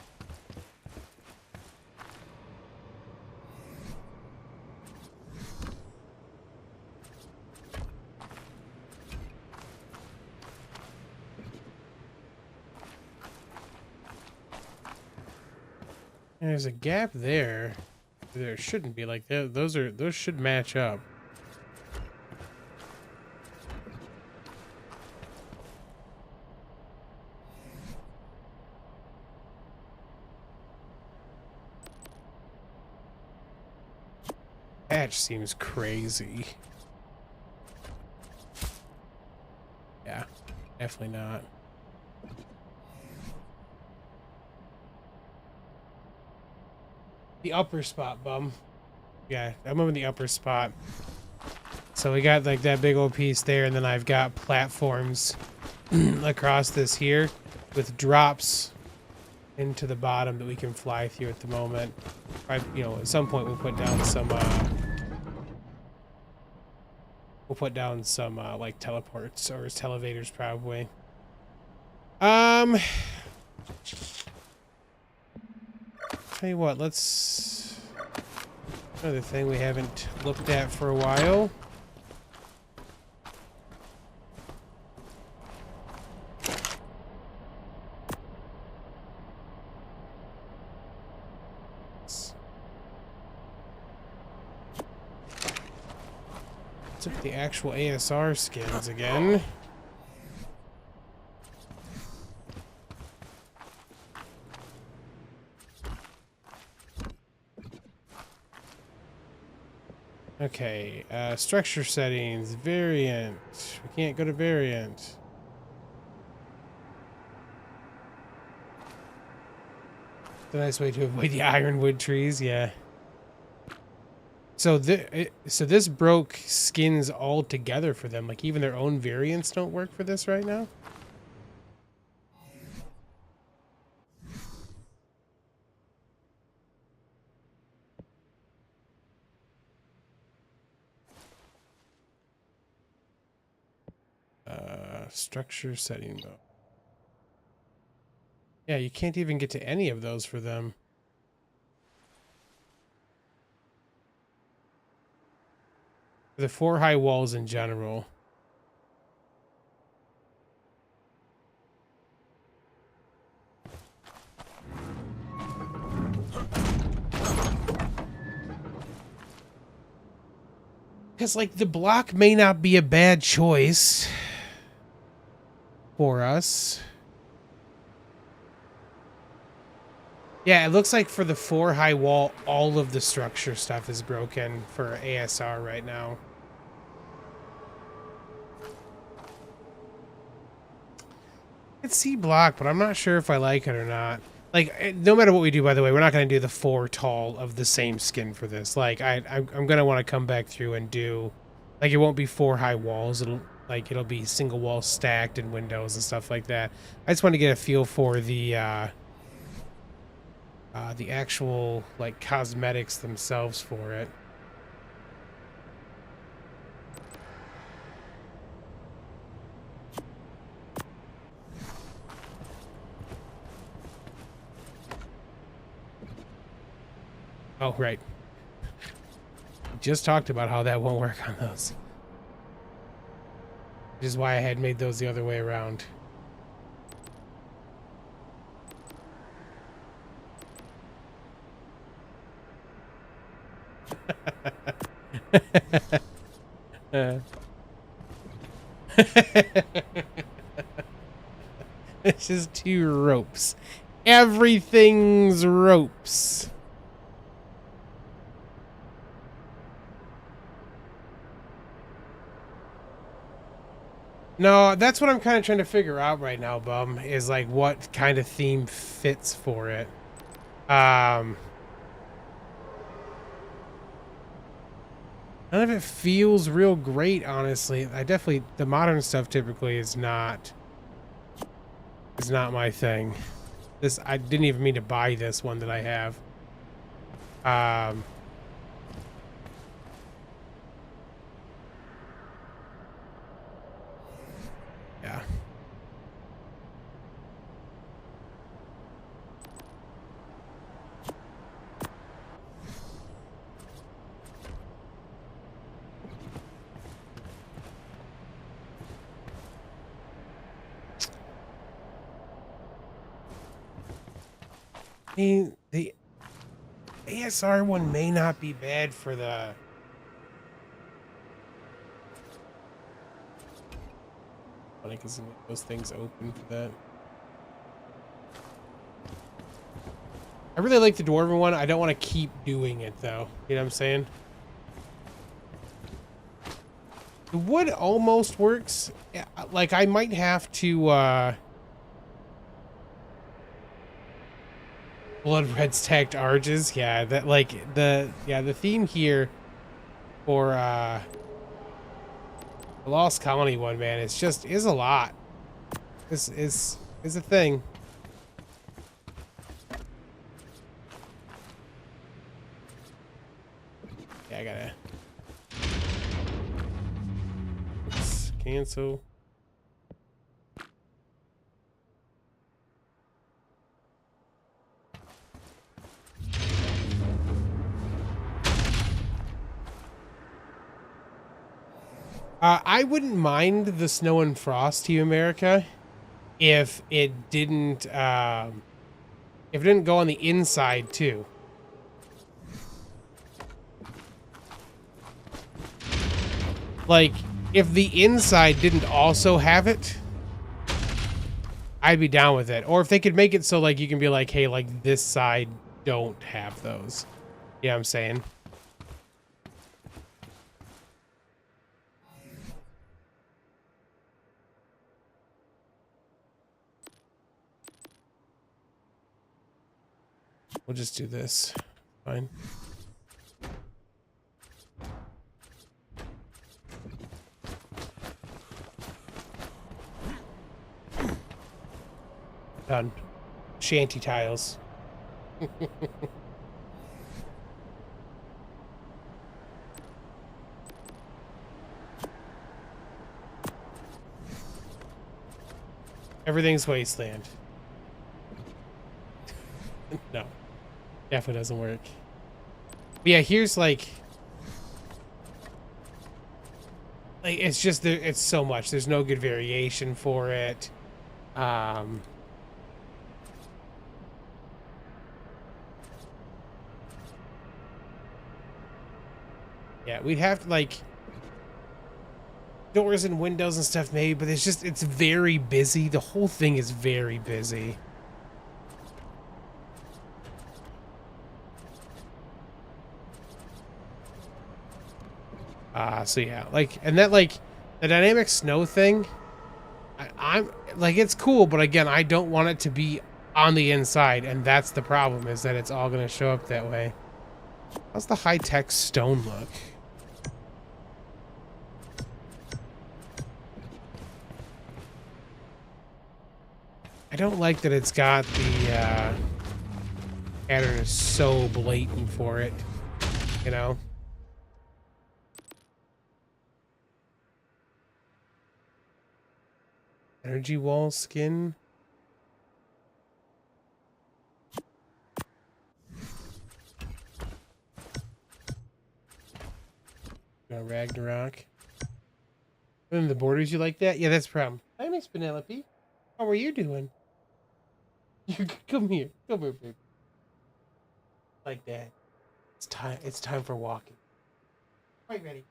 And there's a gap there. There shouldn't be like that. Those should match up. Patch seems crazy. Yeah, definitely not. The upper spot, bum. Yeah, I'm moving the upper spot. So we got like that big old piece there, and then I've got platforms across this here with drops into the bottom that we can fly through at the moment. You know, at some point we'll put down some like teleports or televators probably. Tell you what, let's... Another thing we haven't looked at for a while. Let's look at the actual ASR skins again. Okay, structure settings, variant. We can't go to variant. It's a nice way to avoid the ironwood trees, yeah. So this broke skins altogether for them. Like even their own variants don't work for this right now. Structure setting though. Yeah, you can't even get to any of those for them. The 4 high walls in general. Because, like, the block may not be a bad choice for us. Yeah, it looks like for the 4 high wall, all of the structure stuff is broken for ASR right now. It's C block, but I'm not sure if I like it or not. Like, no matter what we do, by the way, we're not going to do the 4 tall of the same skin for this. Like, I'm going to want to come back through and do... Like, it won't be 4 high walls. It'll be single wall stacked and windows and stuff like that. I just want to get a feel for the actual, like, cosmetics themselves for it. Oh, right. Just talked about how that won't work on those. Which is why I had made those the other way around. It's just 2 ropes. Everything's ropes. No, that's what I'm kind of trying to figure out right now, Bum, is like what kind of theme fits for it. None of it feels real great, honestly. The modern stuff typically is not my thing. I didn't even mean to buy this one that I have. Yeah. I mean, the ASR one may not be bad for the... Funny because those things open for that. I really like the Dwarven one. I don't want to keep doing it, though. You know what I'm saying? The wood almost works. Like, I might have to, Blood red stacked arches. Yeah, that, like, the theme here for, the Lost Colony one, man, it's just, is a lot. This is a thing. Yeah, I gotta... Oops, cancel. I wouldn't mind the snow and frost to America if it didn't go on the inside too. Like, if the inside didn't also have it, I'd be down with it. Or if they could make it so, like, you can be like, hey, like, this side don't have those. You know what I'm saying? We'll just do this. Fine. Done. Shanty tiles. Everything's wasteland. No. Definitely doesn't work. But yeah, here's like it's just there, it's so much. There's no good variation for it. Yeah, we'd have to like doors and windows and stuff maybe, but it's very busy. The whole thing is very busy. So yeah, like, and that, like, the dynamic snow thing, I'm like, it's cool, but again, I don't want it to be on the inside, and that's the problem, is that it's all gonna show up that way. How's the high-tech stone look? I don't like that it's got the pattern is so blatant for it, you know? Energy wall skin. Ragnarok. And the borders, you like that? Yeah, that's the problem. Hi, Miss Penelope. How are you doing? You come here, baby. Like that. It's time. It's time for walking. Quite ready.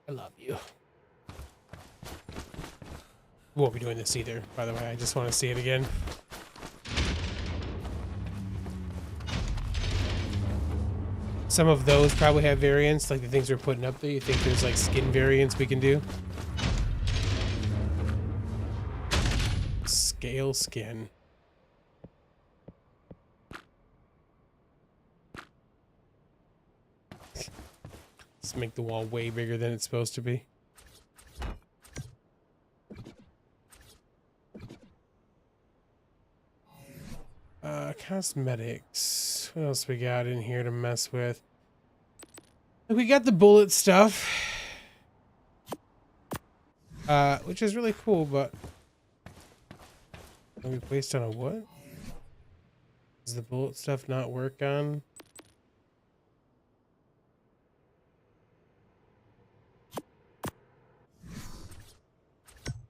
I love you. We won't be doing this either, by the way. I just want to see it again. Some of those probably have variants, like the things we're putting up there. You think there's like skin variants we can do? Scale skin. Let's make the wall way bigger than it's supposed to be. Cosmetics. What else we got in here to mess with? We got the bullet stuff. Which is really cool, but can we placed on a what? Does the bullet stuff not work on?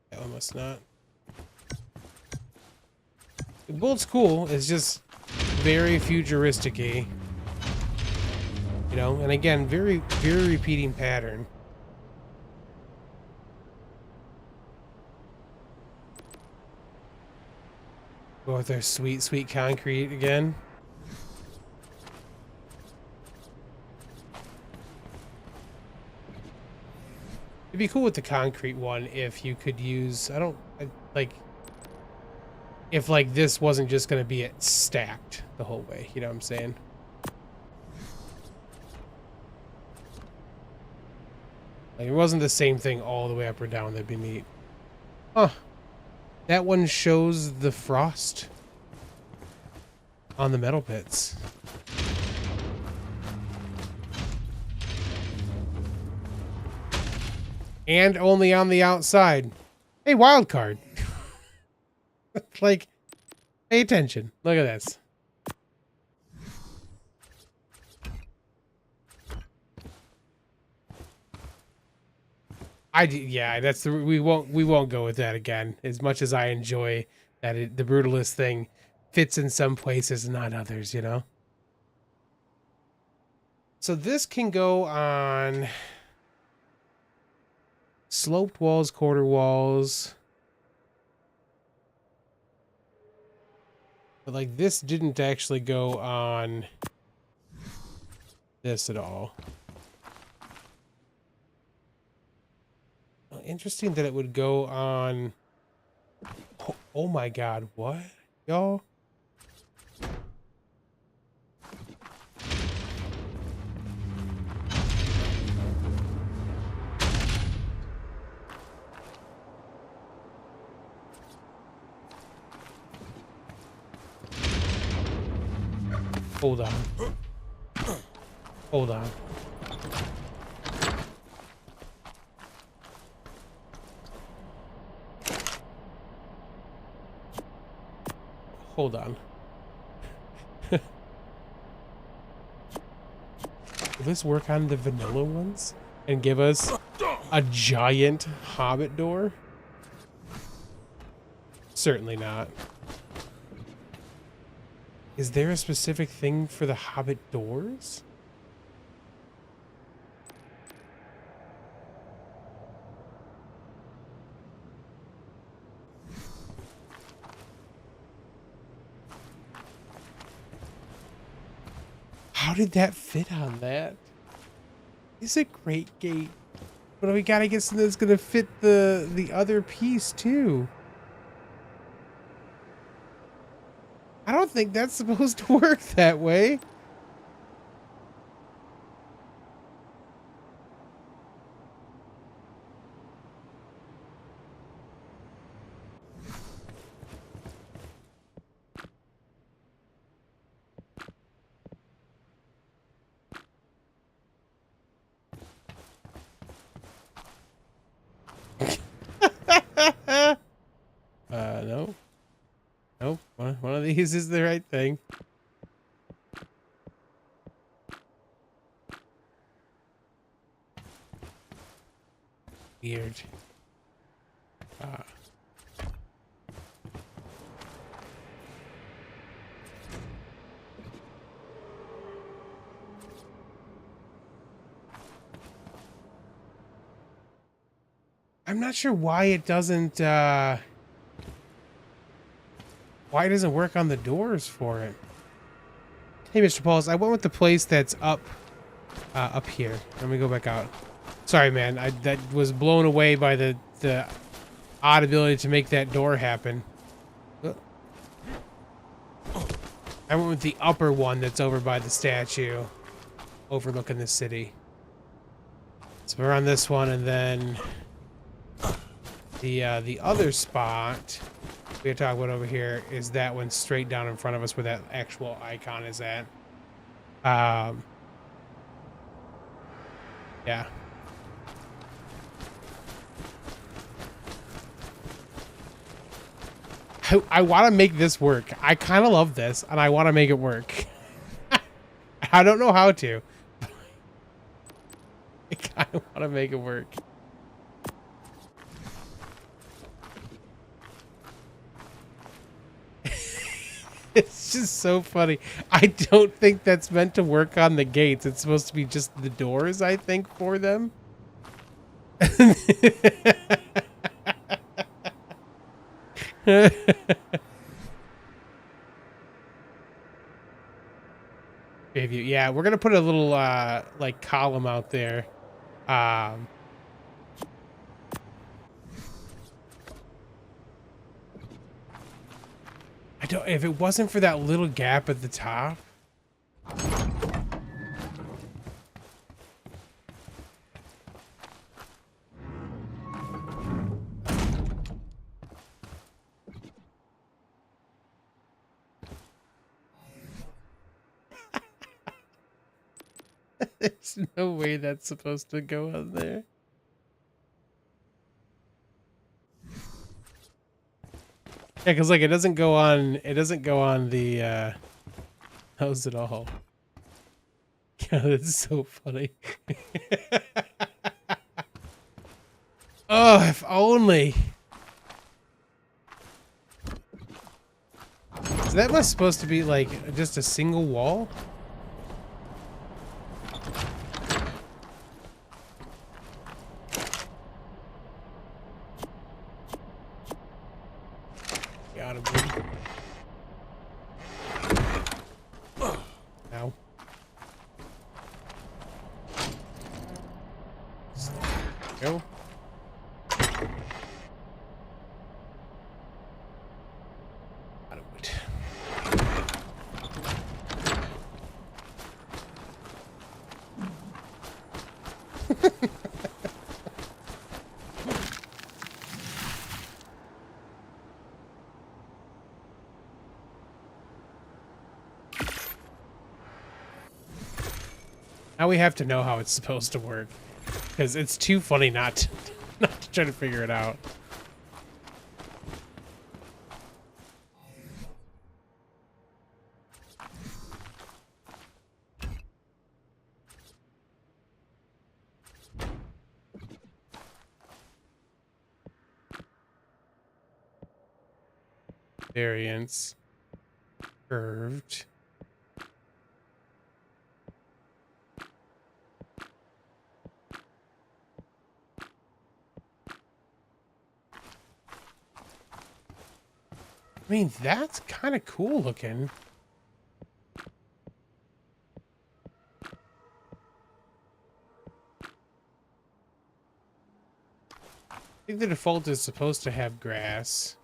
That one must not. The bullet's cool. It's just very futuristic-y. You know, and again, very repeating pattern. Go with their sweet concrete again. It'd be cool with the concrete one if you could use, if like this wasn't just going to be it stacked the whole way, you know what I'm saying? Like it wasn't the same thing all the way up or down, that'd be neat. Huh. That one shows the frost on the metal pits. And only on the outside. Hey, wild card. Like, pay attention. Look at this. Yeah, that's we won't go with that again. As much as I enjoy that the brutalist thing, fits in some places and not others, you know? So this can go on sloped walls, quarter walls. But like this didn't actually go on this at all. Well, interesting that it would go on. Oh my God, what? Y'all? Hold on. Hold on. Hold on. Will this work on the vanilla ones and give us a giant hobbit door? Certainly not. Is there a specific thing for the hobbit doors? How did that fit on that? It's a great gate. But we gotta get something that's gonna fit the other piece too. I don't think that's supposed to work that way. No. Nope. One of these is the right thing. Weird. I'm not sure why it doesn't work on the doors for it. Hey, Mr. Pauls, I went with the place that's up here. Let me go back out. Sorry, man. That was blown away by the odd ability to make that door happen. I went with the upper one that's over by the statue, overlooking the city. So we're on this one, and then the other spot we're talking about over here is that one straight down in front of us where that actual icon is at. Yeah. I want to make this work. I kind of love this, and I want to make it work. I don't know how to. I kind of want to make it work. It's just so funny. I don't think that's meant to work on the gates. It's supposed to be just the doors, I think, for them. Yeah, we're gonna put a little like column out there. If it wasn't for that little gap at the top. There's no way that's supposed to go on there. Yeah, because like it doesn't go on the how's it all? Yeah, that's so funny. Oh, if only. That was supposed to be like just a single wall. Out of wood. Ow. Go. Out of wood. Now we have to know how it's supposed to work, because it's too funny not to, not to try to figure it out. Variance. Curved. I mean, that's kind of cool looking. I think the default is supposed to have grass.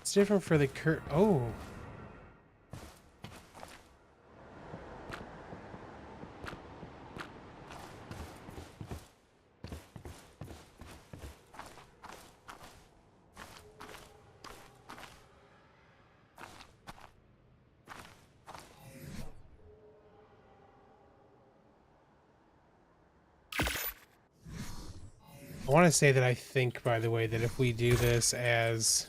It's different for the oh. I want to say that I think, by the way, that if we do this as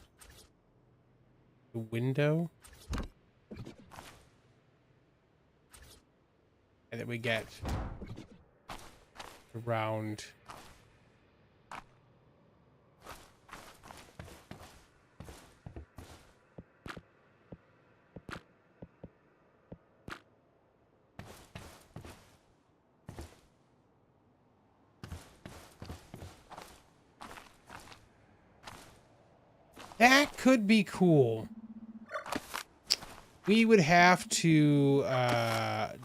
the window, and that we get around that could be cool. We would have to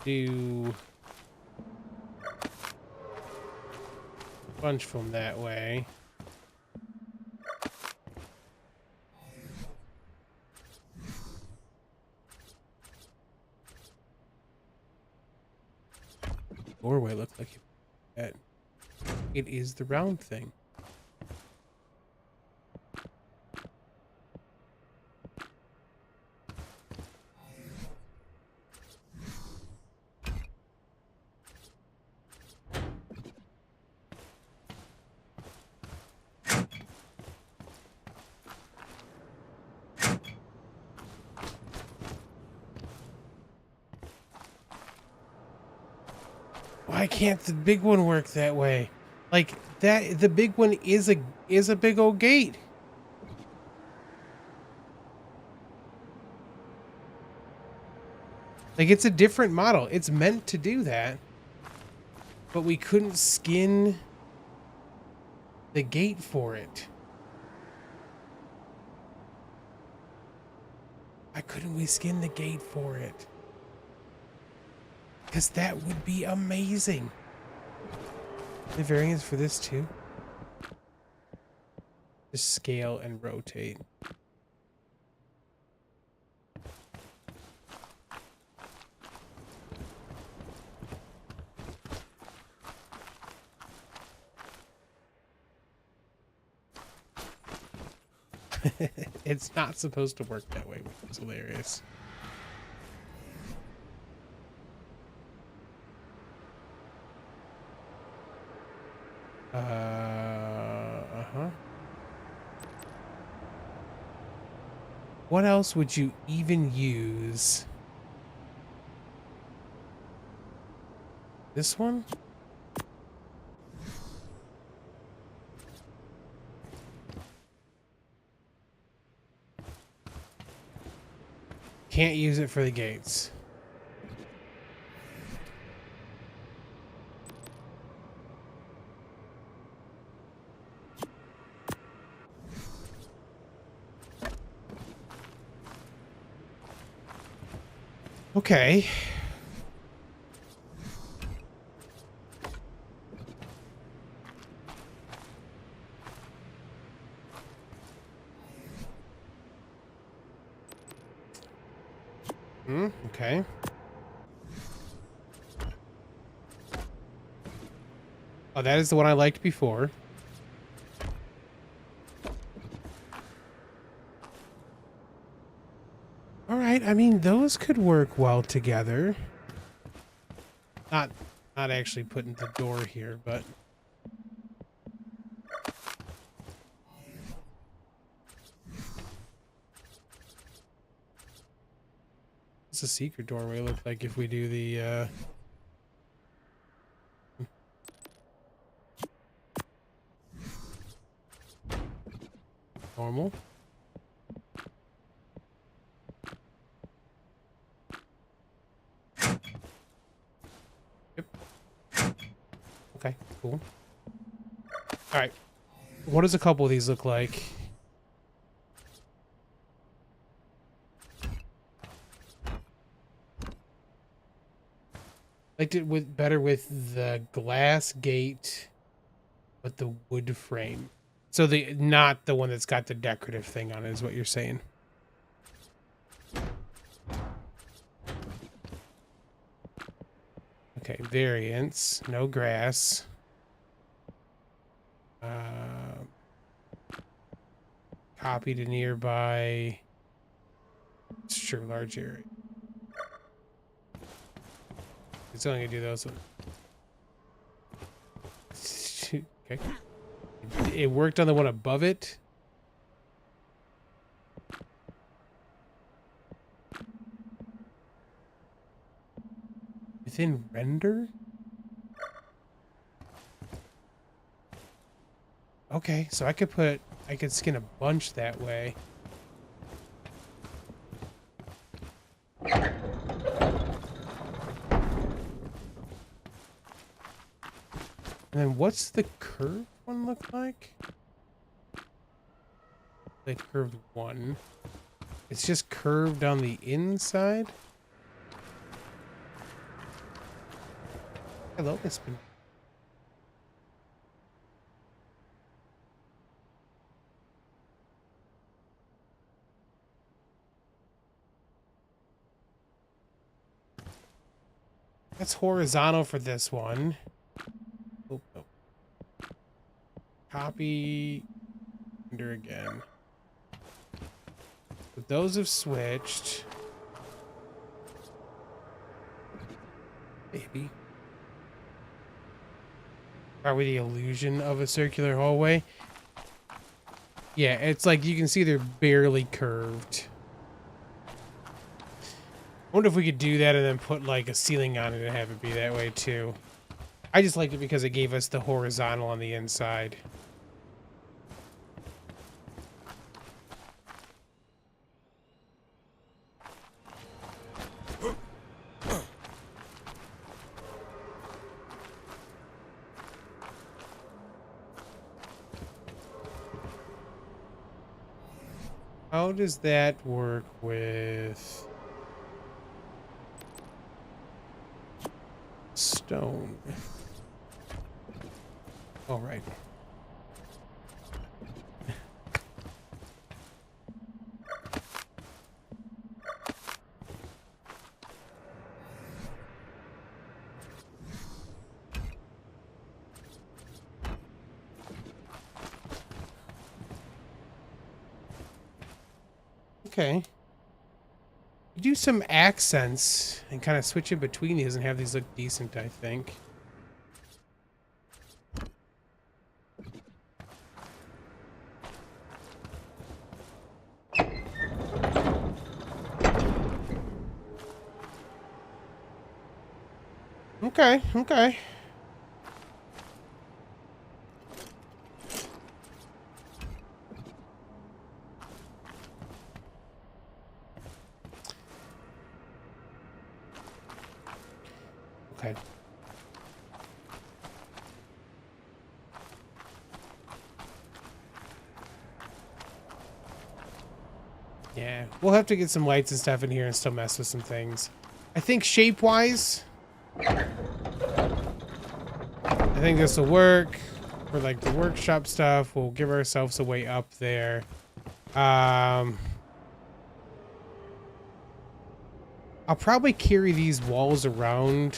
do a bunch from that way. Doorway looked like it is the round thing. Why can't the big one work that way? Like that, the big one is a big old gate. Like, it's a different model. It's meant to do that. But we couldn't skin the gate for it. Why couldn't we skin the gate for it? Because that would be amazing. The variance for this too? Just scale and rotate. It's not supposed to work that way, which is hilarious. Uh-huh. What else would you even use? This one? Can't use it for the gates. Okay. Okay. Oh, that is the one I liked before. All right. I mean, those could work well together. Not actually putting the door here, but it's a secret doorway. Look like if we do the normal. Yep. Okay, cool. All right. What does a couple of these look like? Liked it with better with the glass gate, but the wood frame. So the not the one that's got the decorative thing on it is what you're saying. Okay, variants, no grass. Copy to nearby. It's true, large area. It's only gonna do those ones. Okay. It worked on the one above it. Within render? Okay, so I could skin a bunch that way. And then what's the curved one look like? The curved one. It's just curved on the inside? Hello, it's been... That's horizontal for this one. Oh, oh. Copy. Render again. But those have switched. Maybe. Are we the illusion of a circular hallway? Yeah, it's like you can see they're barely curved. I wonder if we could do that and then put like a ceiling on it and have it be that way too. I just liked it because it gave us the horizontal on the inside. How does that work with stone? All right. Okay. You do some accents and kind of switch in between these and have these look decent, I think. Okay, okay. Okay. Yeah, we'll have to get some lights and stuff in here and still mess with some things. I think shape-wise, I think this will work for like the workshop stuff. We'll give ourselves a way up there. I'll probably carry these walls around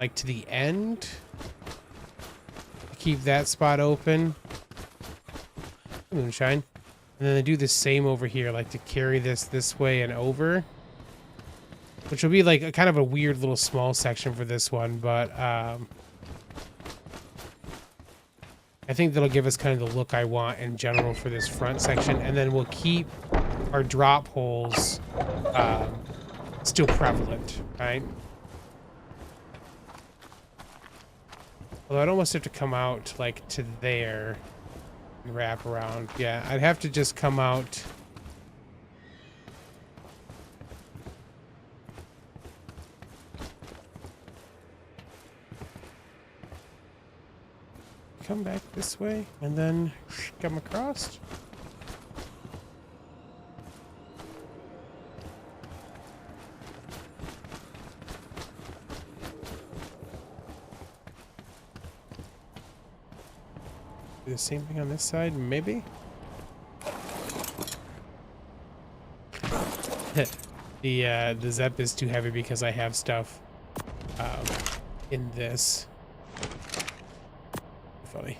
like to the end to keep that spot open. Moonshine. And then I do the same over here, like to carry this way and over. Which will be like a kind of a weird little small section for this one, but I think that'll give us kind of the look I want in general for this front section. And then we'll keep our drop holes still prevalent, right? Although I'd almost have to come out like to there. Wrap around. Yeah, I'd have to just come out. Come back this way and then come across. Do the same thing on this side, maybe? The Zep is too heavy because I have stuff in this. Funny.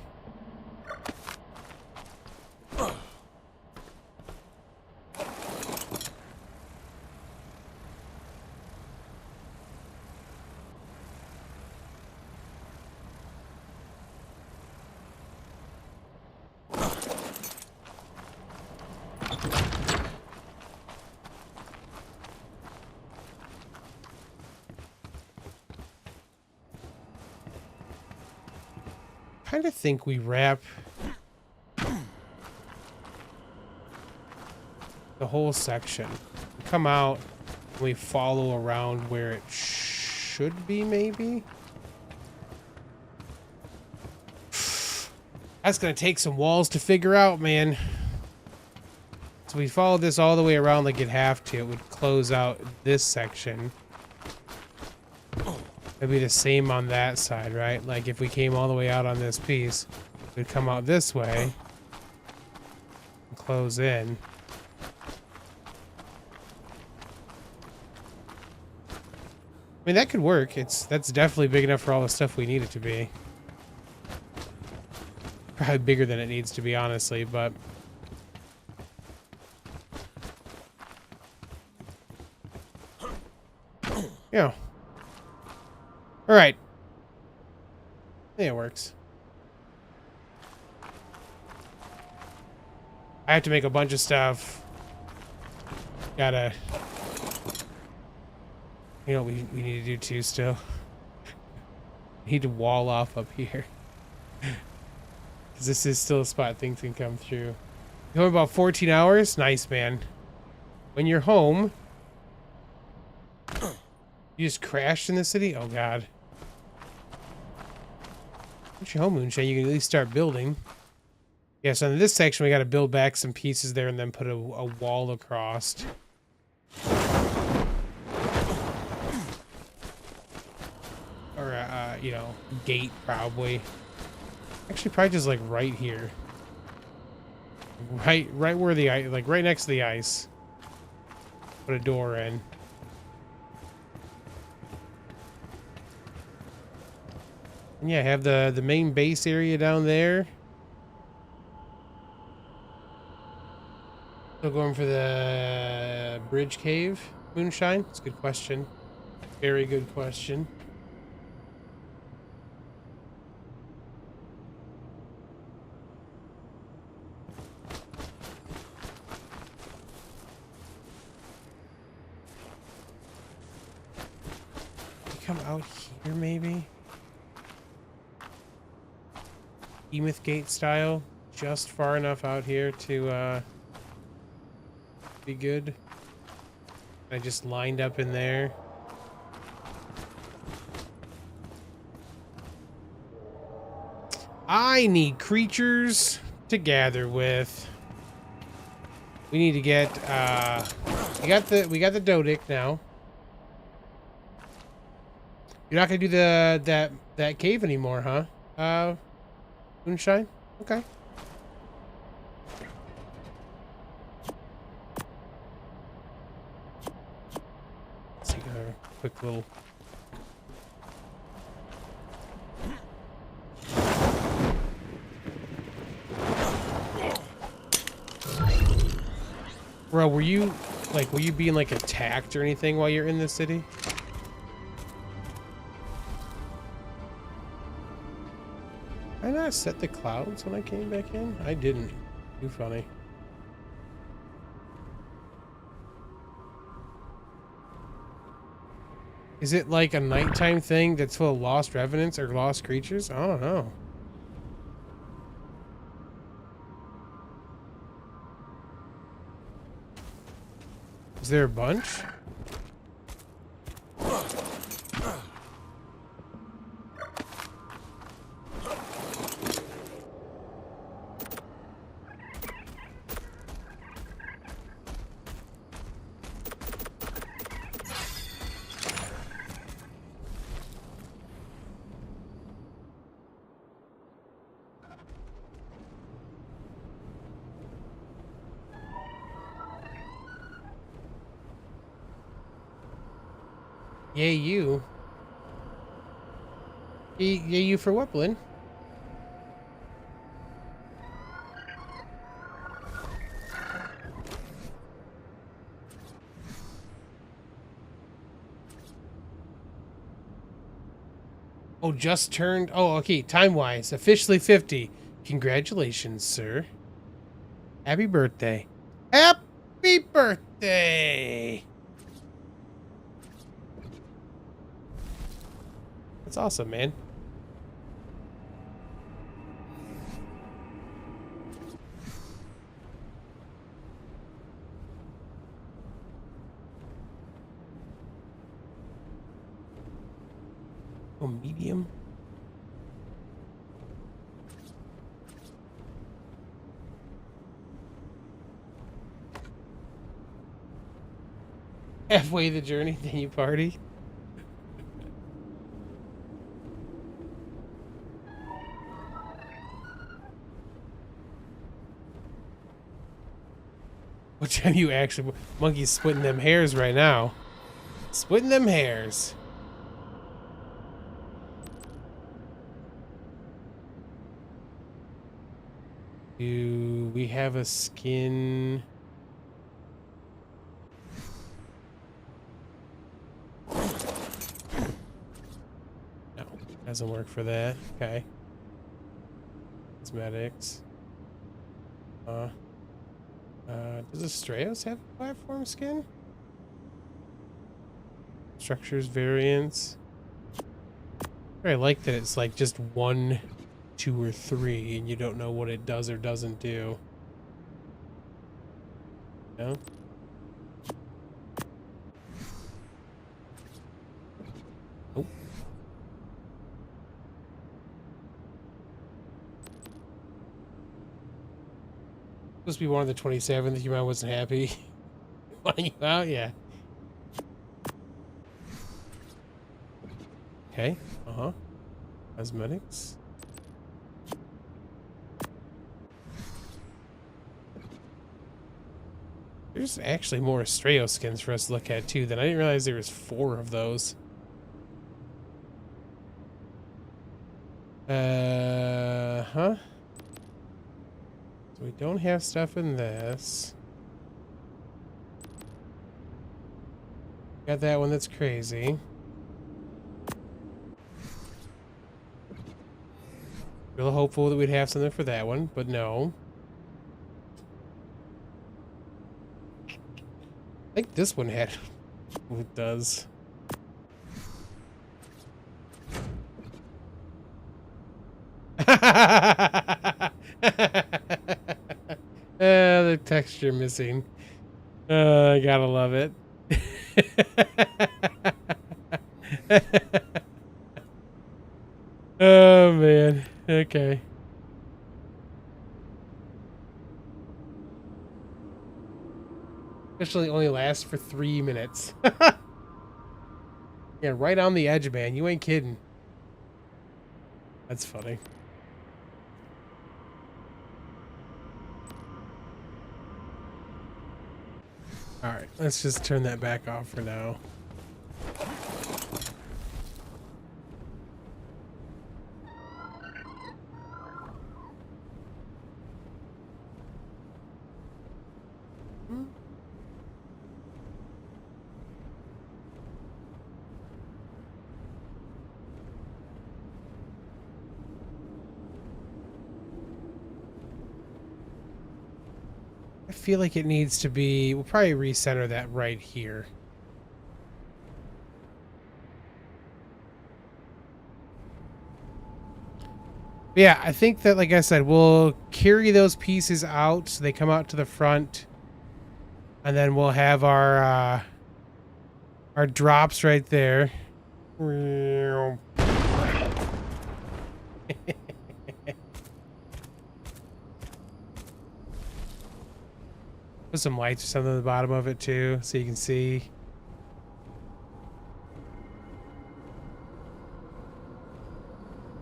Kind of think we wrap the whole section. We come out and we follow around where it should be, maybe? That's gonna take some walls to figure out, man. So we follow this all the way around like you'd have to. It would close out this section. It'd be the same on that side, right? Like if we came all the way out on this piece, we'd come out this way and close in. I mean, that could work. That's definitely big enough for all the stuff we need it to be. Probably bigger than it needs to be, honestly, but yeah. All right. Yeah, it works. I have to make a bunch of stuff. Gotta... You know what we need to do too still? We need to wall off up here. Because this is still a spot things can come through. You home about 14 hours? Nice, man. When you're home... You just crashed in the city? Oh, God. Once you're home, Moonshine, you can at least start building. Yeah, so in this section, we got to build back some pieces there and then put a wall across. Or, you know, gate, probably. Actually, probably just, like, right here. Right where the ice, like, right next to the ice. Put a door in. And yeah, have the main base area down there. Still going for the bridge cave, Moonshine? It's a good question. Very good question. come out here, maybe? Emeth Gate style. Just far enough out here to be good. I just lined up in there. I need creatures to gather with. We need to get we got the Dodic now. You're not gonna do that cave anymore, huh? Moonshine? Okay. Let's take a quick little. Bro, were you being like attacked or anything while you're in the city? Did I not set the clouds when I came back in? I didn't. Too funny. Is it like a nighttime thing that's full of lost revenants or lost creatures? I don't know. Is there a bunch? Yay, you. Yay, you for what, Blinn? Oh, just turned. Oh, okay. Time-wise, officially 50. Congratulations, sir. Happy birthday. Happy birthday. That's awesome, man. Oh, medium. Halfway the journey, then you party. What time you actually... Monkey's splitting them hairs right now. Splitting them hairs. Do we have a skin? No, doesn't work for that. Okay. Cosmetics. Does Astraeus have a platform skin? Structures variants. I like that it's like just 1, 2, or 3, and you don't know what it does or doesn't do. No? Oh. Supposed to be one of the 27th. Your mom wasn't happy. Flying you out? Yeah. Okay. Uh-huh. Cosmetics. There's actually more Astraeus skins for us to look at, too. Then I didn't realize there was 4 of those. Huh? So we don't have stuff in this. Got that one that's crazy. Real hopeful that we'd have something for that one, but no. I think this one had... It does. The texture missing. I gotta love it. Oh man. Okay. Especially only lasts for 3 minutes. Yeah, right on the edge, man. You ain't kidding. That's funny. Alright, let's just turn that back off for now. I feel like it needs to be, we'll probably recenter that right here. Yeah, I think that, like I said, we'll carry those pieces out so they come out to the front. And then we'll have our drops right there. Put some lights or something at the bottom of it too, so you can see.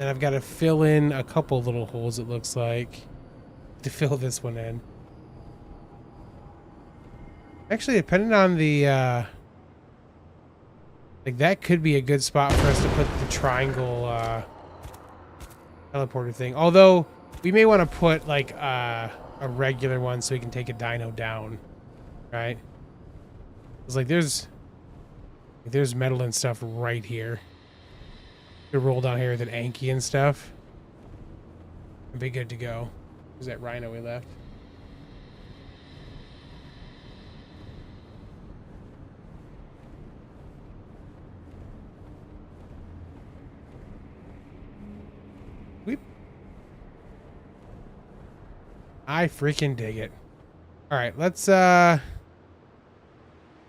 And I've got to fill in a couple little holes, it looks like, to fill this one in. Actually, depending on the, like that could be a good spot for us to put the triangle, teleporter thing. Although, we may want to put, like, a regular one so we can take a dino down, right? It's like there's metal and stuff right here. To roll down here with an Anki and stuff. And be good to go. There's that rhino we left. Weep. I freaking dig it. Alright, let's we'll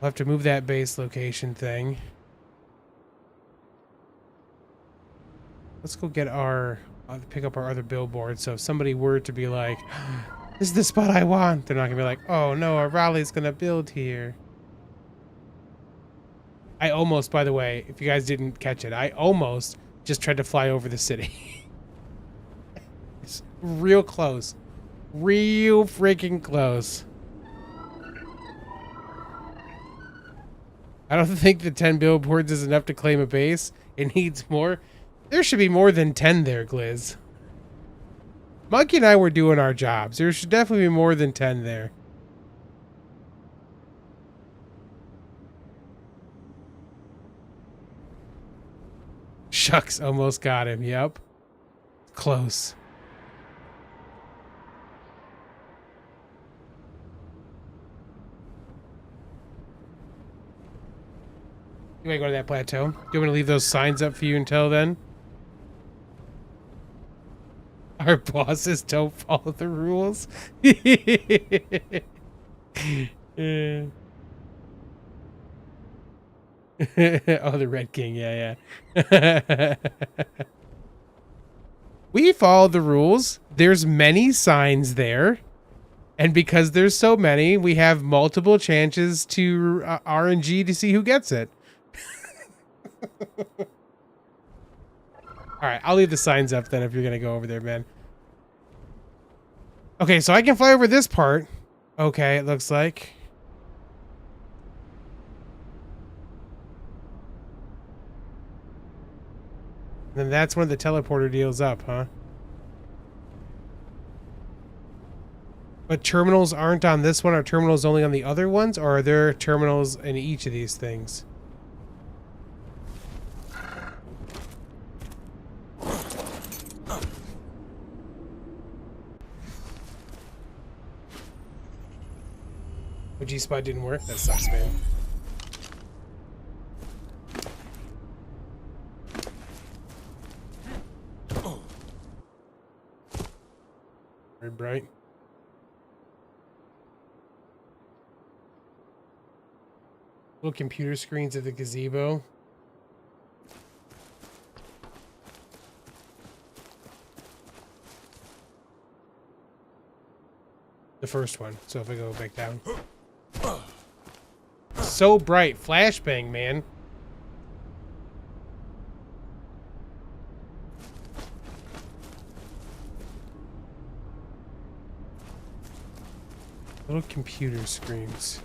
have to move that base location thing. Let's go get our pick up our other billboard, so if somebody were to be like, this is the spot I want, they're not gonna be like, oh no, Arahli's gonna build here. I almost, by the way, if you guys didn't catch it, I almost just tried to fly over the city. It's real close. Real freaking close. I don't think the 10 billboards is enough to claim a base. It needs more. There should be more than 10 there, Gliz. Monkey and I were doing our jobs. There should definitely be more than 10 there. Shucks, almost got him. Yep. Close. You might go to that plateau. Do you want me to leave those signs up for you until then? Our bosses don't follow the rules. Oh, the Red King. Yeah, yeah. We follow the rules. There's many signs there. And because there's so many, we have multiple chances to RNG to see who gets it. Alright, I'll leave the signs up then if you're gonna go over there, man. Okay, so I can fly over this part. Okay, it looks like. Then that's when the teleporter deals up, huh? But terminals aren't on this one? Are terminals only on the other ones? Or are there terminals in each of these things? G-spot didn't work? That sucks, man. orb, right? Little computer screens at the gazebo. The first one. So if I go back down. So bright. Flashbang, man. Little computer screens.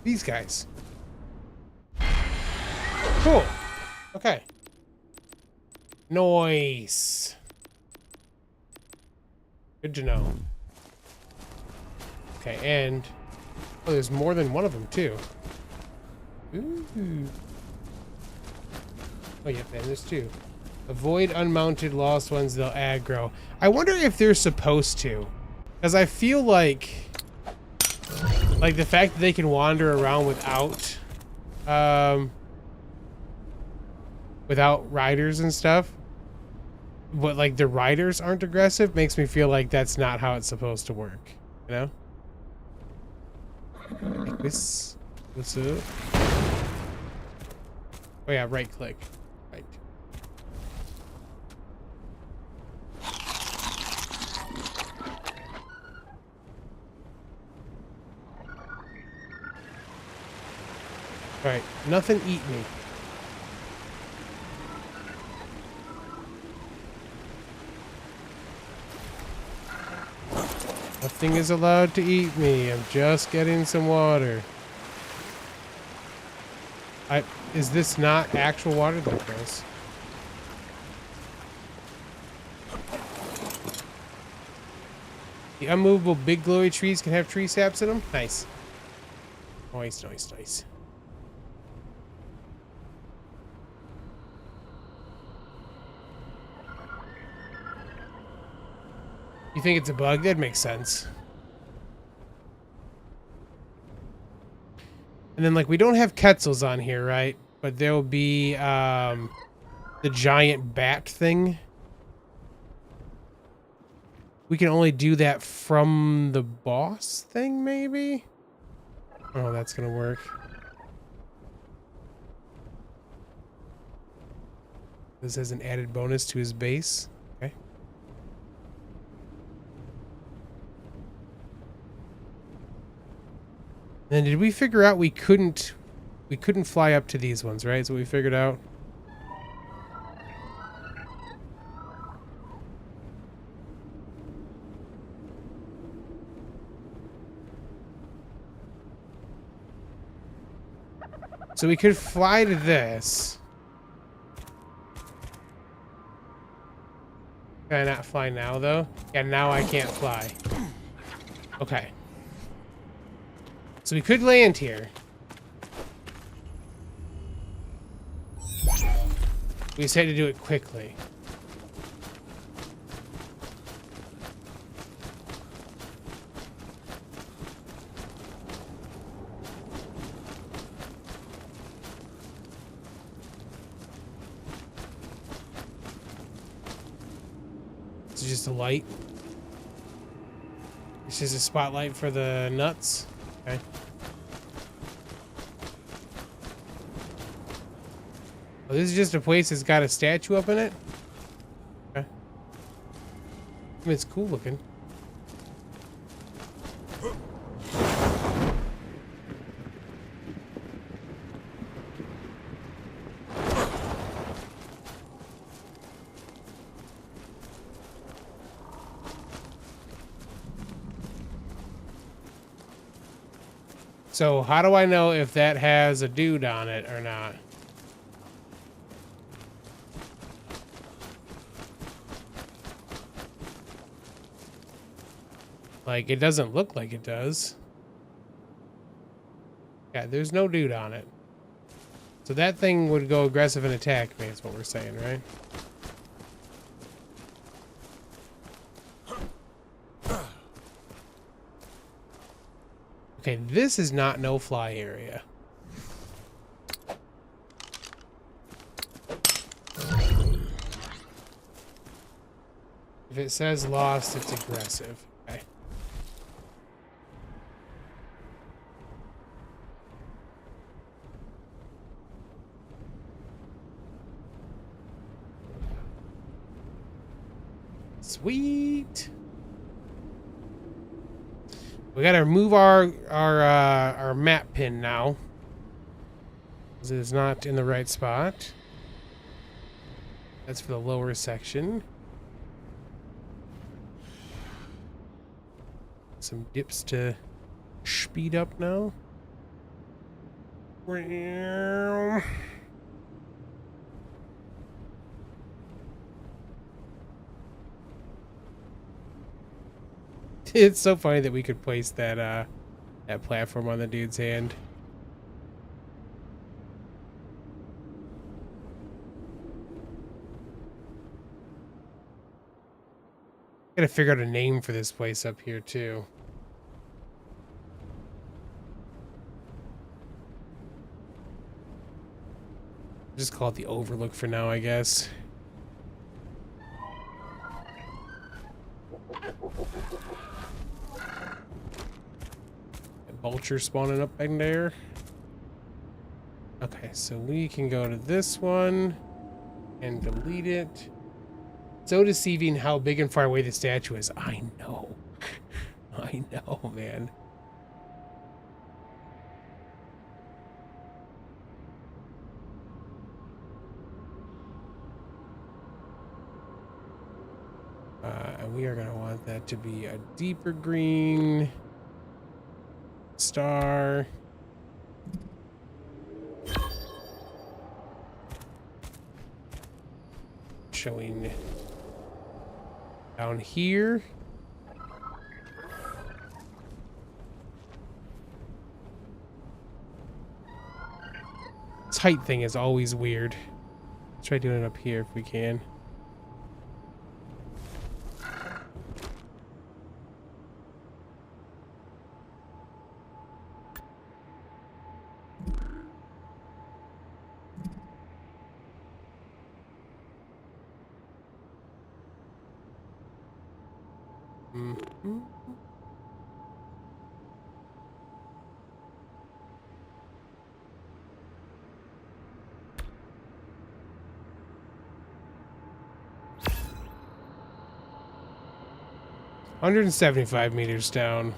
These guys. Cool. Okay. Nice. Good to know. Okay, and oh, there's more than one of them too. Ooh. Oh yeah, and there's two. Avoid unmounted lost ones, they'll aggro. I wonder if they're supposed to. Because I feel like the fact that they can wander around without riders and stuff, but like the riders aren't aggressive, makes me feel like that's not how it's supposed to work, you know? Like this, what's up? Oh yeah, right click. Right. Alright, nothing eat me. Nothing is allowed to eat me. I'm just getting some water. Is this not actual water? That goes. The unmovable big glowy trees can have tree saps in them? Nice. Nice, nice, nice. You think it's a bug? That makes sense. And then, like, we don't have Quetzals on here, right? But there'll be, the giant bat thing. We can only do that from the boss thing, maybe? Oh, that's gonna work. This has an added bonus to his base. Okay. Then did we figure out we couldn't fly up to these ones, right? So we figured out. So we could fly to this. Can I not fly now though? Yeah, now I can't fly. Okay. So we could land here. We just had to do it quickly. It's just a light. It's just a spotlight for the nuts. Okay. Oh, this is just a place that's got a statue up in it? Okay. I mean, it's cool looking. So how do I know if that has a dude on it or not? Like, it doesn't look like it does. Yeah, there's no dude on it. So that thing would go aggressive and attack me, is what we're saying, right? Okay, this is not no-fly area. If it says lost, it's aggressive. Okay. Sweet. We gotta remove our map pin now, because it is not in the right spot. That's for the lower section. Some dips to speed up now. It's so funny that we could place that that platform on the dude's hand. Gotta figure out a name for this place up here too. Just call it the Overlook for now, I guess. Vulture spawning up back there. Okay, so we can go to this one and delete it. So deceiving how big and far away the statue is. I know. I know, man. And we are going to want that to be a deeper green star. Showing down here. This height thing is always weird. Let's try doing it up here if we can. Mm-hmm. $175 down.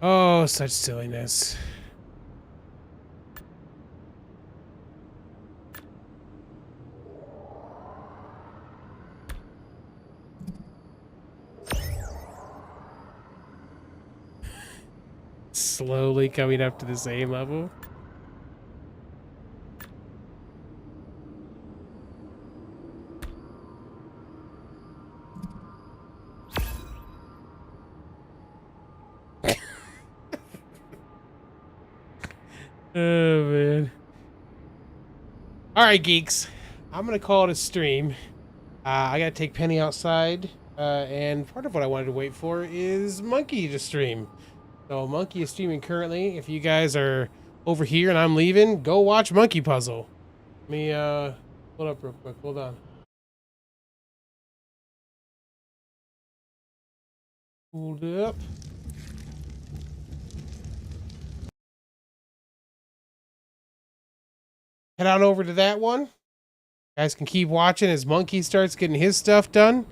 Oh, such silliness. Slowly coming up to the same level. Oh, man. Alright, geeks. I'm going to call it a stream. I got to take Penny outside. And part of what I wanted to wait for is Monkey to stream. So Monkey is streaming currently. If you guys are over here and I'm leaving, go watch Monkey Puzzle. Let me hold up real quick. Hold on. Hold up. Head on over to that one. You guys can keep watching as Monkey starts getting his stuff done.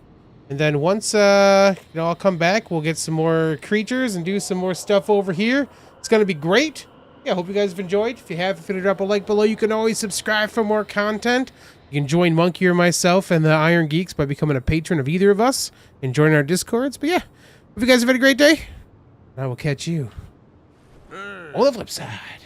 And then once, I'll come back, we'll get some more creatures and do some more stuff over here. It's going to be great. Yeah, I hope you guys have enjoyed. If you have, feel free to drop a like below. You can always subscribe for more content. You can join Monkey or myself and the IronGeeks by becoming a patron of either of us and join our Discords. But yeah, hope you guys have had a great day. And I will catch you on the flip side.